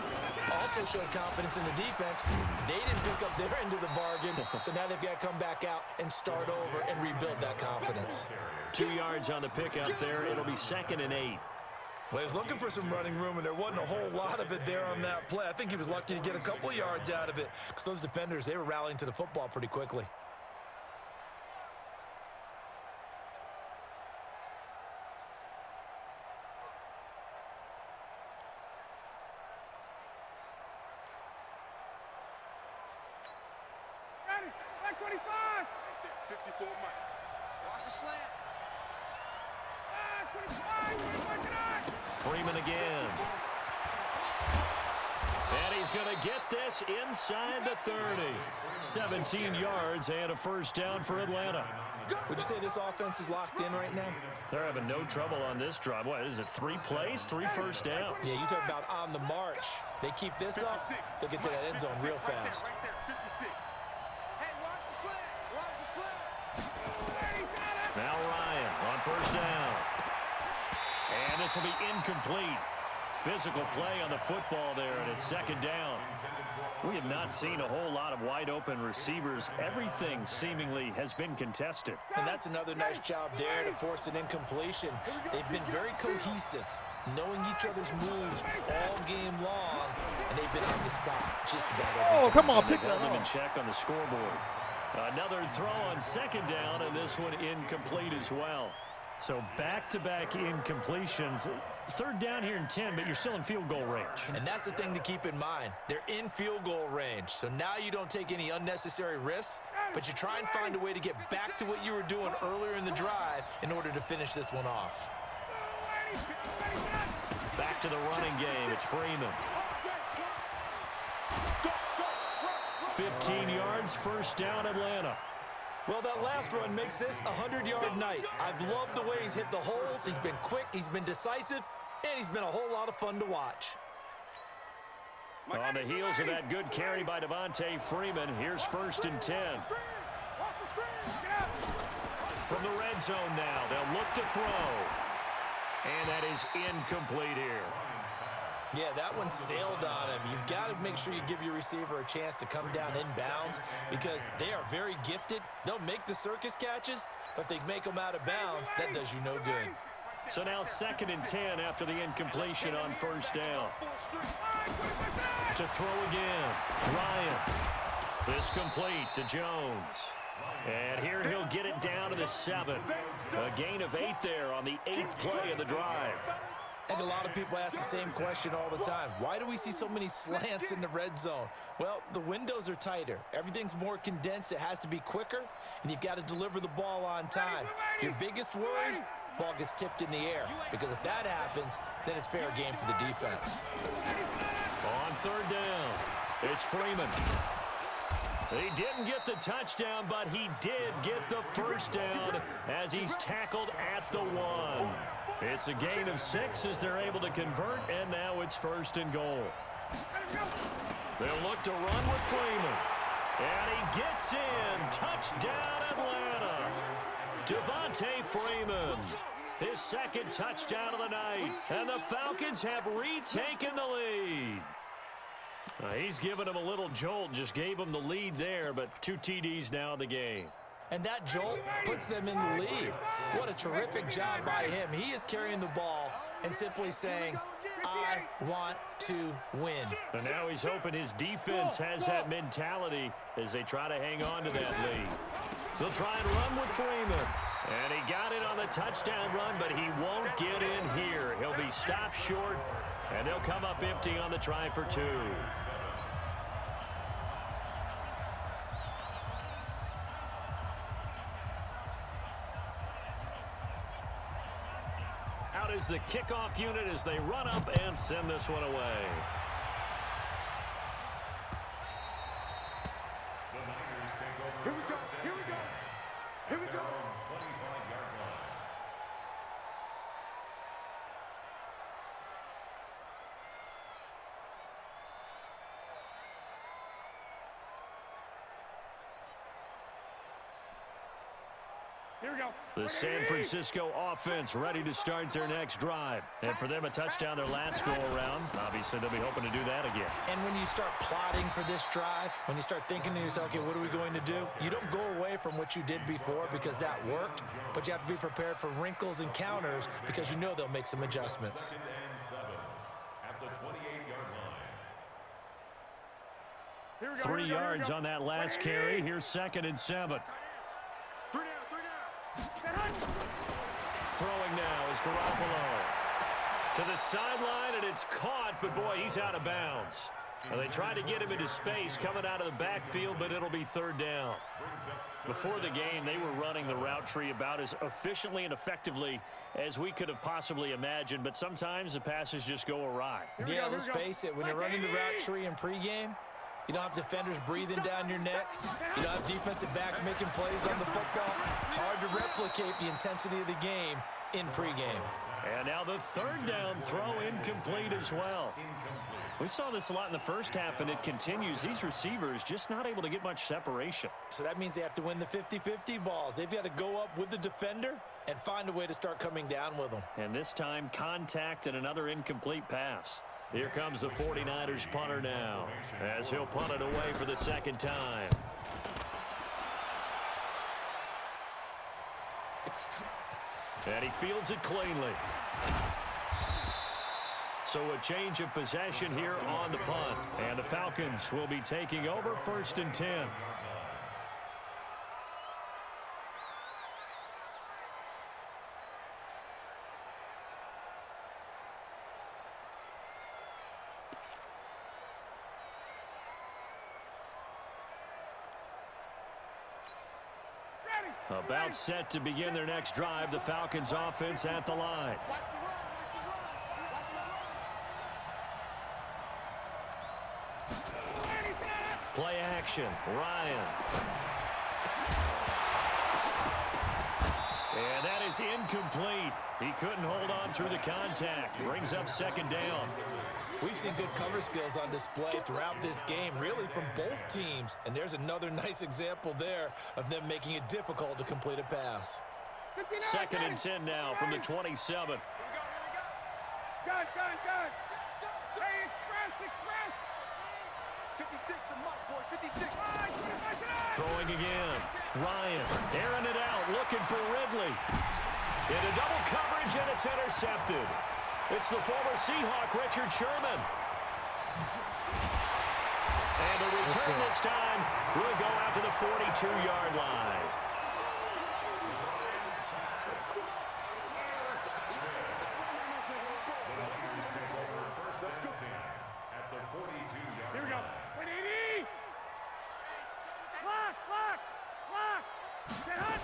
Also showed confidence in the defense. They didn't pick up their end of the bargain, so now they've got to come back out and start over and rebuild that confidence. 2 yards on the pickup there. It'll be 2nd and 8. Well, he was looking for some running room, and there wasn't a whole lot of it there on that play. I think he was lucky to get a couple of yards out of it because those defenders, they were rallying to the football pretty quickly. Back 25. 54 Mike. Watch the slant. Back 25. Freeman again. And he's going to get this inside the 30. 17 yards and a first down for Atlanta. Would you say this offense is locked in right now? They're having no trouble on this drive. What is it, 3 plays, 3 first downs? Yeah, you talk about on the march. They keep this up, they'll get to that end zone real fast. Right there, 56. Hey, watch the slant. Watch the slant. Now Ryan on first down. And this will be incomplete. Physical play on the football there, and it's 2nd down. We have not seen a whole lot of wide-open receivers. Everything seemingly has been contested. And that's another nice job there to force an incompletion. They've been very cohesive, knowing each other's moves all game long, and they've been on the spot just about every time. Oh, come on, And pick they've that held them in up. check on the scoreboard. Another throw on second down, and this one incomplete as well. So back-to-back incompletions. Third down here in 10, but you're still in field goal range. And that's the thing to keep in mind. They're in field goal range, so now you don't take any unnecessary risks, but you try and find a way to get back to what you were doing earlier in the drive in order to finish this one off. Back to the running game. It's Freeman. 15 yards, first down, Atlanta. Well, that last run makes this a 100-yard night. I've loved the way he's hit the holes. He's been quick, he's been decisive, and he's been a whole lot of fun to watch. On the heels of that good carry by Devontae Freeman, here's first and 10. From the red zone now, they'll look to throw. And that is incomplete here. Yeah, that one sailed on him. You've got to make sure you give your receiver a chance to come down inbounds because they are very gifted. They'll make the circus catches, but they make them out of bounds. That does you no good. So now second and 10 after the incompletion on first down. To throw again, Ryan. This complete to Jones. And here he'll get it down to the 7. A gain of 8 there on the 8th play of the drive. And a lot of people ask the same question all the time. Why do we see so many slants in the red zone? Well, the windows are tighter. Everything's more condensed. It has to be quicker, and you've got to deliver the ball on time. Your biggest worry, ball gets tipped in the air, because if that happens, then it's fair game for the defense. On third down, it's Freeman. He didn't get the touchdown, but he did get the first down as he's tackled at the 1. It's a gain of 6 as they're able to convert, and now it's first and goal. They'll look to run with Freeman. And he gets in. Touchdown, Atlanta. Devontae Freeman. His second touchdown of the night. And the Falcons have retaken the lead. He's given him a little jolt, just gave him the lead there, but 2 TDs now in the game. And that jolt puts them in the lead. What a terrific job by him. He is carrying the ball and simply saying, I want to win. And now he's hoping his defense has that mentality as they try to hang on to that lead. They'll try and run with Freeman. And he got it on the touchdown run, but he won't get in here. He'll be stopped short, and they'll come up empty on the try for 2. Out is the kickoff unit as they run up and send this one away. The Niners take over. Here we go. Here we go. Here we go. 25-yard line. Here we go. The San Francisco offense ready to start their next drive. And for them, a touchdown their last go-around. Obviously, they'll be hoping to do that again. And when you start plotting for this drive, when you start thinking to yourself, okay, what are we going to do? You don't go away from what you did before because that worked, but you have to be prepared for wrinkles and counters because you know they'll make some adjustments. 2nd and 7 at the 28-yard line. Here we go. 3 yards on that last carry. Here's second and 7. 3 down, 3 down. Throwing now is Garoppolo. To the sideline, and it's caught, but boy, he's out of bounds. Well, they tried to get him into space coming out of the backfield, but it'll be third down. Before the game, they were running the route tree about as efficiently and effectively as we could have possibly imagined, but sometimes the passes just go awry. Yeah, let's face it, when you're running the route tree in pregame, you don't have defenders breathing down your neck. You don't have defensive backs making plays on the football. Hard to replicate the intensity of the game in pregame. And now the third down throw incomplete as well. We saw this a lot in the first half, and it continues. These receivers just not able to get much separation. So that means they have to win the 50-50 balls. They've got to go up with the defender and find a way to start coming down with them. And this time, contact and another incomplete pass. Here comes the 49ers punter now, as he'll punt it away for the second time. And he fields it cleanly. So a change of possession here on the punt. And the Falcons will be taking over 1st and 10. About set to begin their next drive, the Falcons offense at the line. Play action, Ryan. And that is incomplete. He couldn't hold on through the contact. Brings up second down. We've seen good cover skills on display throughout this game, really from both teams. And there's another nice example there of them making it difficult to complete a pass. 2nd and 10 now from the 27. Gun. Hey, express. 56 to Mike, boy, 56. Throwing again. Ryan airing it out, looking for Ridley. Into double coverage, and it's intercepted. It's the former Seahawk, Richard Sherman. And the return this time will go out to the 42-yard line. Here we go. 180. Lock. Get hot.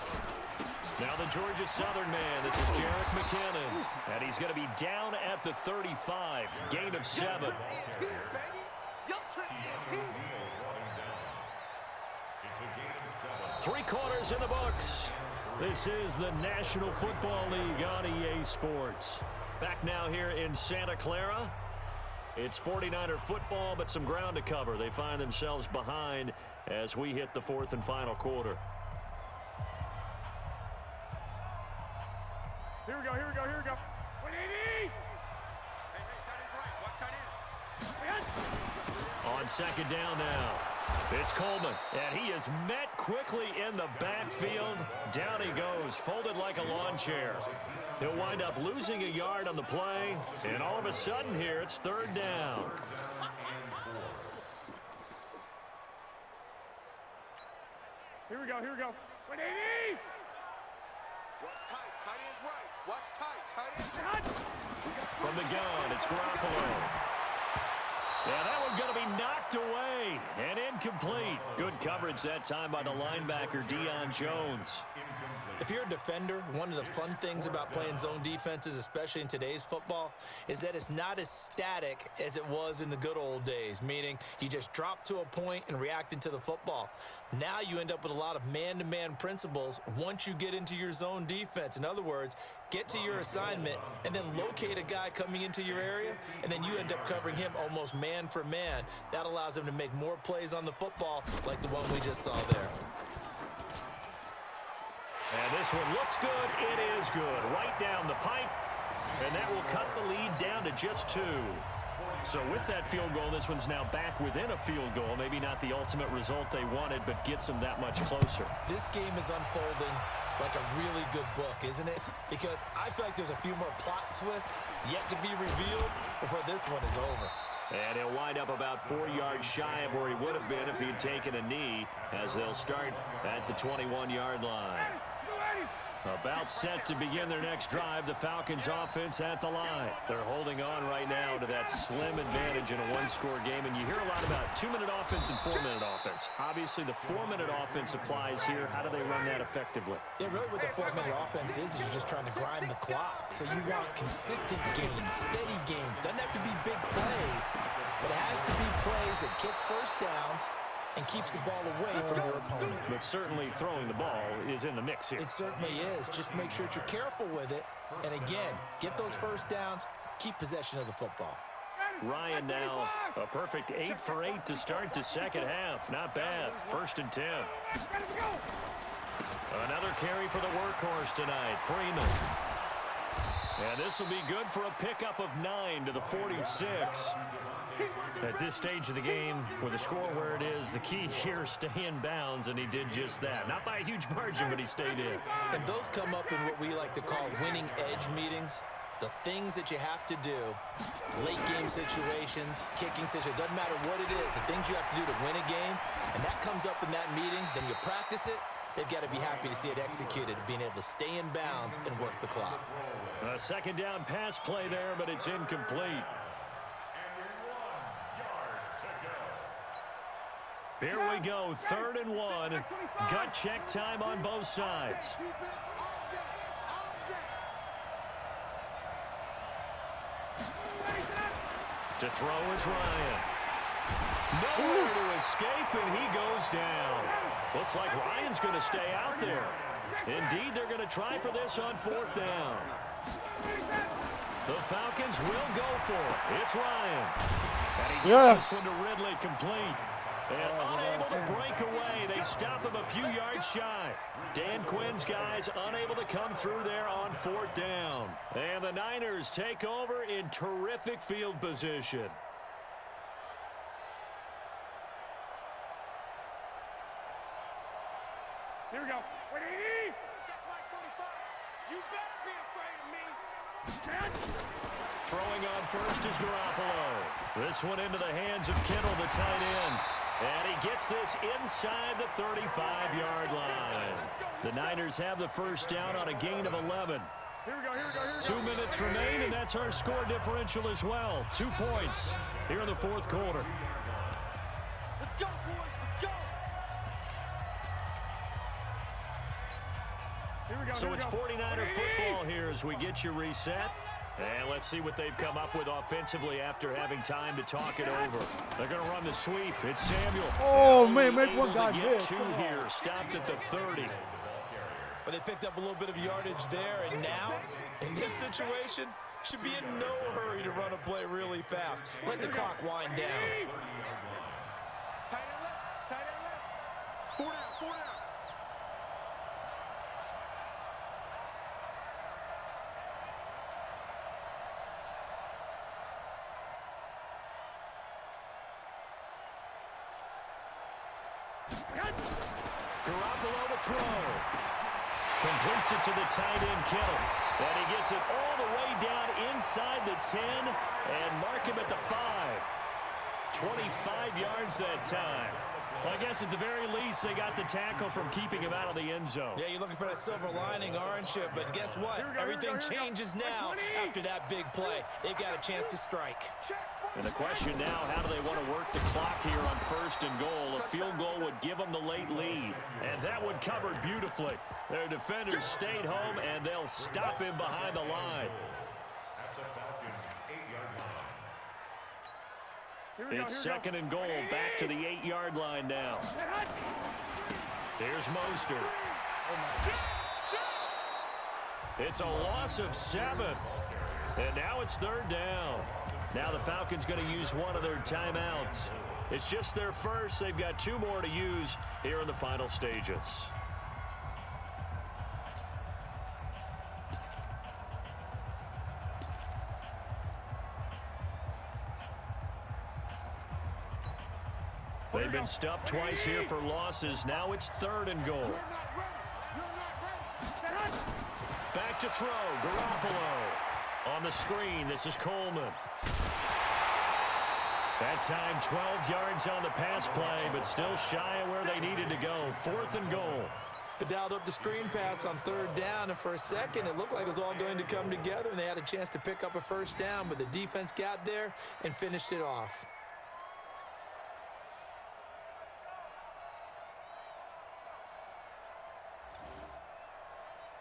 Now the Georgia Southern man, this is Jerick McKinnon. And he's going to be down at the 35. Gain of 7. Your trick is here, baby. Your trick is here. 3 quarters in the books. This is the National Football League on EA Sports. Back now here in Santa Clara. It's 49er football, but some ground to cover. They find themselves behind as we hit the 4th and final quarter. Here we go. 180. Hey, tight end's right. Watch tight end. On second down now, it's Coleman, and he is met quickly in the backfield. Down he goes, folded like a lawn chair. He'll wind up losing a yard on the play, and all of a sudden here, it's 3rd down. Here we go. 180. Watch tight. Tight end's right. Watch tight. From the gun, it's Garoppolo. Yeah, that one's going to be knocked away and incomplete. Good coverage that time by the linebacker, Deion Jones. If you're a defender, one of the fun things about playing zone defenses, especially in today's football, is that it's not as static as it was in the good old days, meaning you just dropped to a point and reacted to the football. Now you end up with a lot of man-to-man principles once you get into your zone defense. In other words, get to your assignment and then locate a guy coming into your area, and then you end up covering him almost man for man. That allows him to make more plays on the football like the one we just saw there. And this one looks good. It is good. Right down the pipe. And that will cut the lead down to just 2. So with that field goal, this one's now back within a field goal. Maybe not the ultimate result they wanted, but gets them that much closer. This game is unfolding like a really good book, isn't it? Because I feel like there's a few more plot twists yet to be revealed before this one is over. And he'll wind up about 4 yards shy of where he would have been if he had taken a knee, as they'll start at the 21-yard line. About set to begin their next drive, the Falcons offense at the line. They're holding on right now to that slim advantage in a one-score game, and you hear a lot about 2-minute offense and 4-minute offense. Obviously, the 4-minute offense applies here. How do they run that effectively? Yeah, really what the 4-minute offense is you're just trying to grind the clock. So you want consistent gains, steady gains. Doesn't have to be big plays, but it has to be plays that gets first downs and keeps the ball away from your opponent. But certainly throwing the ball is in the mix here. It certainly is. Just make sure that you're careful with it. And again, get those first downs, keep possession of the football. Ryan now, a perfect 8 for 8 to start the second half. Not bad. 1st and 10. Another carry for the workhorse tonight, Freeman. And this will be good for a pickup of 9 to the 46. At this stage of the game, with the score where it is, the key here, stay in bounds, and he did just that. Not by a huge margin, but he stayed in. And those come up in what we like to call winning edge meetings. The things that you have to do, late game situations, kicking situations, doesn't matter what it is, the things you have to do to win a game, and that comes up in that meeting, then you practice it, they've got to be happy to see it executed, being able to stay in bounds and work the clock. A second down pass play there, but it's incomplete. Here we go, 3rd and 1. Gut check time on both sides. To throw is Ryan. Nowhere to escape, and he goes down. Looks like Ryan's going to stay out there. Indeed, they're going to try for this on 4th down. The Falcons will go for it. It's Ryan. And he gets this one to Ridley complete. And unable to break away. They stop him a few yards shy. Dan Quinn's guys unable to come through there on 4th down. And the Niners take over in terrific field position. Here we go. Wait, you better be afraid of me. Throwing on first is Garoppolo. This one into the hands of Kittle, the tight end. And he gets this inside the 35-yard line. The Niners have the first down on a gain of 11. Here we go. 2 minutes remain, and that's our score differential as well. 2 points here in the 4th quarter. Let's go, boys. Let's go. Here we go. So it's 49er football here as we get you reset. And let's see what they've come up with offensively after having time to talk it over. They're going to run the sweep. It's Samuel. Oh, man, make Able one guy to miss. get 2 here. Stopped at the 30. But they picked up a little bit of yardage there, and now, in this situation, should be in no hurry to run a play really fast. Let the clock wind down. Tight end left. Tight end left. 4 down. 4 down. Garoppolo to throw. Completes it to the tight end, Kittle. And he gets it all the way down inside the 10 and mark him at the 5. 25 yards that time. Well, I guess at the very least, they got the tackle from keeping him out of the end zone. Yeah, you're looking for that silver lining, aren't you? But guess what? Everything changes now after that big play. They've got a chance to strike. And the question now, how do they want to work the clock here on 1st and goal? A field goal would give them the late lead. And that one covered beautifully. Their defenders stayed home, and they'll stop him behind the line. At the Falcons' 8-yard line. It's 2nd and goal, back to the 8-yard line now. Here's Mostert. It's a loss of 7. And now it's 3rd down. Now the Falcons going to use one of their timeouts. It's just their first. They've got 2 more to use here in the final stages. They've been stuffed twice here for losses. Now it's 3rd and goal. Back to throw. Garoppolo. On the screen, this is Coleman. That time, 12 yards on the pass play, but still shy of where they needed to go. 4th and goal. They dialed up the screen pass on 3rd down, and for a second, it looked like it was all going to come together, and they had a chance to pick up a first down, but the defense got there and finished it off.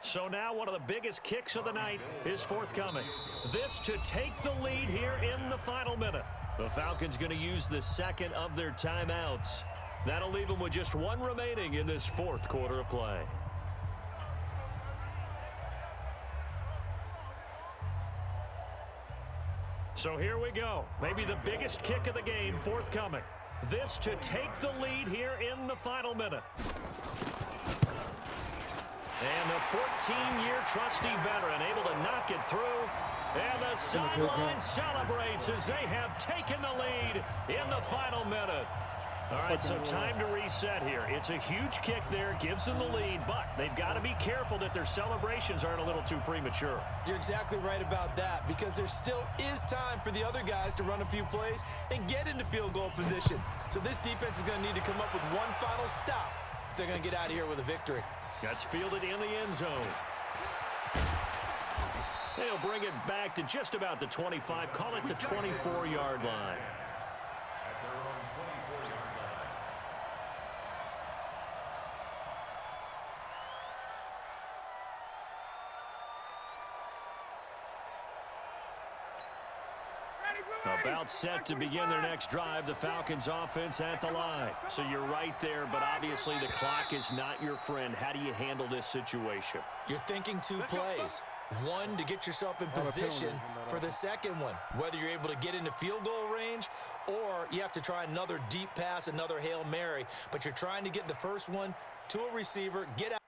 So now one of the biggest kicks of the night is forthcoming. This to take the lead here in the final minute. The Falcons going to use the 2nd of their timeouts. That'll leave them with just 1 remaining in this 4th quarter of play. So here we go. Maybe the biggest kick of the game forthcoming. This to take the lead here in the final minute. And the 14-year trusty veteran able to knock it through. And the sideline celebrates as they have taken the lead in the final minute. All right, so time to reset here. It's a huge kick there, gives them the lead, but they've got to be careful that their celebrations aren't a little too premature. You're exactly right about that, because there still is time for the other guys to run a few plays and get into field goal position. So this defense is going to need to come up with one final stop if they're going to get out of here with a victory. That's fielded in the end zone. They'll bring it back to just about the 25, call it the 24-yard line. About set to begin their next drive, the Falcons offense at the line. So you're right there, but obviously the clock is not your friend. How do you handle this situation? You're thinking two plays. One, to get yourself in position for the second one, whether you're able to get into field goal range or you have to try another deep pass, another Hail Mary. But you're trying to get the first one to a receiver, get out.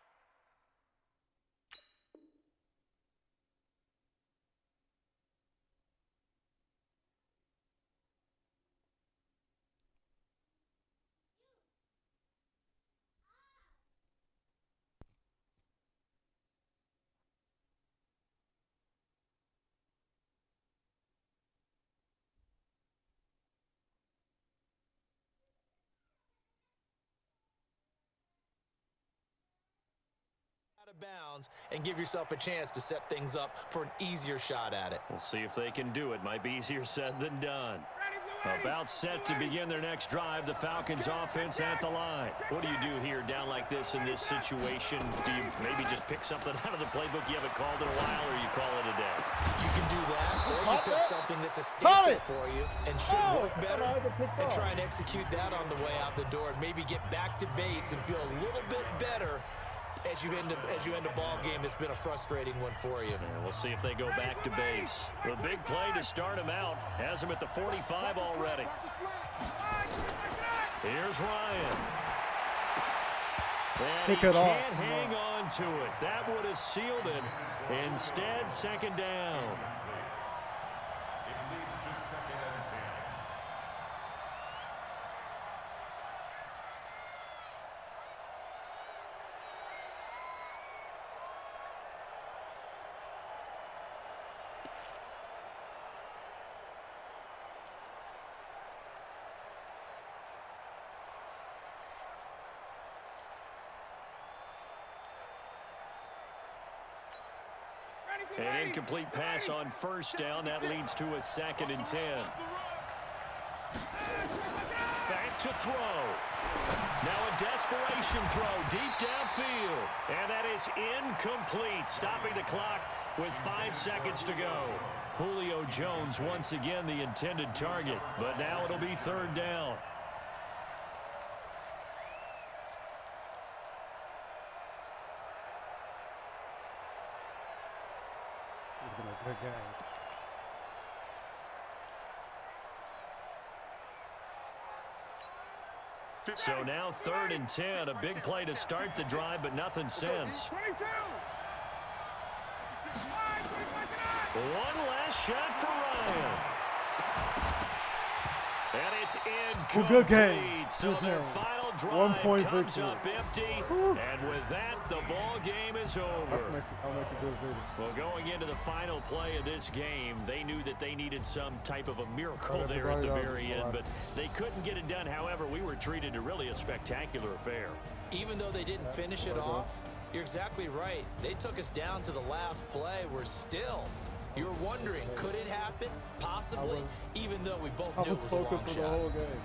Of bounds and give yourself a chance to set things up for an easier shot at it. We'll see if they can do it. Might be easier said than done. About set to begin their next drive, the Falcons offense at the line. What do you do here down like this in this situation? Do you maybe just pick something out of the playbook you haven't called in a while, or you call it a day? You can do that, or you pick something that's a staple for you and should work better and try and execute that on the way out the door and maybe get back to base and feel a little bit better as you end a ball game that's been a frustrating one for you. And we'll see if they go back to base. The big play to start him out has him at the 45 already. Here's Ryan. And he can't hang on to it. That would have sealed it. Instead, second down. It leads to 2nd and 10. An incomplete pass on first down. That leads to a 2nd and 10. Back to throw. Now a desperation throw deep downfield. And that is incomplete, stopping the clock with 5 seconds to go. Julio Jones once again the intended target, but now it'll be 3rd down. It's been a good game. So now 3rd and 10, a big play to start the drive, but nothing since. 22. One last shot for Ryan. And it's incomplete. Good game. So Good their game. final 1 drive point comes victory. up empty. And with that, the ball game is over. I'll make a good video. Well, going into the final play of this game, they knew that they needed some type of a miracle there at the very end, but they couldn't get it done. However, we were treated to really a spectacular affair. Even though they didn't finish it off, you're exactly right. They took us down to the last play. We're still, you're wondering, could it happen? Possibly, even though we both I knew it was was a long focused for the shot. whole game.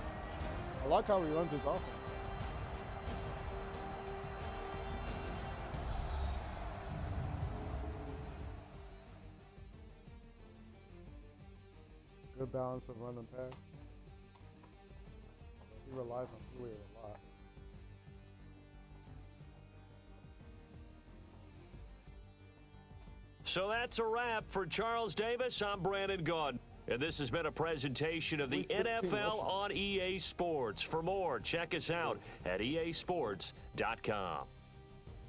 I like how he runs his offense. Good balance of run and pass. He relies on Julio a lot. So that's a wrap for Charles Davis. I'm Brandon Gaudin. And this has been a presentation of the NFL on EA Sports. For more, check us out at easports.com.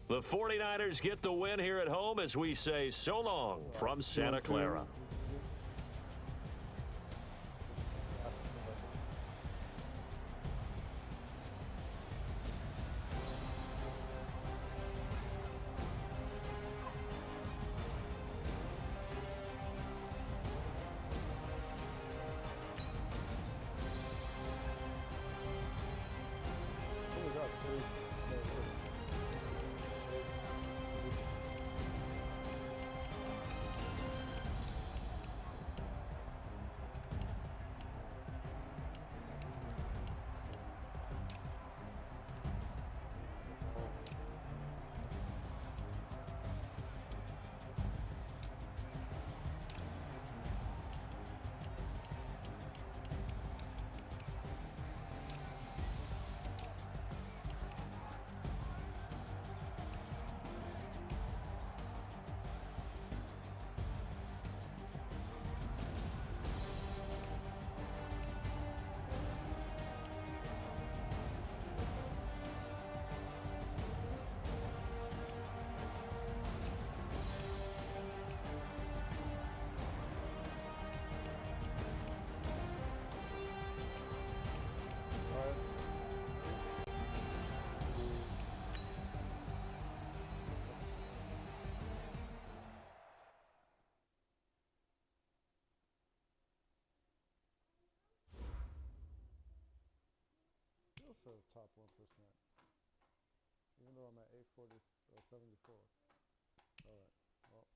The 49ers get the win here at home as we say so long from Santa Clara. Says top 1%, even though I'm at 840 74. All right, well.